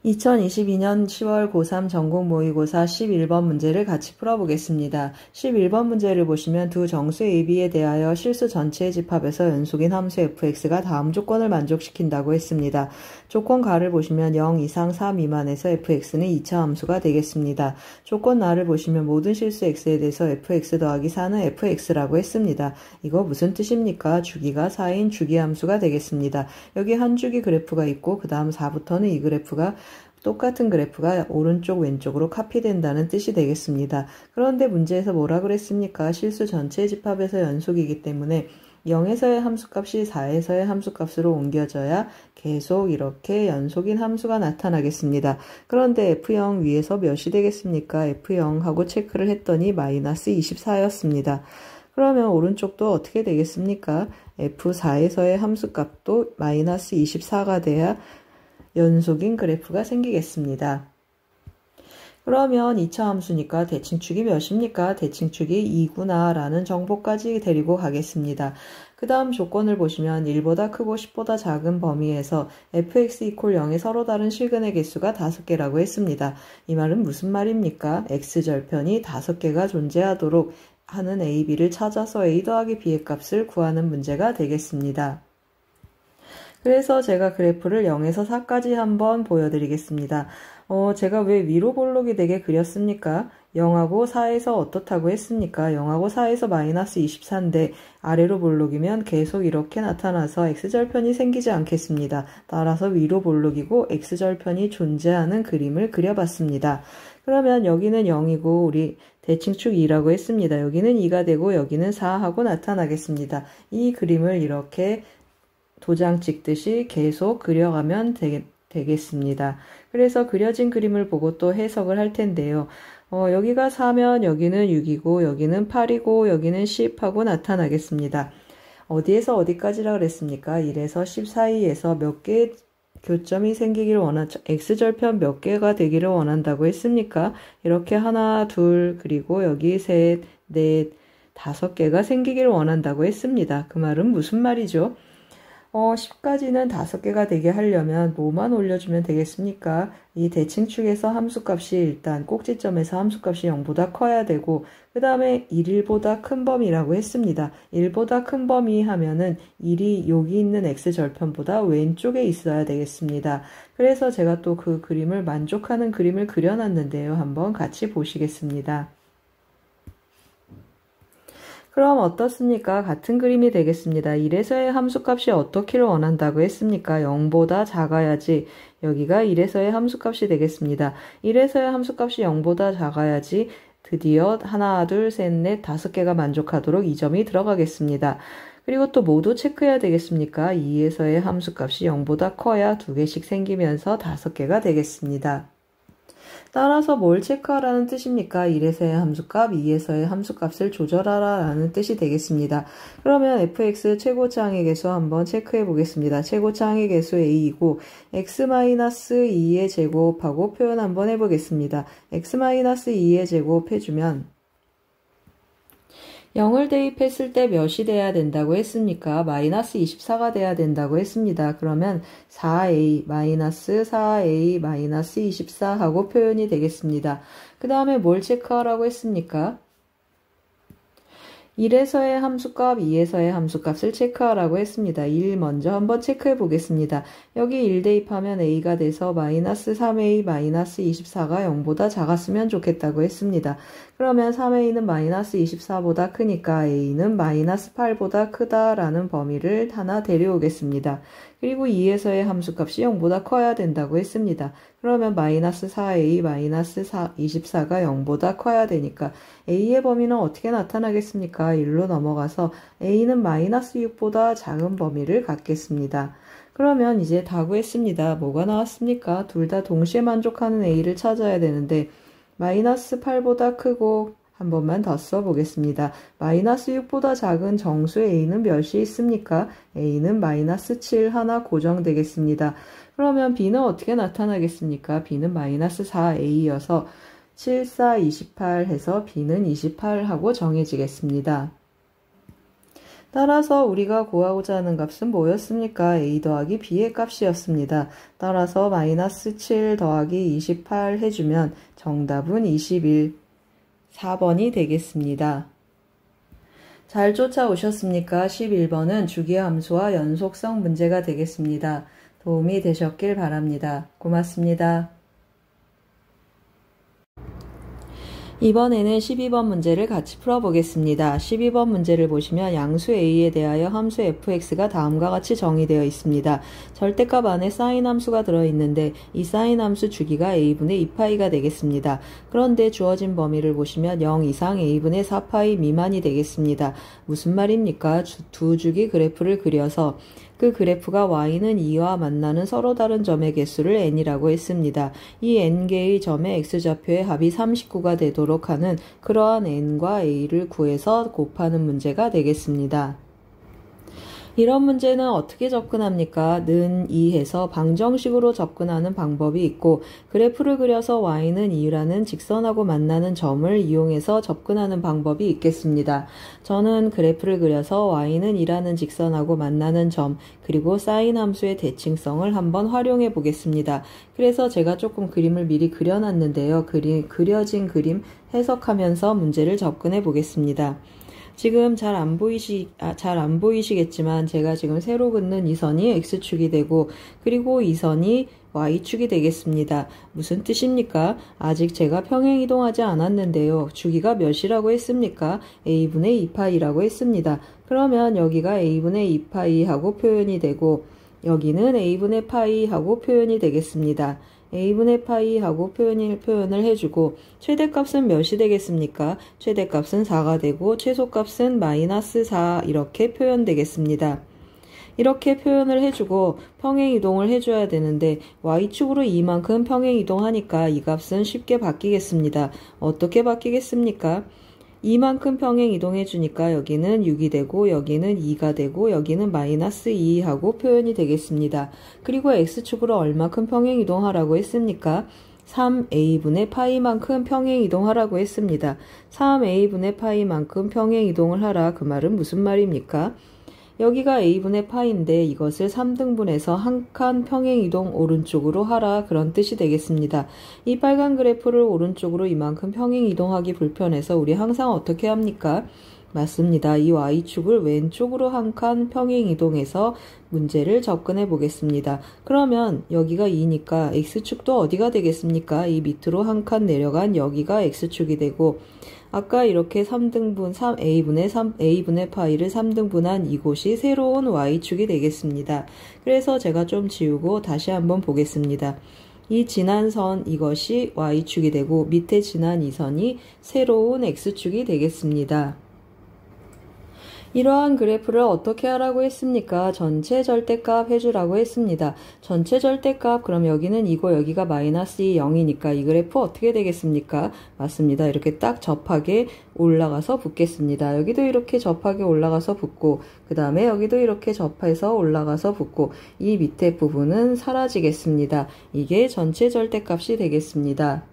2022년 10월 고3 전국 모의고사 11번 문제를 같이 풀어보겠습니다. 11번 문제를 보시면 두 정수 AB에 대하여 실수 전체의 집합에서 연속인 함수 fx가 다음 조건을 만족시킨다고 했습니다. 조건 가를 보시면 0 이상 4 미만에서 fx는 2차 함수가 되겠습니다. 조건 나를 보시면 모든 실수 x에 대해서 fx 더하기 4는 fx라고 했습니다. 이거 무슨 뜻입니까? 주기가 4인 주기함수가 되겠습니다. 여기 한 주기 그래프가 있고 그 다음 4부터는 이 그래프가 똑같은 그래프가 오른쪽 왼쪽으로 카피된다는 뜻이 되겠습니다. 그런데 문제에서 뭐라 그랬습니까? 실수 전체 집합에서 연속이기 때문에 0에서의 함수값이 4에서의 함수값으로 옮겨져야 계속 이렇게 연속인 함수가 나타나겠습니다. 그런데 F0 위에서 몇이 되겠습니까? F0 하고 체크를 했더니 마이너스 24였습니다. 그러면 오른쪽도 어떻게 되겠습니까? F4에서의 함수값도 마이너스 24가 돼야 연속인 그래프가 생기겠습니다. 그러면 2차 함수니까 대칭축이 몇입니까? 대칭축이 2구나 라는 정보까지 데리고 가겠습니다. 그 다음 조건을 보시면 1보다 크고 10보다 작은 범위에서 fx = 0의 서로 다른 실근의 개수가 5개라고 했습니다. 이 말은 무슨 말입니까? x절편이 5개가 존재하도록 하는 a, b를 찾아서 a 더하기 b의 값을 구하는 문제가 되겠습니다. 그래서 제가 그래프를 0에서 4까지 한번 보여드리겠습니다. 제가 왜 위로 볼록이 되게 그렸습니까? 0하고 4에서 어떻다고 했습니까? 0하고 4에서 마이너스 24인데 아래로 볼록이면 계속 이렇게 나타나서 x절편이 생기지 않겠습니다. 따라서 위로 볼록이고 x절편이 존재하는 그림을 그려봤습니다. 그러면 여기는 0이고 우리 대칭축 2라고 했습니다. 여기는 2가 되고 여기는 4하고 나타나겠습니다. 이 그림을 이렇게 도장 찍듯이 계속 그려가면 되겠습니다. 그래서 그려진 그림을 보고 또 해석을 할 텐데요. 여기가 4면 여기는 6이고 여기는 8이고 여기는 10하고 나타나겠습니다. 어디에서 어디까지라 그랬습니까? 1에서 10 사이에서 몇 개의 교점이 생기기를 x절편 몇 개가 되기를 원한다고 했습니까? 이렇게 하나, 둘, 그리고 여기 셋, 넷, 5개가 생기기를 원한다고 했습니다. 그 말은 무슨 말이죠? 10까지는 5개가 되게 하려면 뭐만 올려주면 되겠습니까? 이 대칭축에서 함수값이 일단 꼭지점에서 함수값이 0보다 커야 되고 그 다음에 1보다 큰 범위라고 했습니다. 1보다 큰 범위 하면은 1이 여기 있는 x절편보다 왼쪽에 있어야 되겠습니다. 그래서 제가 또 그 그림을 만족하는 그림을 그려놨는데요. 한번 같이 보시겠습니다. 그럼 어떻습니까? 같은 그림이 되겠습니다. 1에서의 함수값이 어떻기를 원한다고 했습니까? 0보다 작아야지. 여기가 1에서의 함수값이 되겠습니다. 1에서의 함수값이 0보다 작아야지 드디어 하나, 둘, 셋, 넷, 5개가 만족하도록 이 점이 들어가겠습니다. 그리고 또 모두 체크해야 되겠습니까? 2에서의 함수값이 0보다 커야 2개씩 생기면서 5개가 되겠습니다. 따라서 뭘 체크하라는 뜻입니까? 1에서의 함수값, 2에서의 함수값을 조절하라 라는 뜻이 되겠습니다. 그러면 fx 최고차항의 개수 한번 체크해 보겠습니다. 최고차항의 개수 a이고 x-2의 제곱하고 표현 한번 해보겠습니다. x-2의 제곱 해주면 0을 대입했을 때 몇이 돼야 된다고 했습니까? 마이너스 24가 돼야 된다고 했습니다. 그러면 4a 마이너스 4a 마이너스 24 하고 표현이 되겠습니다. 그 다음에 뭘 체크하라고 했습니까? 1에서의 함수값, 2에서의 함수값을 체크하라고 했습니다. 1 먼저 한번 체크해 보겠습니다. 여기 1 대입하면 a가 돼서 마이너스 3a 마이너스 24가 0보다 작았으면 좋겠다고 했습니다. 그러면 3a는 마이너스 24보다 크니까 a는 마이너스 8보다 크다라는 범위를 하나 데려오겠습니다. 그리고 2에서의 함수값이 0보다 커야 된다고 했습니다. 그러면 마이너스 4a 마이너스 24가 0보다 커야 되니까 a의 범위는 어떻게 나타나겠습니까? 1로 넘어가서 a는 마이너스 6보다 작은 범위를 갖겠습니다. 그러면 이제 다 구했습니다. 뭐가 나왔습니까? 둘 다 동시에 만족하는 a를 찾아야 되는데 마이너스 8보다 크고 한 번만 더 써보겠습니다. 마이너스 6보다 작은 정수 a는 몇이 있습니까? a는 마이너스 7 하나 고정되겠습니다. 그러면 b는 어떻게 나타나겠습니까? b는 마이너스 4a여서 7, 4, 28 해서 b는 28 하고 정해지겠습니다. 따라서 우리가 구하고자 하는 값은 뭐였습니까? a 더하기 b의 값이었습니다. 따라서 마이너스 7 더하기 28 해주면 정답은 21, 4번이 되겠습니다. 잘 쫓아오셨습니까? 11번은 주기함수와 연속성 문제가 되겠습니다. 도움이 되셨길 바랍니다. 고맙습니다. 이번에는 12번 문제를 같이 풀어보겠습니다. 12번 문제를 보시면 양수 a에 대하여 함수 fx가 다음과 같이 정의되어 있습니다. 절대값 안에 사인 함수가 들어있는데 이 사인 함수 주기가 a분의 2파이가 되겠습니다. 그런데 주어진 범위를 보시면 0 이상 a분의 4파이 미만이 되겠습니다. 무슨 말입니까? 두 주기 그래프를 그려서 그 그래프가 y는 2와 만나는 서로 다른 점의 개수를 n이라고 했습니다. 이 n개의 점의 x좌표의 합이 39가 되도록 하는 그러한 n과 a를 구해서 곱하는 문제가 되겠습니다. 이런 문제는 어떻게 접근합니까? 는 2해서 방정식으로 접근하는 방법이 있고 그래프를 그려서 y는 2라는 직선하고 만나는 점을 이용해서 접근하는 방법이 있겠습니다. 저는 그래프를 그려서 y는 2라는 직선하고 만나는 점 그리고 사인 함수의 대칭성을 한번 활용해 보겠습니다. 그래서 제가 조금 그림을 미리 그려놨는데요. 그려진 그림 해석하면서 문제를 접근해 보겠습니다. 지금 잘 안 보이시겠지만 제가 지금 세로 긋는 이 선이 x축이 되고 그리고 이 선이 y축이 되겠습니다. 무슨 뜻입니까? 아직 제가 평행이동하지 않았는데요. 주기가 몇이라고 했습니까? a분의 2파이라고 했습니다. 그러면 여기가 a분의 2파이 하고 표현이 되고 여기는 a분의 파이 하고 표현이 되겠습니다. a분의 파이 하고 표현을 해주고 최대값은 몇이 되겠습니까? 최대값은 4가 되고 최소값은 마이너스 4 이렇게 표현되겠습니다. 이렇게 표현을 해주고 평행이동을 해줘야 되는데 y축으로 이만큼 평행이동하니까 이 값은 쉽게 바뀌겠습니다. 어떻게 바뀌겠습니까? 이만큼 평행 이동해 주니까 여기는 6이 되고 여기는 2가 되고 여기는 마이너스 2 하고 표현이 되겠습니다. 그리고 x축으로 얼마큼 평행 이동하라고 했습니까? 3a분의 파이만큼 평행 이동하라고 했습니다. 3a분의 파이만큼 평행 이동을 하라. 그 말은 무슨 말입니까? 여기가 a분의 파인데 이것을 3등분해서 한 칸 평행이동 오른쪽으로 하라 그런 뜻이 되겠습니다. 이 빨간 그래프를 오른쪽으로 이만큼 평행이동하기 불편해서 우리 항상 어떻게 합니까? 맞습니다. 이 y축을 왼쪽으로 한 칸 평행이동해서 문제를 접근해 보겠습니다. 그러면 여기가 2니까 x축도 어디가 되겠습니까? 이 밑으로 한 칸 내려간 여기가 x축이 되고 아까 이렇게 3등분 3a분의 파이를 3등분한 이곳이 새로운 y축이 되겠습니다. 그래서 제가 좀 지우고 다시 한번 보겠습니다. 이 지난 선 이것이 y축이 되고 밑에 지난 이 선이 새로운 x축이 되겠습니다. 이러한 그래프를 어떻게 하라고 했습니까? 전체 절대값 해주라고 했습니다. 전체 절대값 그럼 여기는 2고 여기가 마이너스 2, 0이니까 이 그래프 어떻게 되겠습니까? 맞습니다. 이렇게 딱 접하게 올라가서 붙겠습니다. 여기도 이렇게 접하게 올라가서 붙고 그 다음에 여기도 이렇게 접해서 올라가서 붙고 이 밑에 부분은 사라지겠습니다. 이게 전체 절대값이 되겠습니다.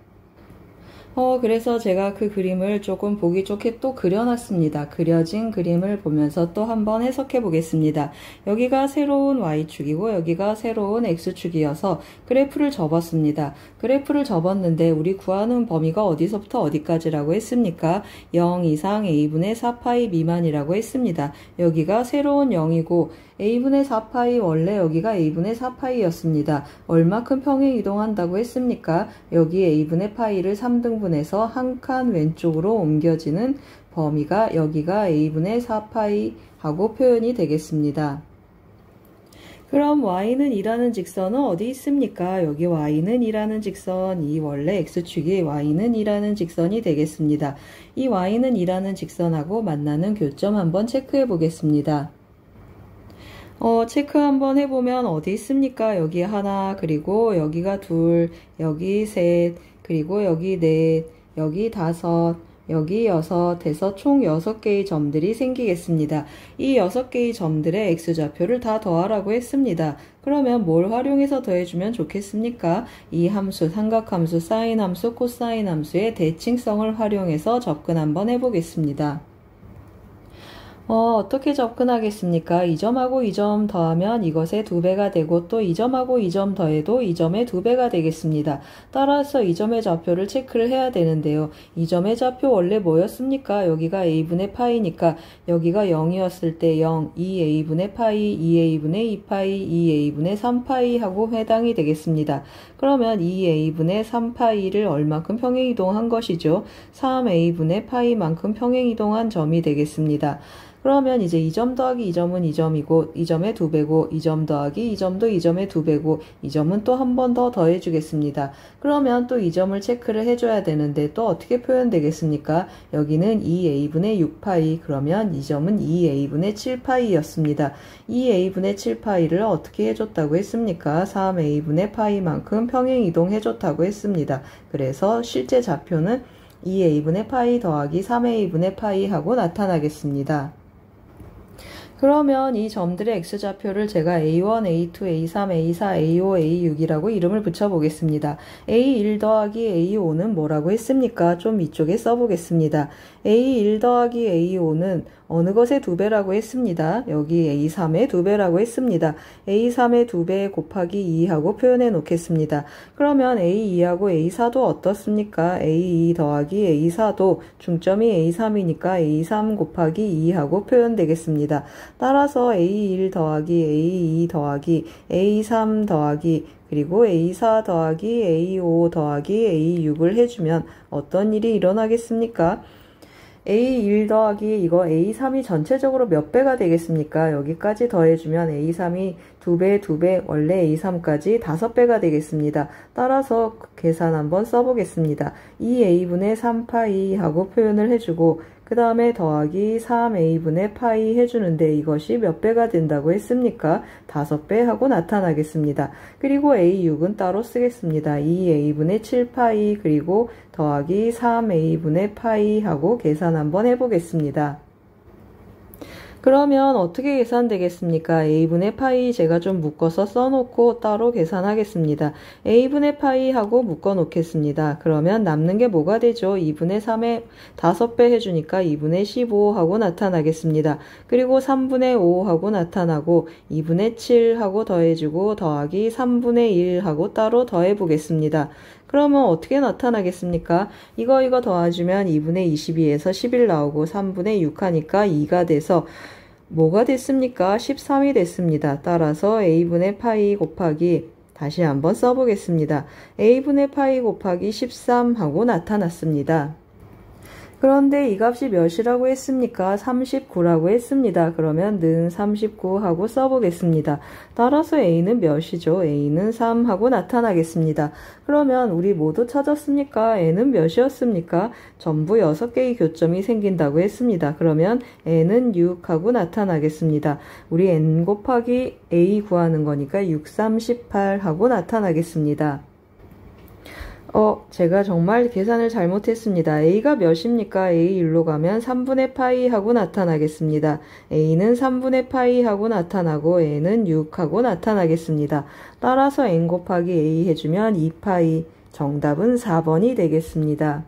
그래서 제가 그 그림을 조금 보기 좋게 또 그려놨습니다. 그려진 그림을 보면서 또 한번 해석해 보겠습니다. 여기가 새로운 y축이고 여기가 새로운 x축이어서 그래프를 접었습니다. 그래프를 접었는데 우리 구하는 범위가 어디서부터 어디까지라고 했습니까? 0 이상 a분의 4파이 미만이라고 했습니다. 여기가 새로운 0이고 a분의 4파이 원래 여기가 a분의 4파이였습니다. 얼마큼 평행 이동한다고 했습니까? 여기 a분의 파이를 3등분해서 한 칸 왼쪽으로 옮겨지는 범위가 여기가 a분의 4파이 하고 표현이 되겠습니다. 그럼 y는 2라는 직선은 어디 있습니까? 여기 y는 2라는 직선, 이 원래 x축이 y는 2라는 직선이 되겠습니다. 이 y는 2라는 직선하고 만나는 교점 한번 체크해 보겠습니다. 체크 한번 해보면 어디 있습니까? 여기 하나, 그리고 여기가 둘, 여기 셋, 그리고 여기 넷, 여기 다섯, 여기 6 해서 총 6개의 점들이 생기겠습니다. 이 6개의 점들의 x좌표를 다 더하라고 했습니다. 그러면 뭘 활용해서 더해주면 좋겠습니까? 이 함수, 삼각함수, 사인 함수, 코사인 함수의 대칭성을 활용해서 접근 한번 해보겠습니다. 어떻게 접근하겠습니까? 이 점하고 이 점 더하면 이것의 2배가 되고 또 이 점하고 이 점 더해도 이 점의 2배가 되겠습니다. 따라서 이 점의 좌표를 체크를 해야 되는데요. 이 점의 좌표 원래 뭐였습니까? 여기가 a분의 파이니까 여기가 0이었을 때 0, 2a분의 파이, 2a분의 2파이, 2a분의 3파이 하고 해당이 되겠습니다. 그러면 2a분의 3파이를 얼마큼 평행이동한 것이죠? 3a분의 파이만큼 평행이동한 점이 되겠습니다. 그러면 이제 이 점 더하기 이 점은 이 점이고 이 점의 2배고 이 점 더하기 이 점도 이 점의 2배고 이 점은 또 한 번 더 더해 주겠습니다. 그러면 또 이 점을 체크를 해줘야 되는데 또 어떻게 표현되겠습니까? 여기는 2a분의 6파이 그러면 이 점은 2a분의 7파이였습니다. 2a분의 7파이를 어떻게 해줬다고 했습니까? 3a분의 파이만큼 평행이동 해줬다고 했습니다. 그래서 실제 좌표는 2a분의 파이 더하기 3a분의 파이 하고 나타나겠습니다. 그러면 이 점들의 x좌표를 제가 a1, a2, a3, a4, a5, a6이라고 이름을 붙여보겠습니다. a1 더하기 a5는 뭐라고 했습니까? 좀 이쪽에 써보겠습니다. a1 더하기 a5는 어느 것의 2배라고 했습니다. 여기 a3의 2배라고 했습니다. a3의 2배 곱하기 2하고 표현해 놓겠습니다. 그러면 a2하고 a4도 어떻습니까? a2 더하기 a4도 중점이 a3이니까 a3 곱하기 2하고 표현되겠습니다. 따라서 a1 더하기 a2 더하기 a3 더하기 그리고 a4 더하기 a5 더하기 a6을 해주면 어떤 일이 일어나겠습니까? a1 더하기 이거 a3이 전체적으로 몇 배가 되겠습니까? 여기까지 더해주면 a3이 2배, 2배, 원래 a3까지 5배가 되겠습니다. 따라서 계산 한번 써보겠습니다. 2a분의 3파이 하고 표현을 해주고 그 다음에 더하기 3a분의 파이 해주는데 이것이 몇 배가 된다고 했습니까? 5배 하고 나타나겠습니다. 그리고 a6은 따로 쓰겠습니다. 2a분의 7파이 그리고 더하기 3a분의 파이 하고 계산 한번 해보겠습니다. 그러면 어떻게 계산되겠습니까? a분의 파이 제가 좀 묶어서 써놓고 따로 계산하겠습니다. a분의 파이 하고 묶어 놓겠습니다. 그러면 남는 게 뭐가 되죠? 2분의 3에 5배 해주니까 2분의 15 하고 나타나겠습니다. 그리고 3분의 5 하고 나타나고 2분의 7 하고 더해주고 더하기 3분의 1 하고 따로 더해 보겠습니다. 그러면 어떻게 나타나겠습니까? 이거 더해주면 2분의 22에서 11 나오고 3분의 6 하니까 2가 돼서 뭐가 됐습니까? 13이 됐습니다. 따라서 a분의 파이 곱하기 다시 한번 써보겠습니다. a분의 파이 곱하기 13 하고 나타났습니다. 그런데 이 값이 몇이라고 했습니까? 39라고 했습니다. 그러면 는 39 하고 써보겠습니다. 따라서 a는 몇이죠? a는 3 하고 나타나겠습니다. 그러면 우리 모두 찾았습니까? n은 몇이었습니까? 전부 6개의 교점이 생긴다고 했습니다. 그러면 n은 6 하고 나타나겠습니다. 우리 n 곱하기 a 구하는 거니까 6, 3, 18 하고 나타나겠습니다. 제가 정말 계산을 잘못했습니다. a가 몇입니까? a 1로 가면 3분의 파이 하고 나타나겠습니다. a는 3분의 파이 하고 나타나고 n은 6 하고 나타나겠습니다. 따라서 n 곱하기 a 해주면 2파이, 정답은 4번이 되겠습니다.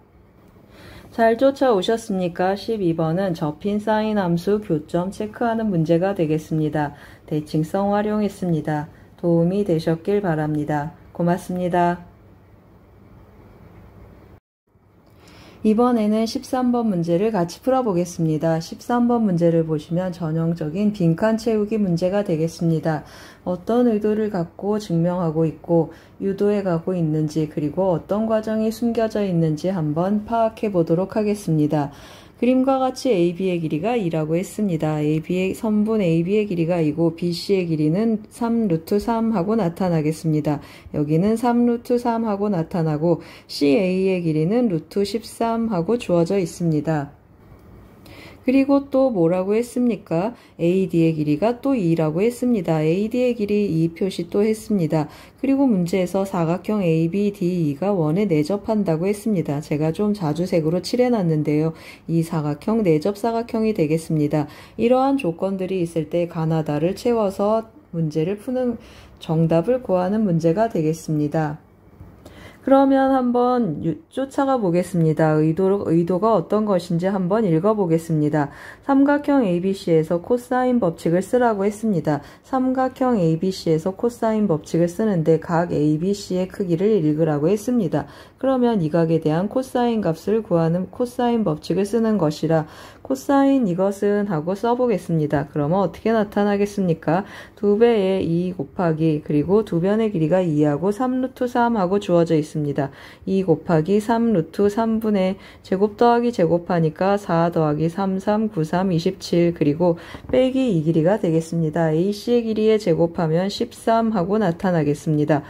잘 쫓아오셨습니까? 12번은 접힌 사인 함수 교점 체크하는 문제가 되겠습니다. 대칭성 활용했습니다. 도움이 되셨길 바랍니다. 고맙습니다. 이번에는 13번 문제를 같이 풀어보겠습니다. 13번 문제를 보시면 전형적인 빈칸 채우기 문제가 되겠습니다. 어떤 의도를 갖고 증명하고 있고 유도해 가고 있는지 그리고 어떤 과정이 숨겨져 있는지 한번 파악해 보도록 하겠습니다. 그림과 같이 AB의 길이가 2라고 했습니다. 선분 AB의 길이가 2고 BC의 길이는 3루트 3 하고 나타나겠습니다. 여기는 3루트 3 하고 나타나고 CA의 길이는 루트 13 하고 주어져 있습니다. 그리고 또 뭐라고 했습니까? AD의 길이가 또 2라고 했습니다. AD의 길이 2 표시 또 했습니다. 그리고 문제에서 사각형 ABDE가 원에 내접한다고 했습니다. 제가 좀 자주색으로 칠해놨는데요. 이 사각형 내접 사각형이 되겠습니다. 이러한 조건들이 있을 때 가나다를 채워서 문제를 푸는 정답을 구하는 문제가 되겠습니다. 그러면 한번 쫓아가 보겠습니다. 의도가 어떤 것인지 한번 읽어보겠습니다. 삼각형 ABC에서 코사인 법칙을 쓰라고 했습니다. 삼각형 ABC에서 코사인 법칙을 쓰는데 각 ABC의 크기를 읽으라고 했습니다. 그러면 이 각에 대한 코사인 값을 구하는 코사인 법칙을 쓰는 것이라 코사인 이것은 하고 써보겠습니다. 그러면 어떻게 나타나겠습니까? 2배의 2 곱하기 그리고 두 변의 길이가 2하고 3루트 3하고 주어져 있습니다. 2 곱하기 3루트 3분의 제곱 더하기 제곱하니까 4 더하기 3, 3, 9, 3, 27 그리고 빼기 이 길이가 되겠습니다. AC의 길이에 제곱하면 13하고 나타나겠습니다.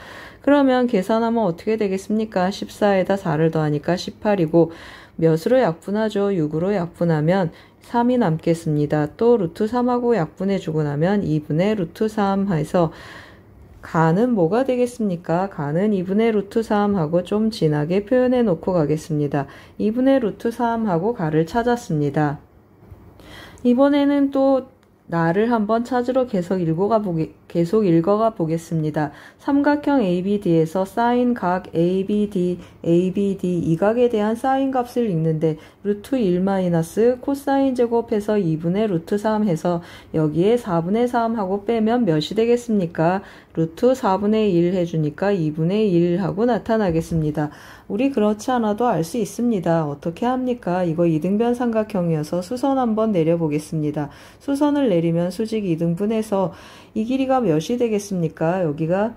그러면 계산하면 어떻게 되겠습니까? 14에다 4를 더하니까 18이고 몇으로 약분하죠? 6으로 약분하면 3이 남겠습니다. 또 루트 3하고 약분해주고 나면 2분의 루트 3 해서 가는 뭐가 되겠습니까? 가는 2분의 루트 3하고 좀 진하게 표현해 놓고 가겠습니다. 2분의 루트 3하고 가를 찾았습니다. 이번에는 또 나를 한번 찾으러 계속 읽어가 보겠습니다. 삼각형 ABD에서 사인 각 ABD 이 각에 대한 사인 값을 읽는데 루트 1 마이너스 코사인 제곱해서 2분의 루트 3 해서 여기에 4분의 3 하고 빼면 몇이 되겠습니까? 루트 4분의 1 해주니까 2분의 1 하고 나타나겠습니다. 우리 그렇지 않아도 알 수 있습니다. 어떻게 합니까? 이거 이등변 삼각형이어서 수선 한번 내려보겠습니다. 수선을 내리면 수직 2등분해서 이 길이가 몇이 되겠습니까? 여기가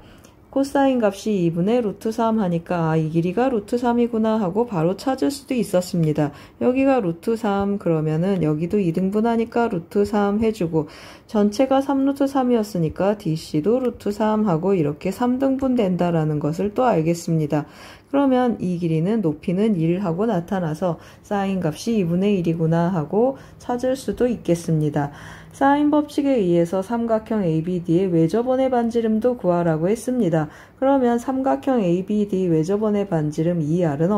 코사인 값이 2분의 루트 3 하니까 이 길이가 루트 3이구나 하고 바로 찾을 수도 있었습니다. 여기가 루트 3 그러면은 여기도 2등분 하니까 루트 3 해주고 전체가 3루트 3이었으니까 DC도 루트 3 하고 이렇게 3등분 된다라는 것을 또 알겠습니다. 그러면 이 길이는 높이는 1 하고 나타나서 사인 값이 2분의 1이구나 하고 찾을 수도 있겠습니다. 사인 법칙에 의해서 삼각형 ABD의 외접원의 반지름도 구하라고 했습니다. 그러면 삼각형 ABD 외접원의 반지름 ER은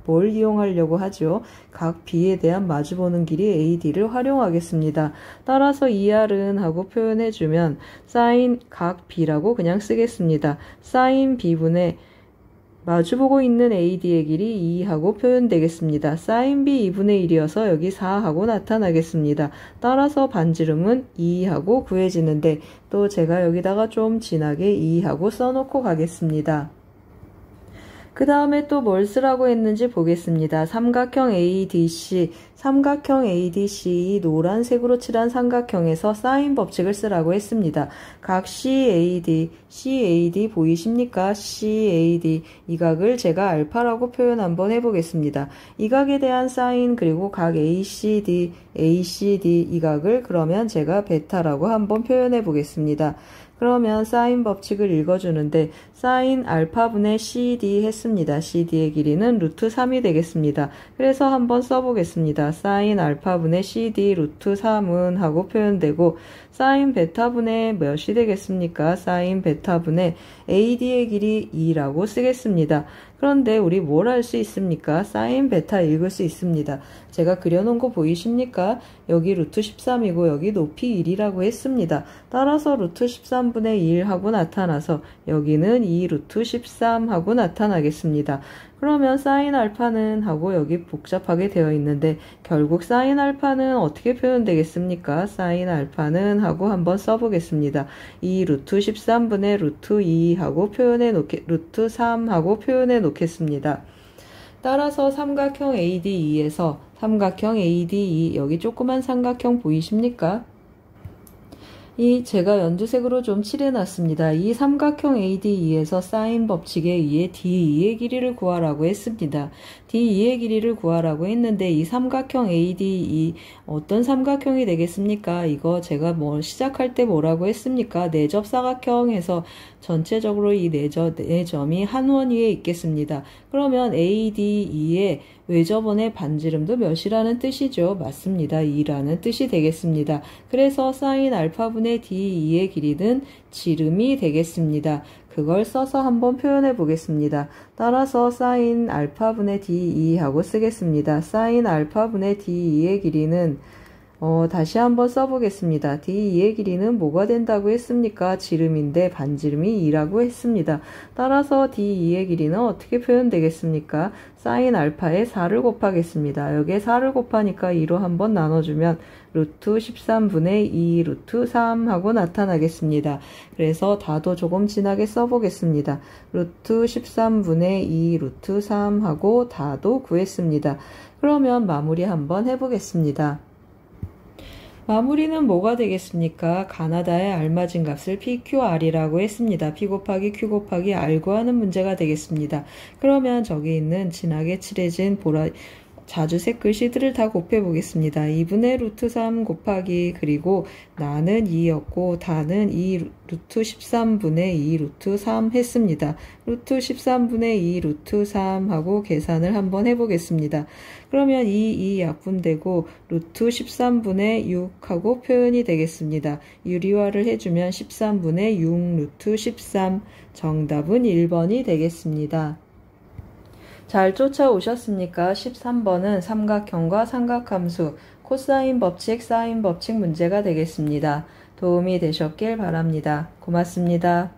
뭘 이용하려고 하죠? 각 B에 대한 마주보는 길이 AD를 활용하겠습니다. 따라서 ER은 하고 표현해주면 사인 각 B라고 그냥 쓰겠습니다. 사인 B분의 마주보고 있는 AD의 길이 2하고 표현되겠습니다. 사인 B 2분의 1이어서 여기 4하고 나타나겠습니다. 따라서 반지름은 2하고 구해지는데 또 제가 여기다가 좀 진하게 2하고 써놓고 가겠습니다. 그 다음에 또 뭘 쓰라고 했는지 보겠습니다. 삼각형 ADC 이 노란색으로 칠한 삼각형에서 사인 법칙을 쓰라고 했습니다. 각 CAD 보이십니까? CAD 이 각을 제가 알파라고 표현 한번 해보겠습니다. 이 각에 대한 사인 그리고 각 ACD 이 각을 그러면 제가 베타라고 한번 표현해 보겠습니다. 그러면 사인 법칙을 읽어주는데 사인 알파분의 CD 했습니다. CD의 길이는 루트 3이 되겠습니다. 그래서 한번 써보겠습니다. 사인 알파분의 CD 루트 3은 하고 표현되고 사인 베타분의 몇이 되겠습니까? 사인 베타분의 AD의 길이 2라고 쓰겠습니다. 그런데 우리 뭘 할 수 있습니까? 사인 베타 읽을 수 있습니다. 제가 그려놓은 거 보이십니까? 여기 루트 13이고 여기 높이 1이라고 했습니다. 따라서 루트 13분의 1 하고 나타나서 여기는 2 루트 13 하고 나타나겠습니다. 그러면 사인 알파는 하고 여기 복잡하게 되어 있는데 결국 사인 알파는 어떻게 표현되겠습니까? 사인 알파는 하고 한번 써보겠습니다. 2 루트 13분의 루트 2 하고 루트 3 하고 표현해 놓겠습니다. 따라서 삼각형 ADE에서 삼각형 ADE 여기 조그만 삼각형 보이십니까? 제가 연두색으로 좀 칠해놨습니다. 이 삼각형 ADE에서 사인 법칙에 의해 DE의 길이를 구하라고 했습니다. DE의 길이를 구하라고 했는데 이 삼각형 ADE 어떤 삼각형이 되겠습니까? 이거 제가 시작할 때 뭐라고 했습니까? 내접 사각형에서 전체적으로 이 네 점이 한 원 위에 있겠습니다. 그러면 ADE의 외접원의 반지름도 몇이라는 뜻이죠? 맞습니다. 2라는 뜻이 되겠습니다. 그래서 사인 알파분의 DE의 길이는 지름이 되겠습니다. 그걸 써서 한번 표현해 보겠습니다. 따라서 사인 알파분의 DE 하고 쓰겠습니다. 사인 알파분의 DE의 길이는 다시 한번 써보겠습니다. D2의 길이는 뭐가 된다고 했습니까? 지름인데 반지름이 2라고 했습니다. 따라서 D2의 길이는 어떻게 표현되겠습니까? 사인 알파에 4를 곱하겠습니다. 여기에 4를 곱하니까 2로 한번 나눠주면 루트 13분의 2 루트 3 하고 나타나겠습니다. 그래서 다도 조금 진하게 써보겠습니다. 루트 13분의 2 루트 3 하고 다도 구했습니다. 그러면 마무리 한번 해보겠습니다. 마무리는 뭐가 되겠습니까? 가나다에 알맞은 값을 PQR이라고 했습니다. P 곱하기 Q 곱하기 R 구하는 문제가 되겠습니다. 그러면 저기 있는 진하게 칠해진 자주색 글씨들을 다 곱해보겠습니다. 2분의 루트 3 곱하기 그리고 나는 2였고 다는 2 루트 13분의 2 루트 3 했습니다. 루트 13분의 2 루트 3 하고 계산을 한번 해보겠습니다. 그러면 이 약분되고 루트 13분의 6 하고 표현이 되겠습니다. 유리화를 해주면 13분의 6 루트 13 정답은 1번이 되겠습니다. 잘 쫓아오셨습니까? 13번은 삼각형과 삼각함수, 코사인 법칙, 사인 법칙 문제가 되겠습니다. 도움이 되셨길 바랍니다. 고맙습니다.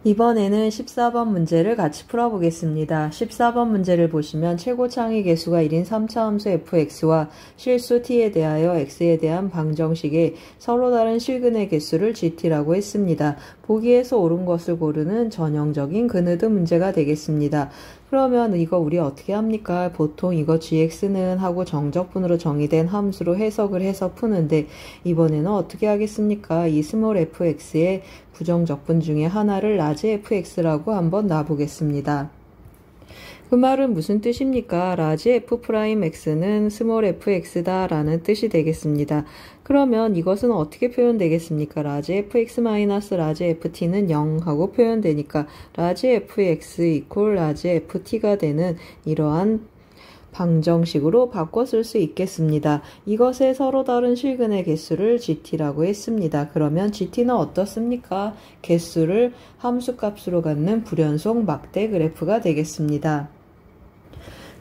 이번에는 14번 문제를 같이 풀어보겠습니다. 14번 문제를 보시면 최고창의 개수가 1인 3차 함수 fx와 실수 t에 대하여 x에 대한 방정식에 서로 다른 실근의 개수를 gt라고 했습니다. 보기에서 옳은 것을 고르는 전형적인 그느드 문제가 되겠습니다. 그러면 이거 우리 어떻게 합니까? 보통 이거 gx는 하고 정적분으로 정의된 함수로 해석을 해서 푸는데 이번에는 어떻게 하겠습니까? 이 스몰 fx의 부정적분 중에 하나를 라지 fx라고 한번 놔보겠습니다. 그 말은 무슨 뜻입니까? 라지 f'x는 스몰 fx다 라는 뜻이 되겠습니다. 그러면 이것은 어떻게 표현되겠습니까? 라지 fx 마이너스 라지 ft는 0 하고 표현되니까 라지 fx 이퀄 라지 ft가 되는 이러한 방정식으로 바꿔 쓸 수 있겠습니다. 이것의 서로 다른 실근의 개수를 gt라고 했습니다. 그러면 gt는 어떻습니까? 개수를 함수값으로 갖는 불연속 막대 그래프가 되겠습니다.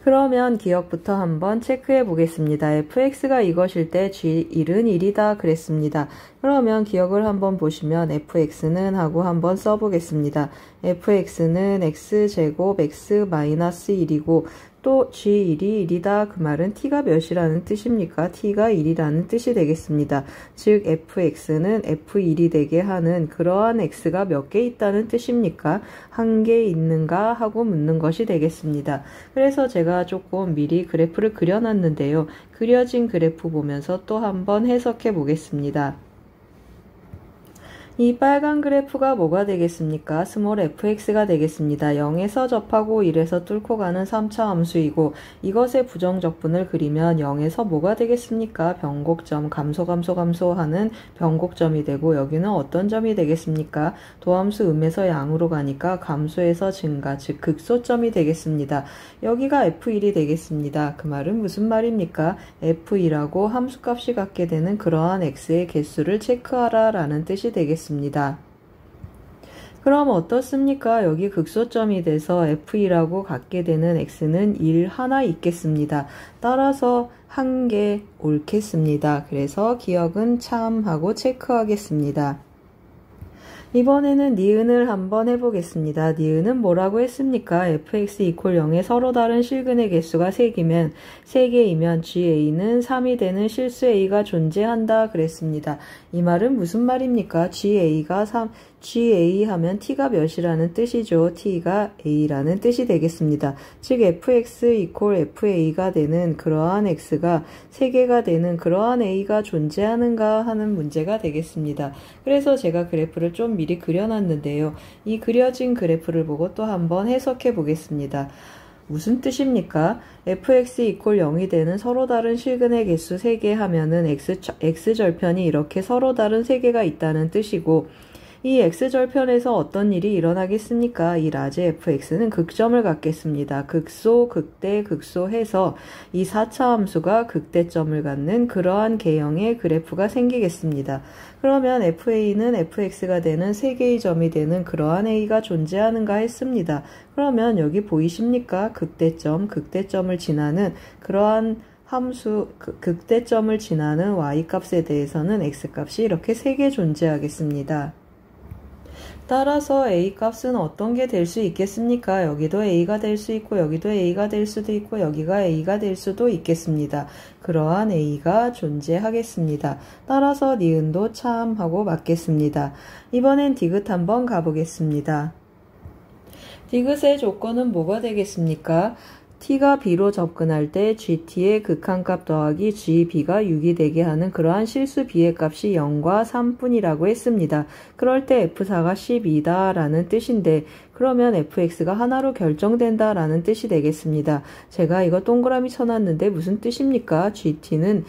그러면 기억부터 한번 체크해 보겠습니다. fx가 이것일 때 g1은 1이다 그랬습니다. 그러면 기억을 한번 보시면 fx는 하고 한번 써보겠습니다. fx는 x제곱 x-1이고 또 g1이 1이다. 그 말은 t가 몇이라는 뜻입니까? t가 1이라는 뜻이 되겠습니다. 즉 fx는 f1이 되게 하는 그러한 x가 몇 개 있다는 뜻입니까? 한 개 있는가 하고 묻는 것이 되겠습니다. 그래서 제가 조금 미리 그래프를 그려놨는데요. 그려진 그래프 보면서 또 한번 해석해 보겠습니다. 이 빨간 그래프가 뭐가 되겠습니까? 스몰 fx가 되겠습니다. 0에서 접하고 1에서 뚫고 가는 3차 함수이고 이것의 부정적분을 그리면 0에서 뭐가 되겠습니까? 변곡점, 감소하는 변곡점이 되고 여기는 어떤 점이 되겠습니까? 도함수 음에서 양으로 가니까 감소에서 증가, 즉 극소점이 되겠습니다. 여기가 f1이 되겠습니다. 그 말은 무슨 말입니까? f1하고 함수값이 갖게 되는 그러한 x의 개수를 체크하라 라는 뜻이 되겠습니다. 그럼 어떻습니까? 여기 극소점이 돼서 f1하고 갖게 되는 x는 1 하나 있겠습니다. 따라서 한 개 옳겠습니다. 그래서 기억은 참 하고 체크하겠습니다. 이번에는 니은을 한번 해보겠습니다. 니은은 뭐라고 했습니까? fx 이퀄 0에 서로 다른 실근의 개수가 3개이면 ga는 3이 되는 실수 a가 존재한다 그랬습니다. 이 말은 무슨 말입니까? ga 하면 t가 몇이라는 뜻이죠. t가 a라는 뜻이 되겠습니다. 즉 fx 이퀄 fa가 되는 그러한 x가 3개가 되는 그러한 a가 존재하는가 하는 문제가 되겠습니다. 그래서 제가 그래프를 좀 미리 그려놨는데요. 이 그려진 그래프를 보고 또 한번 해석해 보겠습니다. 무슨 뜻입니까? fx 이퀄 0이 되는 서로 다른 실근의 개수 3개 하면은 x절편이 이렇게 서로 다른 3개가 있다는 뜻이고 이 x절편에서 어떤 일이 일어나겠습니까? 이 라지 fx는 극점을 갖겠습니다. 극소, 극대, 극소해서 이 4차 함수가 극대점을 갖는 그러한 개형의 그래프가 생기겠습니다. 그러면 fa는 fx가 되는 3개의 점이 되는 그러한 a가 존재하는가 했습니다. 그러면 여기 보이십니까? 극대점, 극대점을 지나는 그러한 극대점을 지나는 y값에 대해서는 x값이 이렇게 3개 존재하겠습니다. 따라서 a값은 어떤 게 될 수 있겠습니까? 여기도 a가 될 수 있고 여기도 a가 될 수도 있고 여기가 a가 될 수도 있겠습니다. 그러한 a가 존재하겠습니다. 따라서 니은도 참 하고 맞겠습니다. 이번엔 디귿 한번 가보겠습니다. 디귿의 조건은 뭐가 되겠습니까? t가 b로 접근할 때 gt의 극한값 더하기 gb가 6이 되게 하는 그러한 실수 b의 값이 0과 3뿐이라고 했습니다. 그럴 때 f4가 12다 라는 뜻인데 그러면 fx가 하나로 결정된다 라는 뜻이 되겠습니다. 제가 이거 동그라미 쳐놨는데 무슨 뜻입니까? gt는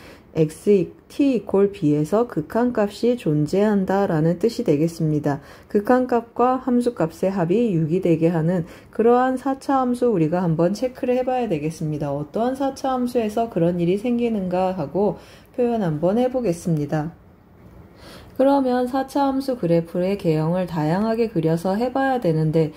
t = b에서 극한값이 존재한다 라는 뜻이 되겠습니다. 극한값과 함수값의 합이 6이 되게 하는 그러한 4차 함수 우리가 한번 체크를 해봐야 되겠습니다. 어떠한 4차 함수에서 그런 일이 생기는가 하고 표현 한번 해보겠습니다. 그러면 4차 함수 그래프의 개형을 다양하게 그려서 해봐야 되는데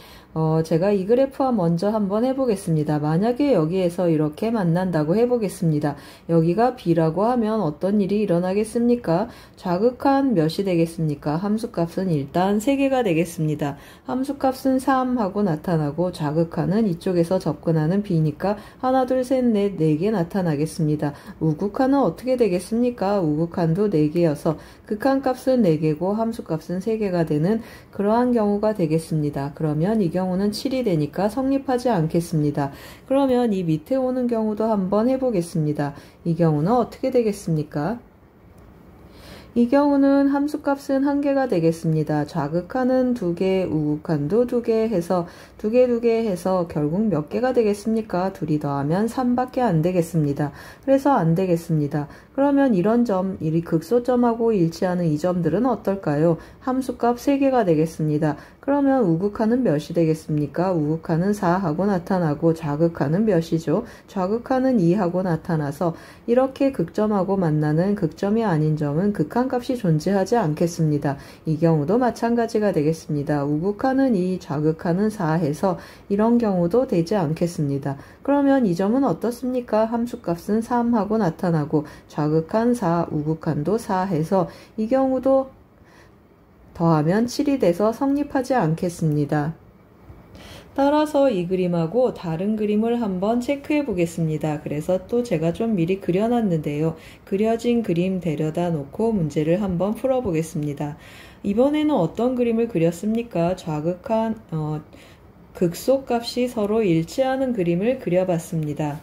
제가 이 그래프와 먼저 한번 해보겠습니다. 만약에 여기에서 이렇게 만난다고 해보겠습니다. 여기가 b라고 하면 어떤 일이 일어나겠습니까? 좌극한 몇이 되겠습니까? 함수값은 일단 3개가 되겠습니다. 함수값은 3하고 나타나고 좌극한은 이쪽에서 접근하는 b니까 하나, 둘, 셋, 넷, 4개 나타나겠습니다. 우극한은 어떻게 되겠습니까? 우극한도 4개여서 극한값은 4개고 함수값은 3개가 되는 그러한 경우가 되겠습니다. 그러면 이 경우는 7이 되니까 성립하지 않겠습니다. 그러면 이 밑에 오는 경우도 한번 해보겠습니다. 이 경우는 어떻게 되겠습니까? 이 경우는 함수값은 1개가 되겠습니다. 좌극한은 2개, 우극한도 2개 해서 2개 해서 결국 몇 개가 되겠습니까? 둘이 더하면 3밖에 안 되겠습니다. 그래서 안 되겠습니다. 그러면 이런 점, 이 극소점하고 일치하는 이 점들은 어떨까요? 함수값 3개가 되겠습니다. 그러면 우극한은 몇이 되겠습니까? 우극한은 4하고 나타나고 좌극한은 몇이죠? 좌극한은 2하고 나타나서 이렇게 극점하고 만나는 극점이 아닌 점은 극한값이 존재하지 않겠습니다. 이 경우도 마찬가지가 되겠습니다. 우극한은 2, 좌극한은 4 해서 이런 경우도 되지 않겠습니다. 그러면 이 점은 어떻습니까? 함수값은 3하고 나타나고 좌극한 4, 우극한도 4 해서 이 경우도 더하면 7이 돼서 성립하지 않겠습니다. 따라서 이 그림하고 다른 그림을 한번 체크해 보겠습니다. 그래서 또 제가 좀 미리 그려놨는데요. 그려진 그림 데려다 놓고 문제를 한번 풀어보겠습니다. 이번에는 어떤 그림을 그렸습니까? 좌극한 극소값이 서로 일치하는 그림을 그려봤습니다.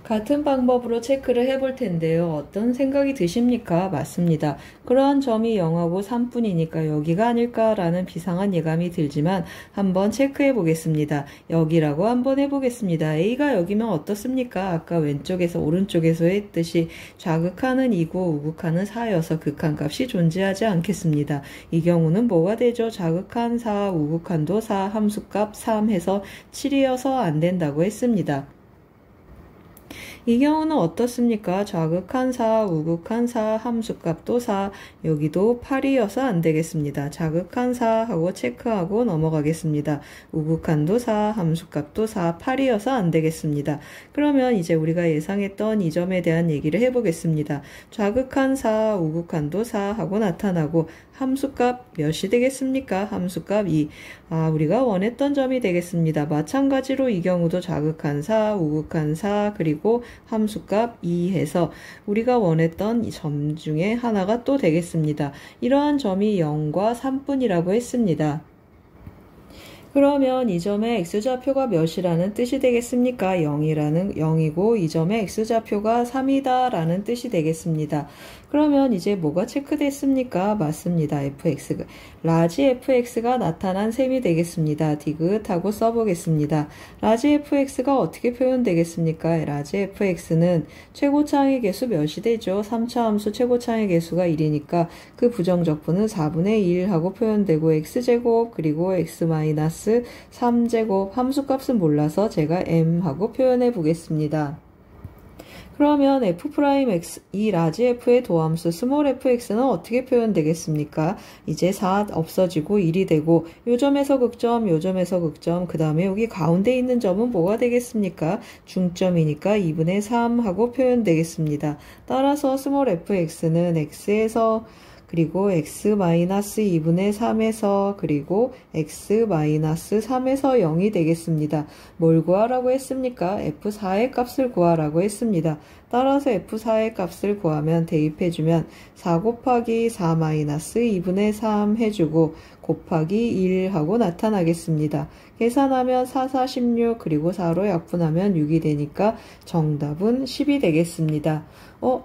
같은 방법으로 체크를 해볼 텐데요. 어떤 생각이 드십니까? 맞습니다. 그러한 점이 0하고 3뿐이니까 여기가 아닐까라는 비상한 예감이 들지만 한번 체크해 보겠습니다. 여기라고 한번 해보겠습니다. A가 여기면 어떻습니까? 아까 왼쪽에서 오른쪽에서 했듯이 좌극한은 2고 우극한은 4여서 극한값이 존재하지 않겠습니다. 이 경우는 뭐가 되죠? 좌극한 4, 우극한도 4, 함수값 3 해서 7이어서 안 된다고 했습니다. 이 경우는 어떻습니까? 좌극한 4, 우극한 4, 함수값도 4, 여기도 8이어서 안 되겠습니다. 좌극한 4 하고 체크하고 넘어가겠습니다. 우극한도 4, 함수값도 4, 8이어서 안 되겠습니다. 그러면 이제 우리가 예상했던 이 점에 대한 얘기를 해보겠습니다. 좌극한 4, 우극한도 4 하고 나타나고 함수값 몇이 되겠습니까? 함수값 2. 우리가 원했던 점이 되겠습니다. 마찬가지로 이 경우도 좌극한 4, 우극한 4, 그리고 함수값 2 해서 우리가 원했던 이 점 중에 하나가 또 되겠습니다. 이러한 점이 0과 3뿐이라고 했습니다. 그러면 이 점의 x좌표가 몇이라는 뜻이 되겠습니까? 0이고 이 점의 x좌표가 3이다 라는 뜻이 되겠습니다. 그러면 이제 뭐가 체크됐습니까? 맞습니다. fx, 라지 fx가 나타난 셈이 되겠습니다. 디귿하고 써보겠습니다. 라지 fx가 어떻게 표현되겠습니까? 라지 fx는 최고차항의 개수 몇이 되죠? 3차 함수 최고차항의 개수가 1이니까 그 부정적분은 4분의 1 하고 표현되고 x제곱 그리고 x-3제곱 함수값은 몰라서 제가 m 하고 표현해 보겠습니다. 그러면 f'x, 이 라지 f의 도함수 스몰 fx는 어떻게 표현되겠습니까? 이제 4 없어지고 1이 되고 요 점에서 극점, 요 점에서 극점, 그 다음에 여기 가운데 있는 점은 뭐가 되겠습니까? 중점이니까 2분의 3 하고 표현되겠습니다. 따라서 스몰 fx는 x에서 그리고 x-2분의 3에서 그리고 x-3에서 0이 되겠습니다. 뭘 구하라고 했습니까? f4의 값을 구하라고 했습니다. 따라서 f4의 값을 구하면 대입해주면 4 곱하기 4-2분의 3 해주고 곱하기 1 하고 나타나겠습니다. 계산하면 4, 4, 16 그리고 4로 약분하면 6이 되니까 정답은 10이 되겠습니다.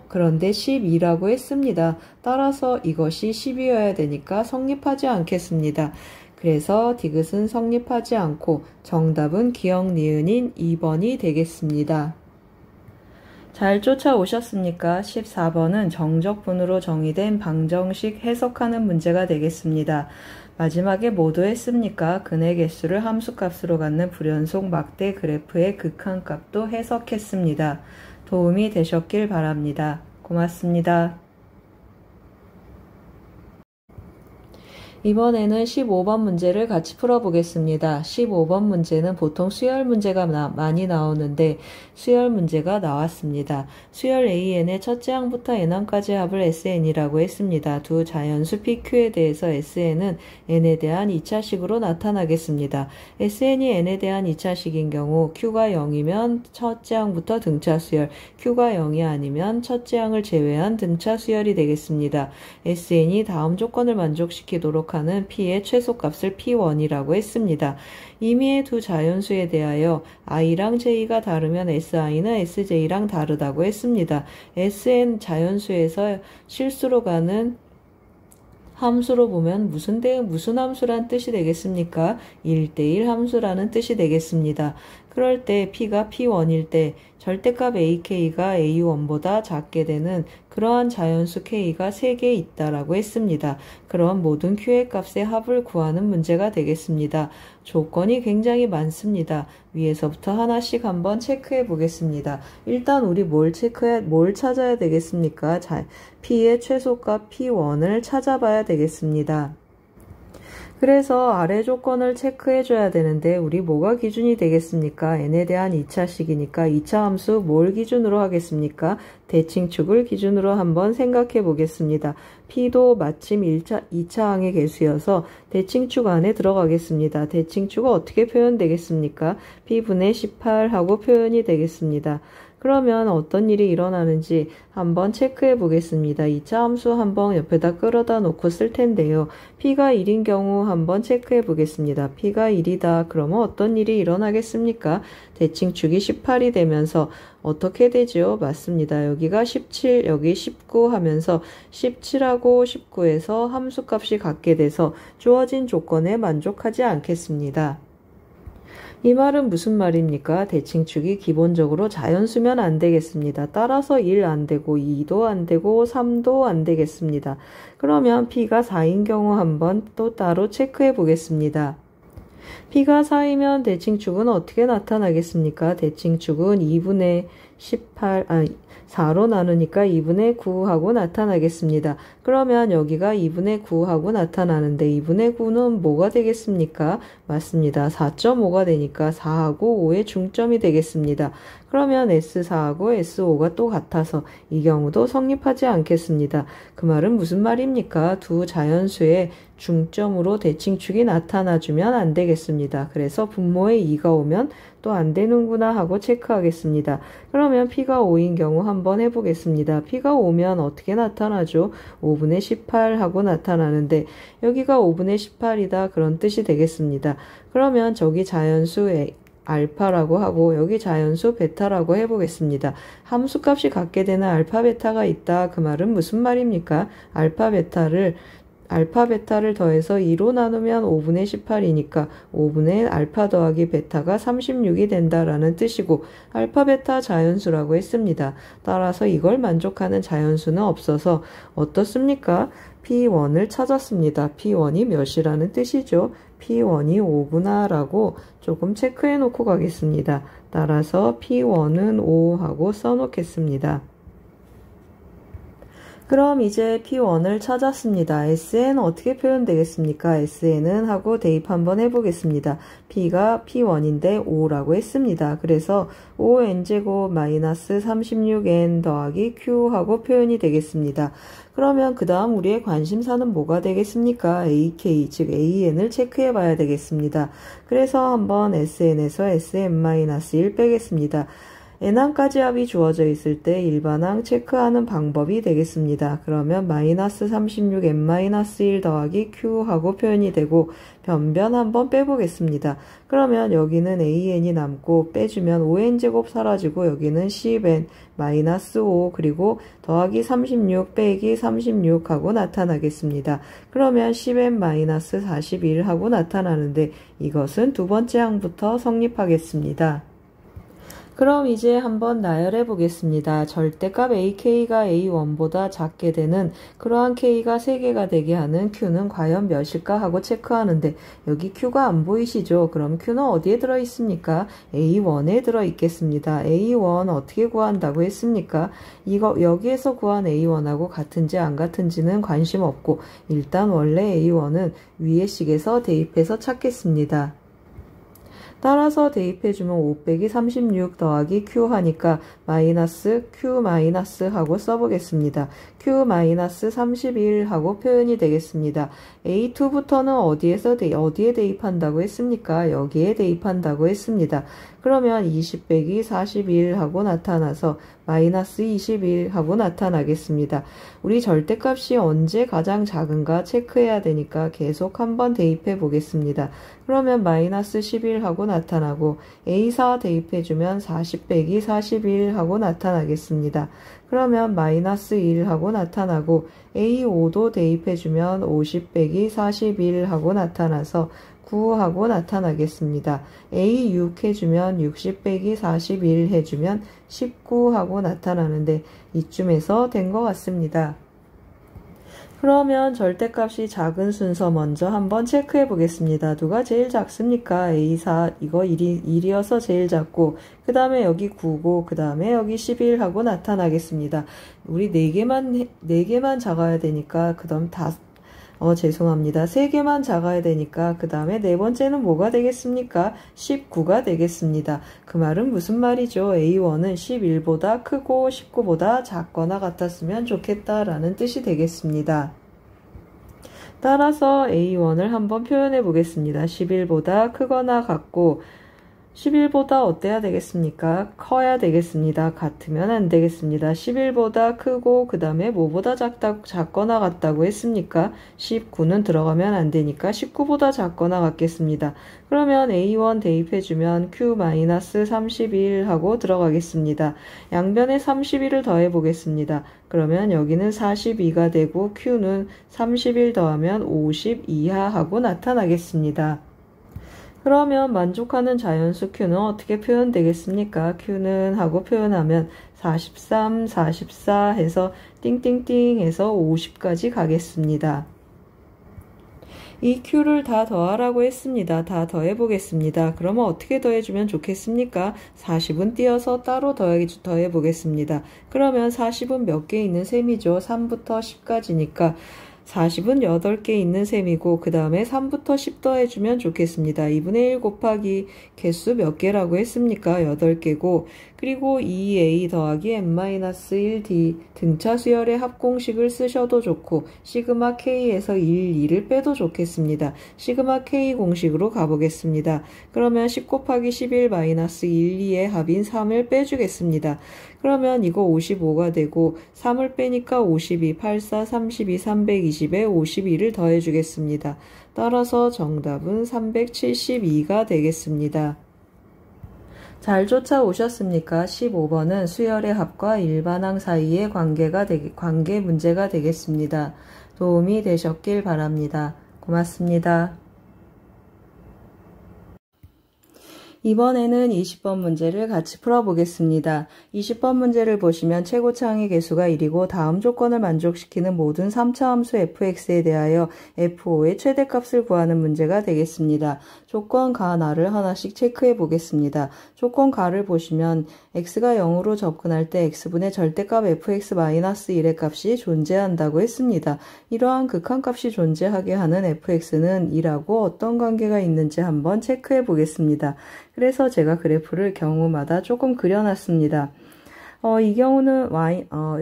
그런데 12라고 했습니다. 따라서 이것이 10이어야 되니까 성립하지 않겠습니다. 그래서 디귿은 성립하지 않고 정답은 기역 니은인 2번이 되겠습니다. 잘 쫓아오셨습니까? 14번은 정적분으로 정의된 방정식 해석하는 문제가 되겠습니다. 마지막에 뭐도 했습니까? 근의 개수를 함수값으로 갖는 불연속 막대 그래프의 극한값도 해석했습니다. 도움이 되셨길 바랍니다. 고맙습니다. 이번에는 15번 문제를 같이 풀어보겠습니다. 15번 문제는 보통 수열 문제가 많이 나오는데 수열 문제가 나왔습니다. 수열 AN의 첫째 항부터 n항까지 합을 SN이라고 했습니다. 두 자연수 PQ에 대해서 SN은 n에 대한 2차식으로 나타나겠습니다. SN이 n에 대한 2차식인 경우 Q가 0이면 첫째 항부터 등차 수열, Q가 0이 아니면 첫째 항을 제외한 등차 수열이 되겠습니다. SN이 다음 조건을 만족시키도록 하는 P의 최소값을 P1이라고 했습니다. 임의의 두 자연수에 대하여 i랑 j가 다르면 si는 sj랑 다르다고 했습니다. sn 자연수에서 실수로 가는 함수로 보면 무슨 함수란 뜻이 되겠습니까? 1대1 함수라는 뜻이 되겠습니다. 그럴 때 P가 P1일 때 절대값 AK가 A1보다 작게 되는 그러한 자연수 K가 3개 있다라고 했습니다. 그런 모든 Q의 값의 합을 구하는 문제가 되겠습니다. 조건이 굉장히 많습니다. 위에서부터 하나씩 한번 체크해 보겠습니다. 일단 우리 뭘 찾아야 되겠습니까? P의 최소값 P1을 찾아봐야 되겠습니다. 그래서 아래 조건을 체크해 줘야 되는데 우리 뭐가 기준이 되겠습니까? n에 대한 2차식이니까 2차 함수 뭘 기준으로 하겠습니까? 대칭축을 기준으로 한번 생각해 보겠습니다. P도 마침 2차항의 개수여서 대칭축 안에 들어가겠습니다. 대칭축은 어떻게 표현되겠습니까? P분의 18 하고 표현이 되겠습니다. 그러면 어떤 일이 일어나는지 한번 체크해 보겠습니다. 2차 함수 한번 옆에다 끌어다 놓고 쓸 텐데요. P가 1인 경우 한번 체크해 보겠습니다. P가 1이다. 그러면 어떤 일이 일어나겠습니까? 대칭축이 18이 되면서 어떻게 되죠? 맞습니다. 여기가 17, 여기 19 하면서 17하고 19에서 함수값이 같게 돼서 주어진 조건에 만족하지 않겠습니다. 이 말은 무슨 말입니까? 대칭축이 기본적으로 자연수면 안 되겠습니다. 따라서 1 안 되고 2도 안 되고 3도 안 되겠습니다. 그러면 P가 4인 경우 한번 또 따로 체크해 보겠습니다. P가 4이면 대칭축은 어떻게 나타나겠습니까? 대칭축은 2분의 18, 4로 나누니까 2분의 9하고 나타나겠습니다. 그러면 여기가 2분의 9하고 나타나는데 2분의 9는 뭐가 되겠습니까? 맞습니다. 4.5가 되니까 4하고 5의 중점이 되겠습니다. 그러면 S4하고 S5가 또 같아서 이 경우도 성립하지 않겠습니다. 그 말은 무슨 말입니까? 두 자연수의 중점으로 대칭축이 나타나주면 안 되겠습니다. 그래서 분모에 2가 오면 또 안 되는구나 하고 체크하겠습니다. 그러면 P가 5인 경우 한번 해보겠습니다. P가 5면 어떻게 나타나죠? 5분의 18 하고 나타나는데 여기가 5분의 18이다 그런 뜻이 되겠습니다. 그러면 저기 자연수 알파라고 하고 여기 자연수 베타라고 해보겠습니다. 함수값이 같게 되는 알파 베타가 있다. 그 말은 무슨 말입니까? 알파 베타를 알파 베타를 더해서 2로 나누면 5분의 18이니까 5분의 알파 더하기 베타가 36이 된다라는 뜻이고 알파 베타 자연수라고 했습니다. 따라서 이걸 만족하는 자연수는 없어서 어떻습니까? P1을 찾았습니다. P1이 몇이라는 뜻이죠. P1이 5구나 라고 조금 체크해 놓고 가겠습니다. 따라서 P1은 5 하고 써놓겠습니다. 그럼 이제 P1을 찾았습니다. SN 어떻게 표현되겠습니까? SN은 하고 대입 한번 해보겠습니다. P가 P1인데 5라고 했습니다. 그래서 5n제곱 마이너스 36n 더하기 Q 하고 표현이 되겠습니다. 그러면 그 다음 우리의 관심사는 뭐가 되겠습니까? AK, 즉 AN을 체크해 봐야 되겠습니다. 그래서 한번 SN에서 SN-1 빼겠습니다. n항까지 합이 주어져 있을 때 일반항 체크하는 방법이 되겠습니다. 그러면 마이너스 36n-1 더하기 q 하고 표현이 되고 변변 한번 빼보겠습니다. 그러면 여기는 an이 남고 빼주면 5n제곱 사라지고 여기는 10n 마이너스 5 그리고 더하기 36 빼기 36 하고 나타나겠습니다. 그러면 10n 마이너스 41 하고 나타나는데 이것은 두 번째 항부터 성립하겠습니다. 그럼 이제 한번 나열해 보겠습니다. 절대값 AK가 A1보다 작게 되는 그러한 K가 3개가 되게 하는 Q는 과연 몇일까 하고 체크하는데 여기 Q가 안 보이시죠? 그럼 Q는 어디에 들어 있습니까? A1에 들어 있겠습니다. A1 어떻게 구한다고 했습니까? 이거 여기에서 구한 A1하고 같은지 안 같은지는 관심 없고 일단 원래 A1은 위의 식에서 대입해서 찾겠습니다. 따라서 대입해주면 5 빼기 36 더하기 Q 하니까 마이너스 Q 마이너스 하고 써보겠습니다. Q 마이너스 31 하고 표현이 되겠습니다. A2부터는 어디에 대입한다고 했습니까? 여기에 대입한다고 했습니다. 그러면 20 빼기 41 하고 나타나서 마이너스 21 하고 나타나겠습니다. 우리 절대값이 언제 가장 작은가 체크해야 되니까 계속 한번 대입해 보겠습니다. 그러면 마이너스 11 하고 나타나고 A4 대입해주면 40 빼기 41 하고 나타나겠습니다. 그러면 마이너스 1 하고 나타나고 A5도 대입해주면 50 빼기 41 하고 나타나서 9 하고 나타나겠습니다. A6 해주면 60 빼기 41 해주면 19 하고 나타나는데 이쯤에서 된 것 같습니다. 그러면 절대값이 작은 순서 먼저 한번 체크해 보겠습니다. 누가 제일 작습니까? A4 이거 1이어서 제일 작고 그 다음에 여기 9고 그 다음에 여기 11 하고 나타나겠습니다. 우리 4개만 작아야 되니까 그 다음 죄송합니다. 3개만 작아야 되니까 그 다음에 네 번째는 뭐가 되겠습니까? 19가 되겠습니다. 그 말은 무슨 말이죠? A1은 11보다 크고 19보다 작거나 같았으면 좋겠다라는 뜻이 되겠습니다. 따라서 A1을 한번 표현해 보겠습니다. 11보다 크거나 같고 11보다 어때야 되겠습니까? 커야 되겠습니다. 같으면 안 되겠습니다. 11보다 크고 그 다음에 뭐보다 작거나 같다고 했습니까? 19는 들어가면 안 되니까 19보다 작거나 같겠습니다. 그러면 A1 대입해주면 Q-31 하고 들어가겠습니다. 양변에 31을 더해 보겠습니다. 그러면 여기는 42가 되고 Q는 31 더하면 50 이하 하고 나타나겠습니다. 그러면 만족하는 자연수 Q는 어떻게 표현되겠습니까? Q는 하고 표현하면 43, 44 해서 띵띵띵 해서 50까지 가겠습니다. 이 Q를 다 더하라고 했습니다. 다 더해 보겠습니다. 그러면 어떻게 더해주면 좋겠습니까? 40은 띄어서 따로 더해 보겠습니다. 그러면 40은 몇 개 있는 셈이죠? 3부터 10까지니까 40은 8개 있는 셈이고 그 다음에 3부터 10 더해주면 좋겠습니다. 2분의 1 곱하기 개수 몇 개라고 했습니까? 8개고 그리고 2a 더하기 n-1d 등차 수열의 합공식을 쓰셔도 좋고 시그마 k에서 1, 2를 빼도 좋겠습니다. 시그마 k 공식으로 가보겠습니다. 그러면 10 곱하기 11 마이너스 1, 2의 합인 3을 빼주겠습니다. 그러면 이거 55가 되고 3을 빼니까 52, 84, 32, 320에 52를 더해주겠습니다. 따라서 정답은 372가 되겠습니다. 잘 쫓아오셨습니까? 15번은 수열의 합과 일반항 사이의 관계 문제가 되겠습니다. 도움이 되셨길 바랍니다. 고맙습니다. 이번에는 20번 문제를 같이 풀어보겠습니다. 20번 문제를 보시면 최고차항의 개수가 1이고 다음 조건을 만족시키는 모든 3차 함수 fx에 대하여 f5의 최대값을 구하는 문제가 되겠습니다. 조건 가, 나를 하나씩 체크해 보겠습니다. 조건 가를 보시면 x가 0으로 접근할 때 x분의 절대값 fx-1의 값이 존재한다고 했습니다. 이러한 극한값이 존재하게 하는 fx는 2라고 어떤 관계가 있는지 한번 체크해 보겠습니다. 그래서 제가 그래프를 경우마다 조금 그려놨습니다. 이 경우는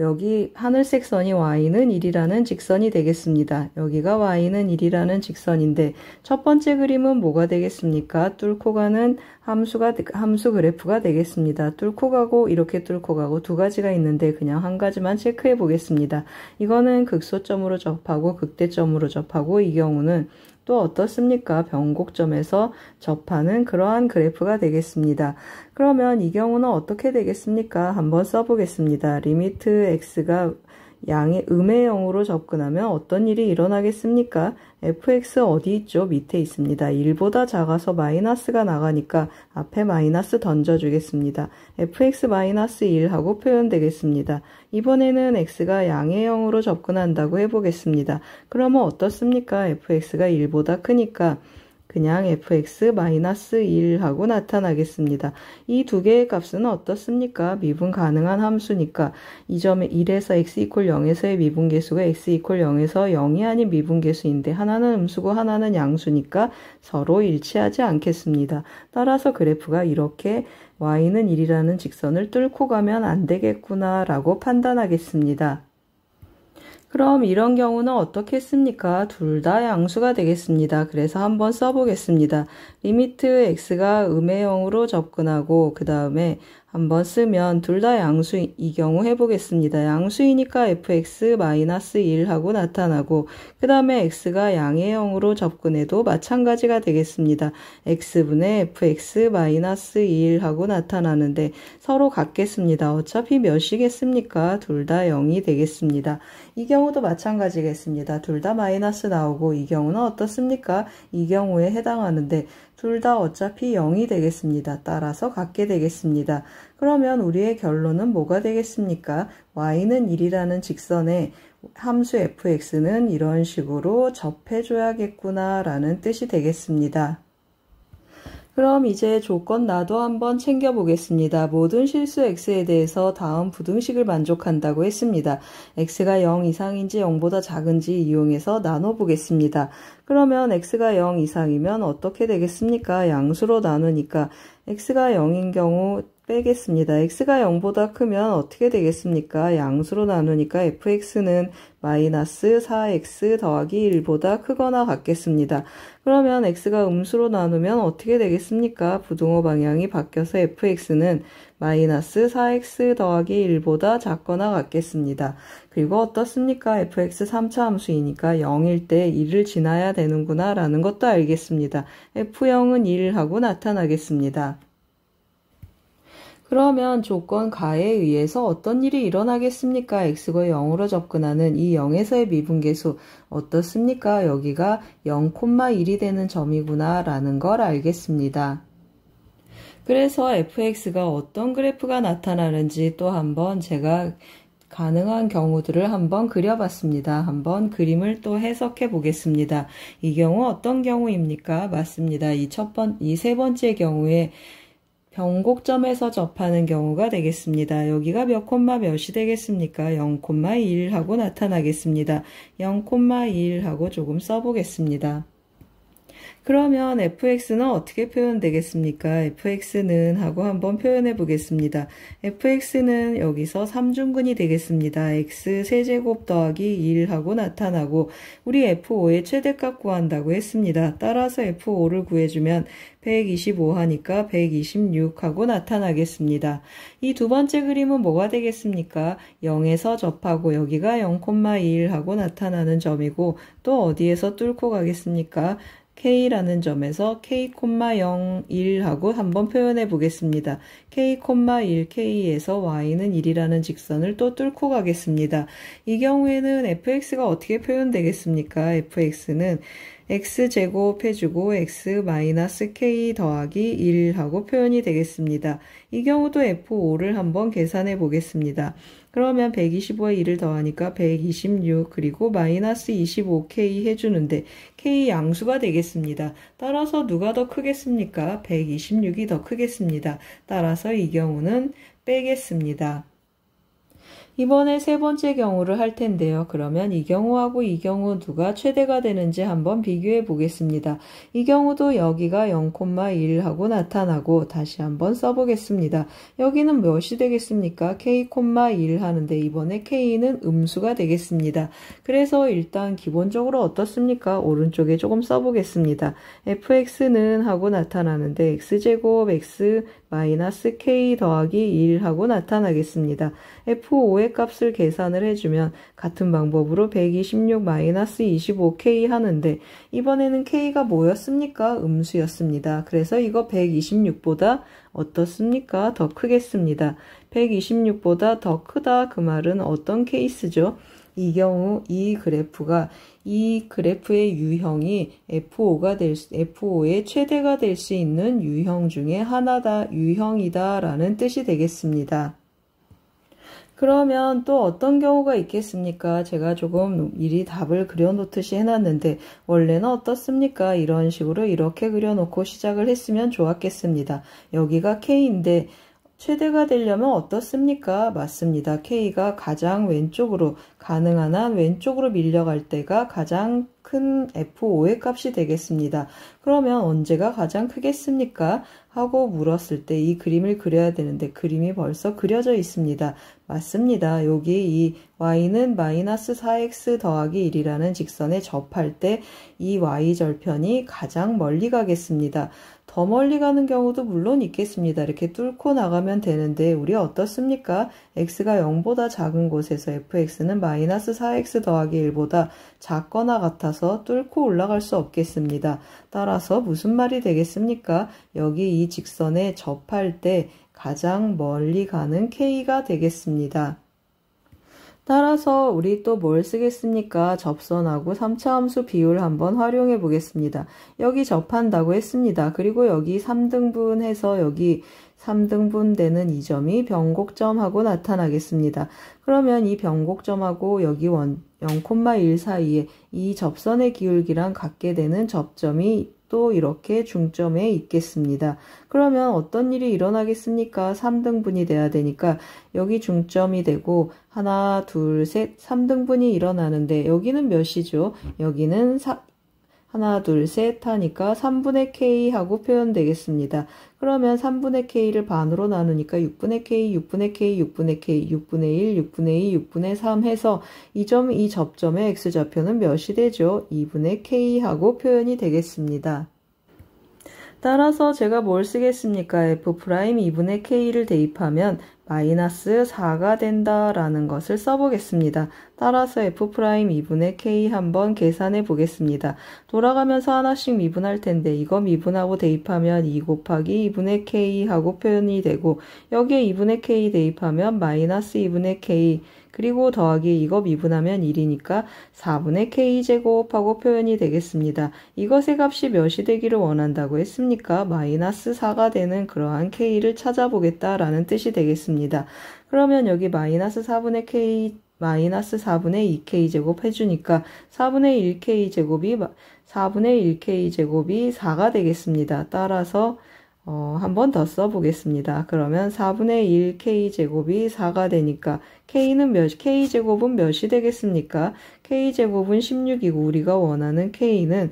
여기 하늘색 선이 y는 1이라는 직선이 되겠습니다. 여기가 y는 1이라는 직선인데 첫 번째 그림은 뭐가 되겠습니까? 뚫고 가는 함수 그래프가 되겠습니다. 뚫고 가고 이렇게 뚫고 가고 두 가지가 있는데 그냥 한 가지만 체크해 보겠습니다. 이거는 극소점으로 접하고 극대점으로 접하고 이 경우는 또 어떻습니까? 변곡점에서 접하는 그러한 그래프가 되겠습니다. 그러면 이 경우는 어떻게 되겠습니까? 한번 써보겠습니다. 리미트 x가 양의 음의 0으로 접근하면 어떤 일이 일어나겠습니까? fx 어디 있죠? 밑에 있습니다. 1보다 작아서 마이너스가 나가니까 앞에 마이너스 던져주겠습니다. fx-1 하고 표현되겠습니다. 이번에는 x가 양의 0으로 접근한다고 해보겠습니다. 그러면 어떻습니까? fx가 1보다 크니까 그냥 fx-1 하고 나타나겠습니다. 이 두 개의 값은 어떻습니까? 미분 가능한 함수니까 이 점에 1에서 x = 0에서의 미분계수가 x = 0에서 0이 아닌 미분계수인데 하나는 음수고 하나는 양수니까 서로 일치하지 않겠습니다. 따라서 그래프가 이렇게 y는 1이라는 직선을 뚫고 가면 안 되겠구나 라고 판단하겠습니다. 그럼 이런 경우는 어떻겠습니까? 둘 다 양수가 되겠습니다. 그래서 한번 써보겠습니다. 리미트 x가 음의 0으로 접근하고 그 다음에 한번 쓰면 둘 다 양수 이 경우 해보겠습니다. 양수이니까 fx-1 하고 나타나고 그 다음에 x가 양의 0으로 접근해도 마찬가지가 되겠습니다. x분의 fx-1 하고 나타나는데 서로 같겠습니다. 어차피 몇이겠습니까? 둘 다 0이 되겠습니다. 이 경우도 마찬가지겠습니다. 둘 다 마이너스 나오고 이 경우는 어떻습니까? 이 경우에 해당하는데 둘 다 어차피 0이 되겠습니다. 따라서 같게 되겠습니다. 그러면 우리의 결론은 뭐가 되겠습니까? y는 1이라는 직선에 함수 fx는 이런 식으로 접해줘야겠구나 라는 뜻이 되겠습니다. 그럼 이제 조건 나도 한번 챙겨보겠습니다. 모든 실수 x에 대해서 다음 부등식을 만족한다고 했습니다. x가 0 이상인지 0보다 작은지 이용해서 나눠보겠습니다. 그러면 x가 0 이상이면 어떻게 되겠습니까? 양수로 나누니까 x가 0인 경우 빼겠습니다. x가 0보다 크면 어떻게 되겠습니까? 양수로 나누니까 fx는 마이너스 4x 더하기 1보다 크거나 같겠습니다. 그러면 x가 음수로 나누면 어떻게 되겠습니까? 부등호 방향이 바뀌어서 fx는 마이너스 4x 더하기 1보다 작거나 같겠습니다. 그리고 어떻습니까? fx 3차 함수이니까 0일 때 1을 지나야 되는구나 라는 것도 알겠습니다. f0은 1 하고 나타나겠습니다. 그러면 조건 가에 의해서 어떤 일이 일어나겠습니까? x가 0으로 접근하는 이 0에서의 미분계수 어떻습니까? 여기가 0,1이 되는 점이구나 라는 걸 알겠습니다. 그래서 fx가 어떤 그래프가 나타나는지 또 한번 제가 가능한 경우들을 한번 그려봤습니다. 한번 그림을 또 해석해 보겠습니다. 이 경우 어떤 경우입니까? 맞습니다. 이 세 번째 경우에 변곡점에서 접하는 경우가 되겠습니다. 여기가 몇 콤마 몇이 되겠습니까? 0,1 하고 나타나겠습니다. 0,1 하고 조금 써보겠습니다. 그러면 fx는 어떻게 표현되겠습니까? fx는 하고 한번 표현해 보겠습니다. fx는 여기서 3중근이 되겠습니다. x 세제곱 더하기 1 하고 나타나고 우리 f5의 최대값 구한다고 했습니다. 따라서 f5를 구해주면 125 하니까 126 하고 나타나겠습니다. 이 두 번째 그림은 뭐가 되겠습니까? 0에서 접하고 여기가 0,1 하고 나타나는 점이고 또 어디에서 뚫고 가겠습니까? K라는 점에서 K,0, 1 하고 한번 표현해 보겠습니다. K,1, K에서 Y는 1이라는 직선을 또 뚫고 가겠습니다. 이 경우에는 fx가 어떻게 표현되겠습니까? fx는 x제곱 해주고 x-k 더하기 1 하고 표현이 되겠습니다. 이 경우도 f5를 한번 계산해 보겠습니다. 그러면 125에 1을 더하니까 126 그리고 마이너스 25k 해주는데 k 양수가 되겠습니다. 따라서 누가 더 크겠습니까? 126이 더 크겠습니다. 따라서 이 경우는 빼겠습니다. 이번에 세 번째 경우를 할 텐데요. 그러면 이 경우하고 이 경우 누가 최대가 되는지 한번 비교해 보겠습니다. 이 경우도 여기가 0,1 하고 나타나고 다시 한번 써보겠습니다. 여기는 몇이 되겠습니까? K,1 하는데 이번에 K는 음수가 되겠습니다. 그래서 일단 기본적으로 어떻습니까? 오른쪽에 조금 써보겠습니다. fx는 하고 나타나는데 x제곱 x-k 더하기 1 하고 나타나겠습니다. f5의 값을 계산을 해주면 같은 방법으로 126-25k 하는데 이번에는 k가 뭐였습니까? 음수였습니다. 그래서 이거 126보다 어떻습니까? 더 크겠습니다. 126보다 더 크다 그 말은 어떤 케이스죠? 이 경우 이 그래프의 유형이 F5의 최대가 될 수 있는 유형 중에 하나다, 유형이다 라는 뜻이 되겠습니다. 그러면 또 어떤 경우가 있겠습니까? 제가 조금 미리 답을 그려놓듯이 해놨는데 원래는 어떻습니까? 이런 식으로 이렇게 그려놓고 시작을 했으면 좋았겠습니다. 여기가 K인데 최대가 되려면 어떻습니까? 맞습니다. K가 가장 왼쪽으로 가능한 한 왼쪽으로 밀려갈 때가 가장 큰 F5의 값이 되겠습니다. 그러면 언제가 가장 크겠습니까? 하고 물었을 때 이 그림을 그려야 되는데 그림이 벌써 그려져 있습니다. 맞습니다. 여기 이 y는 마이너스 4x 더하기 1이라는 직선에 접할 때 이 y절편이 가장 멀리 가겠습니다. 더 멀리 가는 경우도 물론 있겠습니다. 이렇게 뚫고 나가면 되는데 우리 어떻습니까? x가 0보다 작은 곳에서 fx는 마이너스 4x 더하기 1보다 작거나 같아서 뚫고 올라갈 수 없겠습니다. 따라서 무슨 말이 되겠습니까? 여기 이 직선에 접할 때 가장 멀리 가는 k가 되겠습니다. 따라서 우리 또 뭘 쓰겠습니까? 접선하고 3차 함수 비율 한번 활용해 보겠습니다. 여기 접한다고 했습니다. 그리고 여기 3등분 해서 여기 3등분 되는 이 점이 변곡점하고 나타나겠습니다. 그러면 이 변곡점하고 여기 0,1 사이에 이 접선의 기울기랑 같게 되는 접점이 또 이렇게 중점에 있겠습니다. 그러면 어떤 일이 일어나겠습니까? 3등분이 돼야 되니까 여기 중점이 되고 하나, 둘, 셋, 3등분이 일어나는데 여기는 몇이죠? 여기는 하나, 둘, 셋 하니까 3분의 k 하고 표현되겠습니다. 그러면 3분의 k를 반으로 나누니까 6분의 k, 6분의 k, 6분의 k, 6분의 1, 6분의 2, 6분의 3 해서 이 접점의 x좌표는 몇이 되죠? 2분의 k 하고 표현이 되겠습니다. 따라서 제가 뭘 쓰겠습니까? f' 2분의 k를 대입하면 마이너스 4가 된다라는 것을 써보겠습니다. 따라서 f' 2분의 k 한번 계산해 보겠습니다. 돌아가면서 하나씩 미분할 텐데 이거 미분하고 대입하면 2 곱하기 2분의 k 하고 표현이 되고 여기에 2분의 k 대입하면 마이너스 2분의 k 그리고 더하기 이거 미분하면 1이니까 4분의 k제곱하고 표현이 되겠습니다. 이것의 값이 몇이 되기를 원한다고 했습니까? 마이너스 4가 되는 그러한 k를 찾아보겠다라는 뜻이 되겠습니다. 그러면 여기 마이너스 4분의 k 마이너스 4분의 2k 제곱 해주니까 4분의 1k 제곱이 4가 되겠습니다. 따라서 한 번 더 써보겠습니다. 그러면 4분의 1k 제곱이 4가 되니까 k 제곱은 몇이 되겠습니까? k 제곱은 16이고 우리가 원하는 k는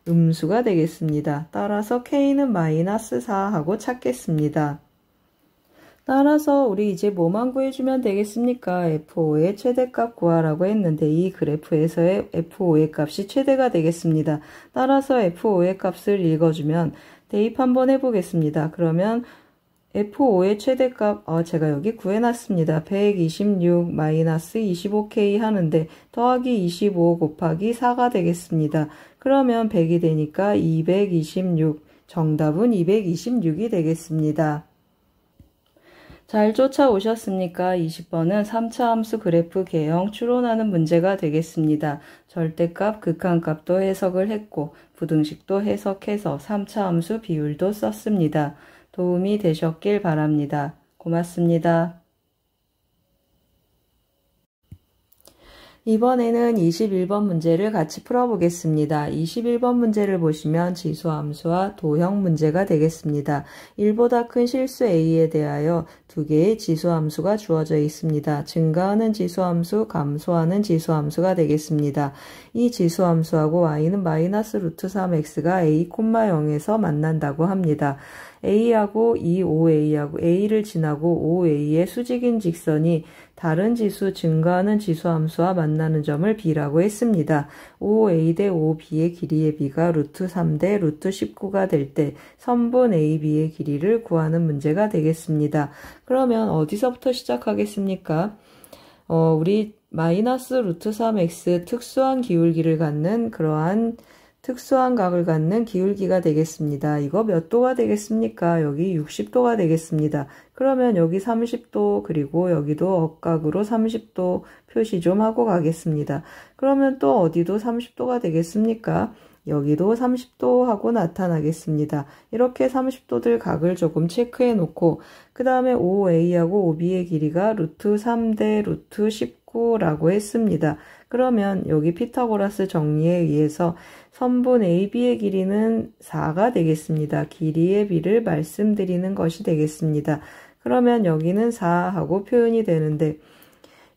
음수가 되겠습니다. 따라서 k는 마이너스 4 하고 찾겠습니다. 따라서 우리 이제 뭐만 구해주면 되겠습니까? F5의 최대값 구하라고 했는데 이 그래프에서의 F5의 값이 최대가 되겠습니다. 따라서 F5의 값을 읽어주면 대입 한번 해보겠습니다. 그러면 F5의 최대값, 제가 여기 구해놨습니다. 126 마이너스 25K 하는데 더하기 25 곱하기 4가 되겠습니다. 그러면 100이 되니까 226, 정답은 226이 되겠습니다. 잘 쫓아오셨습니까? 20번은 3차 함수 그래프 개형 추론하는 문제가 되겠습니다. 절대값, 극한값도 해석을 했고 부등식도 해석해서 3차 함수 비율도 썼습니다. 도움이 되셨길 바랍니다. 고맙습니다. 이번에는 21번 문제를 같이 풀어보겠습니다. 21번 문제를 보시면 지수함수와 도형 문제가 되겠습니다. 1보다 큰 실수 A에 대하여 두 개의 지수함수가 주어져 있습니다. 증가하는 지수함수, 감소하는 지수함수가 되겠습니다. 이 지수함수하고 y는 마이너스 루트 3x가 a, 0에서 만난다고 합니다. a하고 이 5a하고 a를 지나고 5a의 수직인 직선이 다른 지수 증가하는 지수함수와 만나는 점을 b라고 했습니다. 5a 대 5b의 길이의 b가 루트 3 대 루트 19가 될 때 선분 ab의 길이를 구하는 문제가 되겠습니다. 그러면 어디서부터 시작하겠습니까? 우리 마이너스 루트 3x 특수한 기울기를 갖는 그러한 특수한 각을 갖는 기울기가 되겠습니다. 이거 몇 도가 되겠습니까? 여기 60도가 되겠습니다. 그러면 여기 30도 그리고 여기도 억각으로 30도 표시 좀 하고 가겠습니다. 그러면 또 어디도 30도가 되겠습니까? 여기도 30도 하고 나타나겠습니다. 이렇게 30도들 각을 조금 체크해 놓고 그 다음에 5a하고 5b의 길이가 루트 3 대 루트 19라고 했습니다. 그러면 여기 피타고라스 정리에 의해서 선분 AB의 길이는 4가 되겠습니다. 길이의 b를 말씀드리는 것이 되겠습니다. 그러면 여기는 4하고 표현이 되는데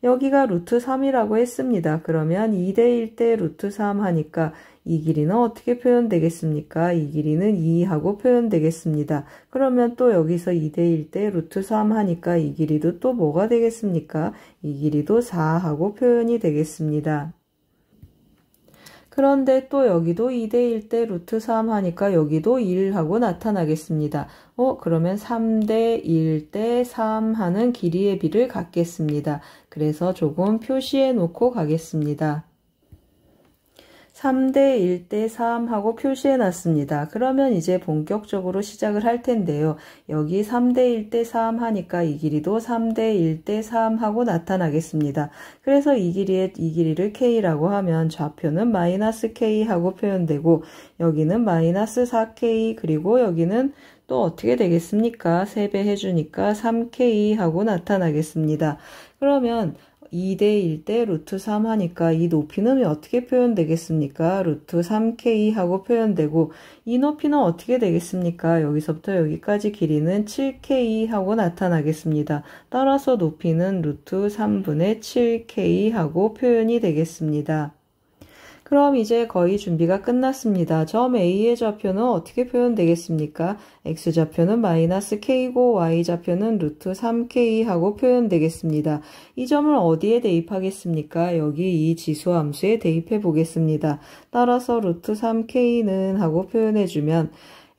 여기가 루트 3이라고 했습니다. 그러면 2대 1대 루트 3 하니까 이 길이는 어떻게 표현되겠습니까? 이 길이는 2하고 표현되겠습니다. 그러면 또 여기서 2대 1대 루트 3 하니까 이 길이도 또 뭐가 되겠습니까? 이 길이도 4하고 표현이 되겠습니다. 그런데 또 여기도 2대 1대 루트 3 하니까 여기도 1하고 나타나겠습니다. 그러면 3대 1대 3 하는 길이의 b를 갖겠습니다. 그래서 조금 표시해 놓고 가겠습니다. 3대 1대 3 하고 표시해 놨습니다. 그러면 이제 본격적으로 시작을 할 텐데요. 여기 3대 1대 3 하니까 이 길이도 3대 1대 3 하고 나타나겠습니다. 그래서 이 길이를 K라고 하면 좌표는 마이너스 K 하고 표현되고 여기는 마이너스 4K 그리고 여기는 또 어떻게 되겠습니까? 3배 해주니까 3K 하고 나타나겠습니다. 그러면 2대 1대 루트 3 하니까 이 높이는 어떻게 표현되겠습니까? 루트 3K 하고 표현되고 이 높이는 어떻게 되겠습니까? 여기서부터 여기까지 길이는 7K 하고 나타나겠습니다. 따라서 높이는 루트 3분의 7K 하고 표현이 되겠습니다. 그럼 이제 거의 준비가 끝났습니다. 점 A의 좌표는 어떻게 표현되겠습니까? X좌표는 마이너스 K고 Y좌표는 루트 3K 하고 표현되겠습니다. 이 점을 어디에 대입하겠습니까? 여기 이 지수함수에 대입해 보겠습니다. 따라서 루트 3K는 하고 표현해주면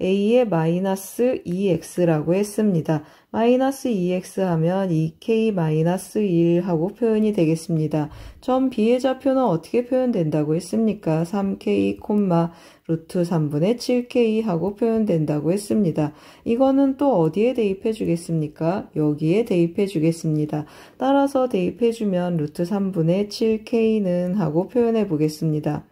A의 마이너스 2X라고 했습니다. 마이너스 2X 하면 2K 마이너스 1 하고 표현이 되겠습니다. 점 B의 좌표는 어떻게 표현된다고 했습니까? 3K, 루트 3분의 7K 하고 표현된다고 했습니다. 이거는 또 어디에 대입해 주겠습니까? 여기에 대입해 주겠습니다. 따라서 대입해 주면 루트 3분의 7K는 하고 표현해 보겠습니다.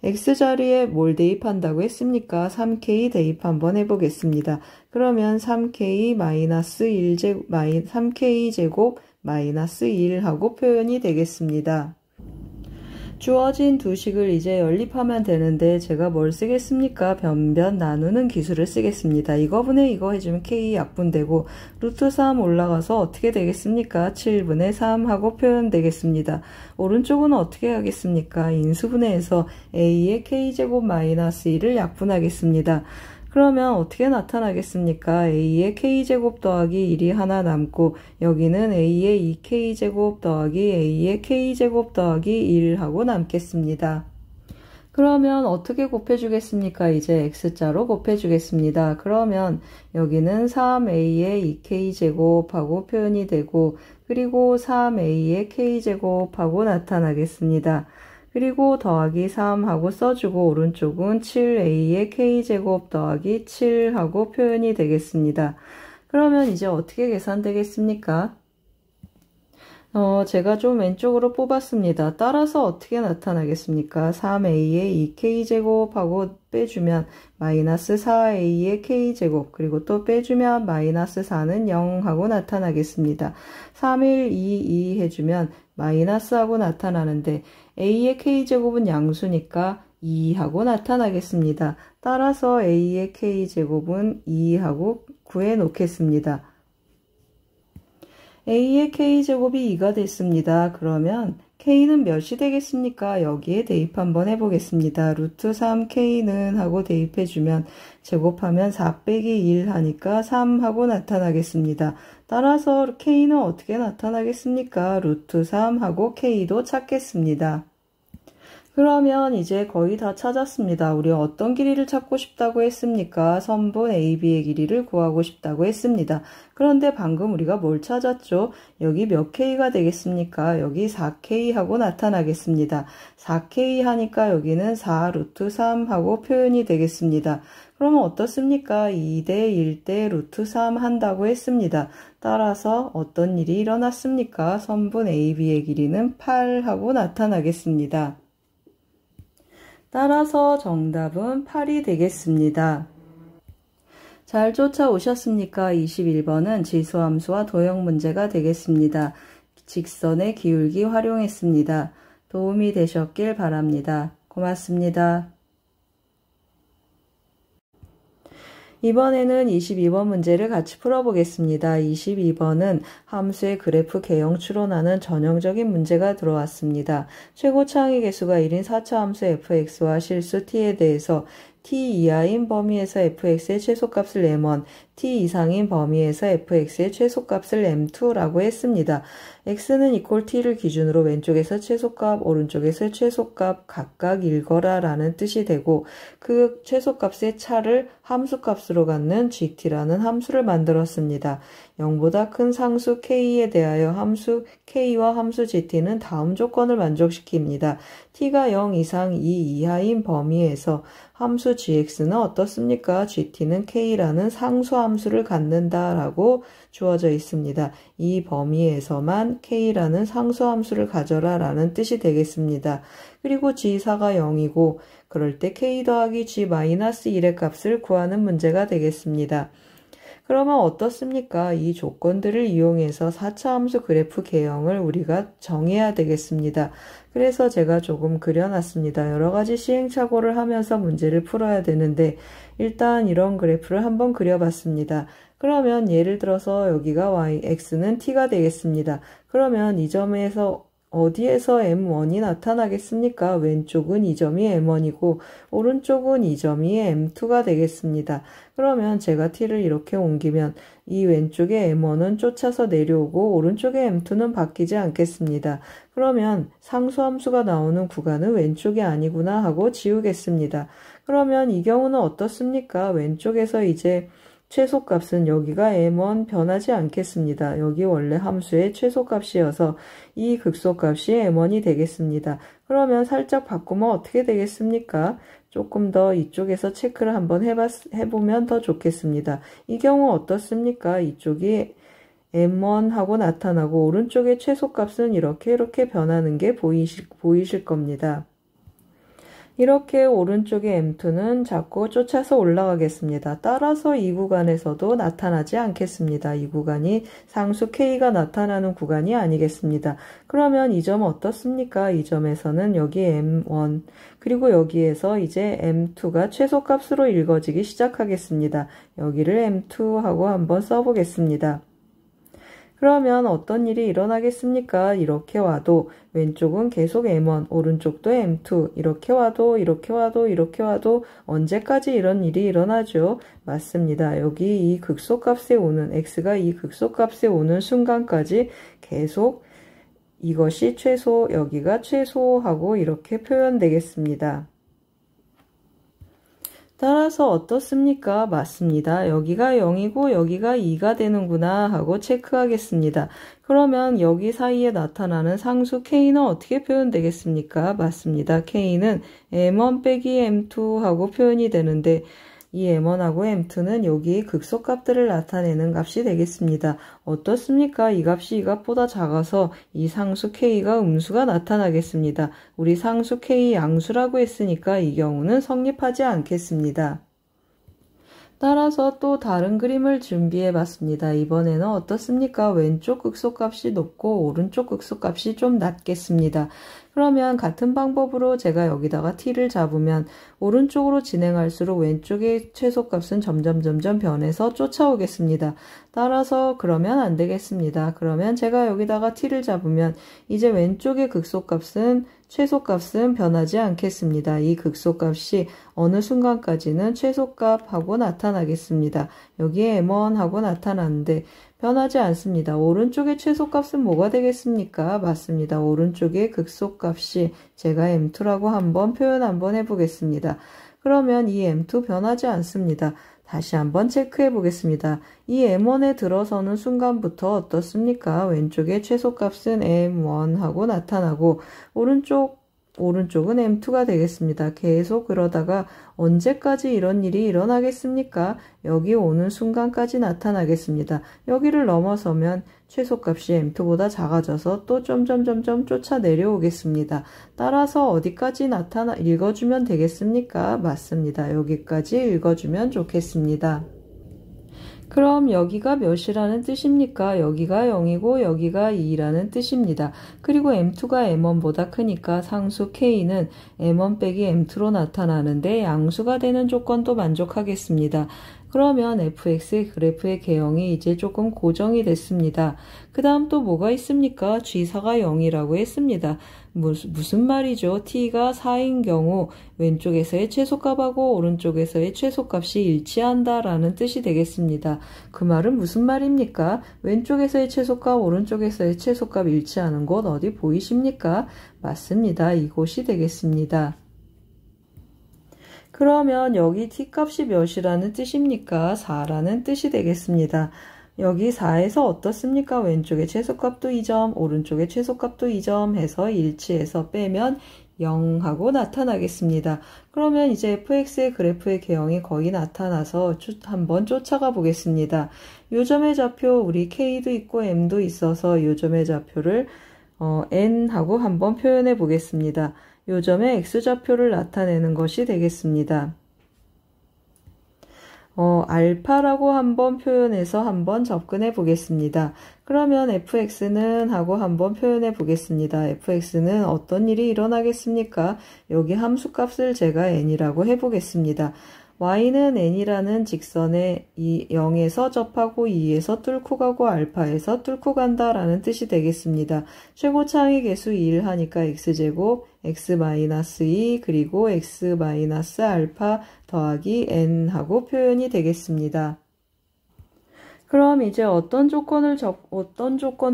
X자리에 뭘 대입한다고 했습니까? 3K 대입 한번 해보겠습니다. 그러면 3K 마이너스 3K 제곱 마이너스 1 하고 표현이 되겠습니다. 주어진 두 식을 이제 연립하면 되는데 제가 뭘 쓰겠습니까? 변변 나누는 기술을 쓰겠습니다. 이거분의 이거 해주면 K 약분되고 루트 3 올라가서 어떻게 되겠습니까? 7분의 3 하고 표현되겠습니다. 오른쪽은 어떻게 하겠습니까? 인수분해해서 A의 K제곱 마이너스 1을 약분하겠습니다. 그러면 어떻게 나타나겠습니까? A의 K제곱 더하기 1이 하나 남고 여기는 A의 2K제곱 더하기 A의 K제곱 더하기 1 하고 남겠습니다. 그러면 어떻게 곱해주겠습니까? 이제 x자로 곱해주겠습니다. 그러면 여기는 3a의 2k제곱하고 표현이 되고, 그리고 3a의 k제곱하고 나타나겠습니다. 그리고 더하기 3하고 써주고, 오른쪽은 7a의 k제곱 더하기 7하고 표현이 되겠습니다. 그러면 이제 어떻게 계산되겠습니까? 제가 좀 왼쪽으로 뽑았습니다. 따라서 어떻게 나타나겠습니까? 3a의 2k제곱하고 빼주면 마이너스 4a의 k제곱, 그리고 또 빼주면 마이너스 4는 0하고 나타나겠습니다. 3, 1, 2, 2 해주면 마이너스하고 나타나는데 a의 k제곱은 양수니까 2하고 나타나겠습니다. 따라서 a의 k제곱은 2하고 구해 놓겠습니다. a의 k제곱이 2가 됐습니다. 그러면 k는 몇이 되겠습니까? 여기에 대입 한번 해보겠습니다. 루트 3k는 하고 대입해주면 제곱하면 4 빼기 1 하니까 3 하고 나타나겠습니다. 따라서 k는 어떻게 나타나겠습니까? 루트 3 하고 k도 찾겠습니다. 그러면 이제 거의 다 찾았습니다. 우리 어떤 길이를 찾고 싶다고 했습니까? 선분 AB의 길이를 구하고 싶다고 했습니다. 그런데 방금 우리가 뭘 찾았죠? 여기 몇 K가 되겠습니까? 여기 4K 하고 나타나겠습니다. 4K 하니까 여기는 4 루트 3 하고 표현이 되겠습니다. 그러면 어떻습니까? 2대 1대 루트 3 한다고 했습니다. 따라서 어떤 일이 일어났습니까? 선분 AB의 길이는 8 하고 나타나겠습니다. 따라서 정답은 8이 되겠습니다. 잘 쫓아오셨습니까? 21번은 지수함수와 도형 문제가 되겠습니다. 직선의 기울기 활용했습니다. 도움이 되셨길 바랍니다. 고맙습니다. 이번에는 22번 문제를 같이 풀어보겠습니다. 22번은 함수의 그래프 개형 추론하는 전형적인 문제가 들어왔습니다. 최고 창의 개수가 1인 4차 함수 fx와 실수 t에 대해서 t 이하인 범위에서 fx의 최소값을 m1, t 이상인 범위에서 fx의 최소값을 m2라고 했습니다. x는 equal t를 기준으로 왼쪽에서 최소값, 오른쪽에서 최소값 각각 읽어라 라는 뜻이 되고, 그 최소값의 차를 함수값으로 갖는 gt라는 함수를 만들었습니다. 0보다 큰 상수 k에 대하여 함수 k와 함수 gt는 다음 조건을 만족시킵니다. t가 0 이상 2 이하인 범위에서 함수 gx는 어떻습니까? gt는 k라는 상수함수를 갖는다라고 주어져 있습니다. 이 범위에서만 k라는 상수함수를 가져라 라는 뜻이 되겠습니다. 그리고 g4가 0이고 그럴 때 k 더하기 g-1의 값을 구하는 문제가 되겠습니다. 그러면 어떻습니까? 이 조건들을 이용해서 4차 함수 그래프 개형을 우리가 정해야 되겠습니다. 그래서 제가 조금 그려놨습니다. 여러 가지 시행착오를 하면서 문제를 풀어야 되는데 일단 이런 그래프를 한번 그려봤습니다. 그러면 예를 들어서 여기가 y, x는 t가 되겠습니다. 그러면 이 점에서 어디에서 m1이 나타나겠습니까? 왼쪽은 이 점이 m1이고 오른쪽은 이 점이 m2가 되겠습니다. 그러면 제가 t를 이렇게 옮기면 이 왼쪽에 m1은 쫓아서 내려오고 오른쪽에 m2는 바뀌지 않겠습니다. 그러면 상수함수가 나오는 구간은 왼쪽이 아니구나 하고 지우겠습니다. 그러면 이 경우는 어떻습니까? 왼쪽에서 이제 최소값은 여기가 m1 변하지 않겠습니다. 여기 원래 함수의 최소값이어서 이 극소값이 m1이 되겠습니다. 그러면 살짝 바꾸면 어떻게 되겠습니까? 조금 더 이쪽에서 체크를 한번 해보면 더 좋겠습니다. 이 경우 어떻습니까? 이쪽이 m1 하고 나타나고 오른쪽의 최소값은 이렇게 변하는 게 보이실 겁니다. 이렇게 오른쪽의 m2는 자꾸 쫓아서 올라가겠습니다. 따라서 이 구간에서도 나타나지 않겠습니다. 이 구간이 상수 k가 나타나는 구간이 아니겠습니다. 그러면 이 점 어떻습니까? 이 점에서는 여기 m1 그리고 여기에서 이제 m2가 최소값으로 읽어지기 시작하겠습니다. 여기를 m2 하고 한번 써보겠습니다. 그러면 어떤 일이 일어나겠습니까? 이렇게 와도 왼쪽은 계속 m1, 오른쪽도 m2, 이렇게 와도 언제까지 이런 일이 일어나죠? 맞습니다. 여기 이 극소값에 오는, x가 이 극소값에 오는 순간까지 계속 이것이 최소, 여기가 최소하고 이렇게 표현되겠습니다. 따라서 어떻습니까? 맞습니다. 여기가 0이고 여기가 2가 되는구나 하고 체크하겠습니다. 그러면 여기 사이에 나타나는 상수 K는 어떻게 표현되겠습니까? 맞습니다. K는 M1 빼기 M2 하고 표현이 되는데 이 M1하고 M2는 여기 극소값들을 나타내는 값이 되겠습니다. 어떻습니까? 이 값이 이 값보다 작아서 이 상수 K가 음수가 나타나겠습니다. 우리 상수 K 양수라고 했으니까 이 경우는 성립하지 않겠습니다. 따라서 또 다른 그림을 준비해 봤습니다. 이번에는 어떻습니까? 왼쪽 극소값이 높고 오른쪽 극소값이 좀 낮겠습니다. 그러면 같은 방법으로 제가 여기다가 t를 잡으면 오른쪽으로 진행할수록 왼쪽의 최소값은 점점 변해서 쫓아오겠습니다. 따라서 그러면 안 되겠습니다. 그러면 제가 여기다가 t를 잡으면 이제 왼쪽의 극소값은 최소값은 변하지 않겠습니다. 이 극소값이 어느 순간까지는 최소값하고 나타나겠습니다. 여기에 M1하고 나타났는데 변하지 않습니다. 오른쪽의 최소값은 뭐가 되겠습니까? 맞습니다. 오른쪽의 극소값이 제가 M2라고 한번 표현 한번 해보겠습니다. 그러면 이 M2 변하지 않습니다. 다시 한번 체크해 보겠습니다. 이 M1에 들어서는 순간부터 어떻습니까? 왼쪽의 최소값은 M1하고 나타나고 오른쪽은 M2가 되겠습니다. 계속 그러다가 언제까지 이런 일이 일어나겠습니까? 여기 오는 순간까지 나타나겠습니다. 여기를 넘어서면 최소값이 M2보다 작아져서 또 점점 쫓아 내려오겠습니다. 따라서 어디까지 읽어주면 되겠습니까? 맞습니다. 여기까지 읽어주면 좋겠습니다. 그럼 여기가 몇이라는 뜻입니까? 여기가 0이고 여기가 2라는 뜻입니다. 그리고 M2가 M1보다 크니까 상수 K는 M1 빼기 M2로 나타나는데 양수가 되는 조건도 만족하겠습니다. 그러면 fx의 그래프의 개형이 이제 조금 고정이 됐습니다. 그 다음 또 뭐가 있습니까? G4가 0이라고 했습니다. 무슨 말이죠? t가 4인 경우 왼쪽에서의 최소값하고 오른쪽에서의 최소값이 일치한다라는 뜻이 되겠습니다. 그 말은 무슨 말입니까? 왼쪽에서의 최소값, 오른쪽에서의 최소값 일치하는 곳 어디 보이십니까? 맞습니다. 이곳이 되겠습니다. 그러면 여기 t값이 몇이라는 뜻입니까? 4라는 뜻이 되겠습니다. 여기 4에서 어떻습니까? 왼쪽의 최소값도 2점, 오른쪽의 최소값도 2점 해서 일치해서 빼면 0하고 나타나겠습니다. 그러면 이제 fx의 그래프의 개형이 거의 나타나서 한번 쫓아가 보겠습니다. 요점의 좌표 우리 k도 있고 m도 있어서 요점의 좌표를 n하고 한번 표현해 보겠습니다. 요점의 x좌표를 나타내는 것이 되겠습니다. 알파라고 한번 표현해서 한번 접근해 보겠습니다. 그러면 fx는 하고 한번 표현해 보겠습니다. fx는 어떤 일이 일어나겠습니까? 여기 함수값을 제가 n이라고 해 보겠습니다. y는 n이라는 직선에 0에서 접하고 2에서 뚫고 가고 알파에서 뚫고 간다라는 뜻이 되겠습니다. 최고 창의 계수 2를 하니까 x제곱 x-2 그리고 x-알파 더하기 n 하고 표현이 되겠습니다. 그럼 이제 어떤 조건을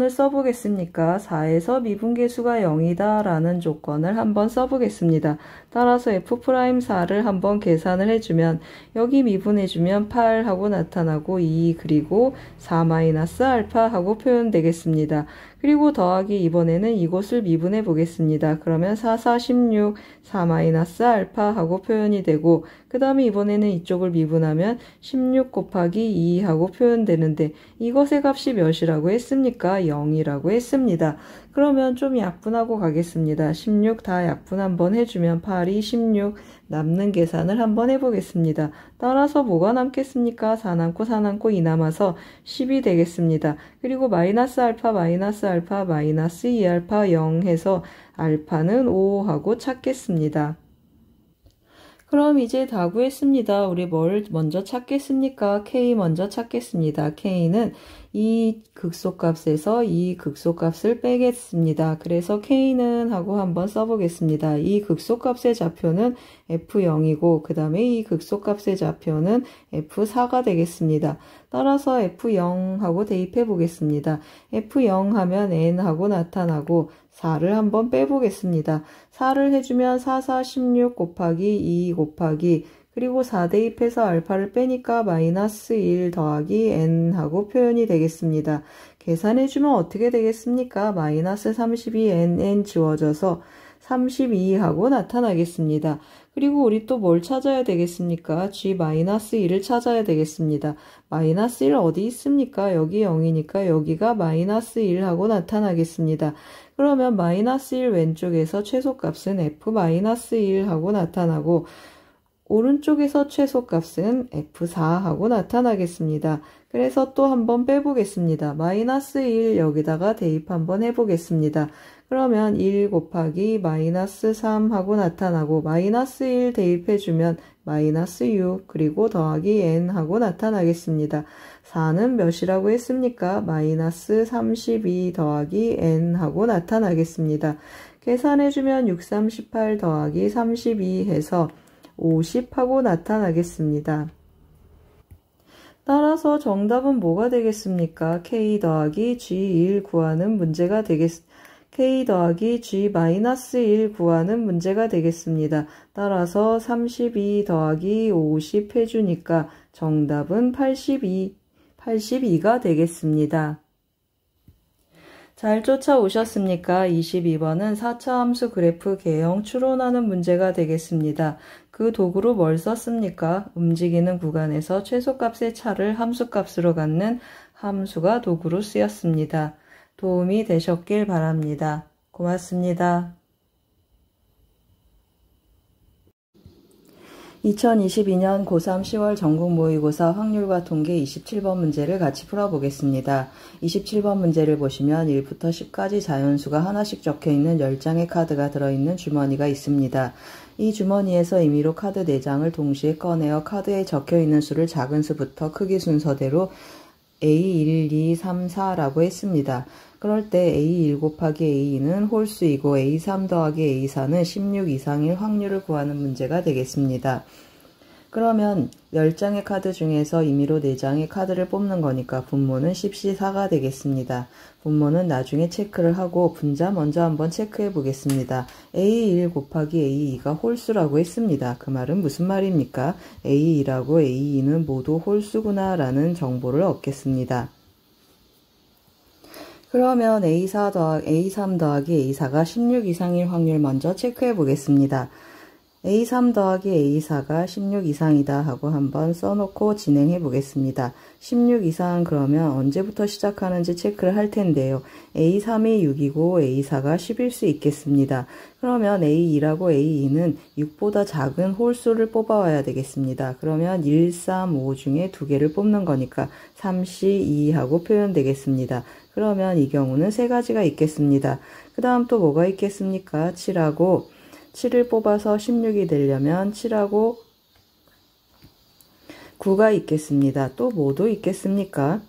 써보겠습니까? 4에서 미분계수가 0이다 라는 조건을 한번 써보겠습니다. 따라서 f'4를 한번 계산을 해주면 여기 미분해주면 8 하고 나타나고 2 그리고 4-알파 하고 표현되겠습니다. 그리고 더하기 이번에는 이곳을 미분해 보겠습니다. 그러면 4, 16, 4-알파 하고 표현이 되고 그 다음에 이번에는 이쪽을 미분하면 16 곱하기 2 하고 표현되는데 이것의 값이 몇이라고 했습니까? 0이라고 했습니다. 그러면 좀 약분하고 가겠습니다. 16 다 약분 한번 해주면 8이 16 남는 계산을 한번 해보겠습니다. 따라서 뭐가 남겠습니까? 4 남고 4 남고 2 남아서 10이 되겠습니다. 그리고 마이너스 알파 마이너스 2알파 0 해서 알파는 5 하고 찾겠습니다. 그럼 이제 다 구했습니다. 우리 뭘 먼저 찾겠습니까? K 먼저 찾겠습니다. K는 이 극소값에서 이 극소값을 빼겠습니다. 그래서 K는 하고 한번 써보겠습니다. 이 극소값의 좌표는 F0이고 그 다음에 이 극소값의 좌표는 F4가 되겠습니다. 따라서 F0 하고 대입해 보겠습니다. F0 하면 N 하고 나타나고 4를 한번 빼보겠습니다. 4를 해주면 4, 4, 16 곱하기 2 곱하기 그리고 4 대입해서 알파를 빼니까 마이너스 1 더하기 n 하고 표현이 되겠습니다. 계산해주면 어떻게 되겠습니까? 마이너스 32nn 지워져서 32하고 나타나겠습니다. 그리고 우리 또 뭘 찾아야 되겠습니까? g-1을 찾아야 되겠습니다. 마이너스 1 어디 있습니까? 여기 0이니까 여기가 마이너스 1하고 나타나겠습니다. 그러면 마이너스 1 왼쪽에서 최소값은 f-1하고 나타나고 오른쪽에서 최소값은 f4하고 나타나겠습니다. 그래서 또 한번 빼보겠습니다. 마이너스 1 여기다가 대입 한번 해보겠습니다. 그러면 1 곱하기 마이너스 3 하고 나타나고 마이너스 1 대입해주면 마이너스 6 그리고 더하기 n 하고 나타나겠습니다. 4는 몇이라고 했습니까? 마이너스 32 더하기 n 하고 나타나겠습니다. 계산해주면 6, 38 더하기 32 해서 50 하고 나타나겠습니다. 따라서 정답은 뭐가 되겠습니까? k 더하기 g1 구하는 문제가 k 더하기 g-1 구하는 문제가 되겠습니다. 따라서 32 더하기 50 해주니까 정답은 82가 되겠습니다. 잘 쫓아오셨습니까? 22번은 4차 함수 그래프 개형 추론하는 문제가 되겠습니다. 그 도구로 뭘 썼습니까? 움직이는 구간에서 최소값의 차를 함수값으로 갖는 함수가 도구로 쓰였습니다. 도움이 되셨길 바랍니다. 고맙습니다. 2022년 고3 10월 전국 모의고사 확률과 통계 27번 문제를 같이 풀어보겠습니다. 27번 문제를 보시면 1부터 10까지 자연수가 하나씩 적혀있는 10장의 카드가 들어있는 주머니가 있습니다. 이 주머니에서 임의로 카드 4장을 동시에 꺼내어 카드에 적혀있는 수를 작은 수부터 크기 순서대로 A1, 2, 3, 4라고 했습니다. 그럴 때 A1 곱하기 A2는 홀수이고 A3 더하기 A4는 16 이상일 확률을 구하는 문제가 되겠습니다. 그러면 10장의 카드 중에서 임의로 4장의 카드를 뽑는 거니까 분모는 10C4가 되겠습니다. 분모는 나중에 체크를 하고 분자 먼저 한번 체크해 보겠습니다. A1 곱하기 A2가 홀수라고 했습니다. 그 말은 무슨 말입니까? A1하고 A2는 모두 홀수구나 라는 정보를 얻겠습니다. 그러면 A3 더하기 A4가 16 이상일 확률 먼저 체크해 보겠습니다. A3 더하기 A4가 16 이상이다 하고 한번 써놓고 진행해 보겠습니다. 16 이상 그러면 언제부터 시작하는지 체크를 할 텐데요. A3이 6이고 A4가 10일 수 있겠습니다. 그러면 A2라고 A2는 6보다 작은 홀수를 뽑아와야 되겠습니다. 그러면 1, 3, 5 중에 2개를 뽑는 거니까 3C2 하고 표현되겠습니다. 그러면 이 경우는 3가지가 있겠습니다. 그 다음 또 뭐가 있겠습니까? 7을 뽑아서 16이 되려면 7하고 9가 있겠습니다. 또 뭐도 있겠습니까?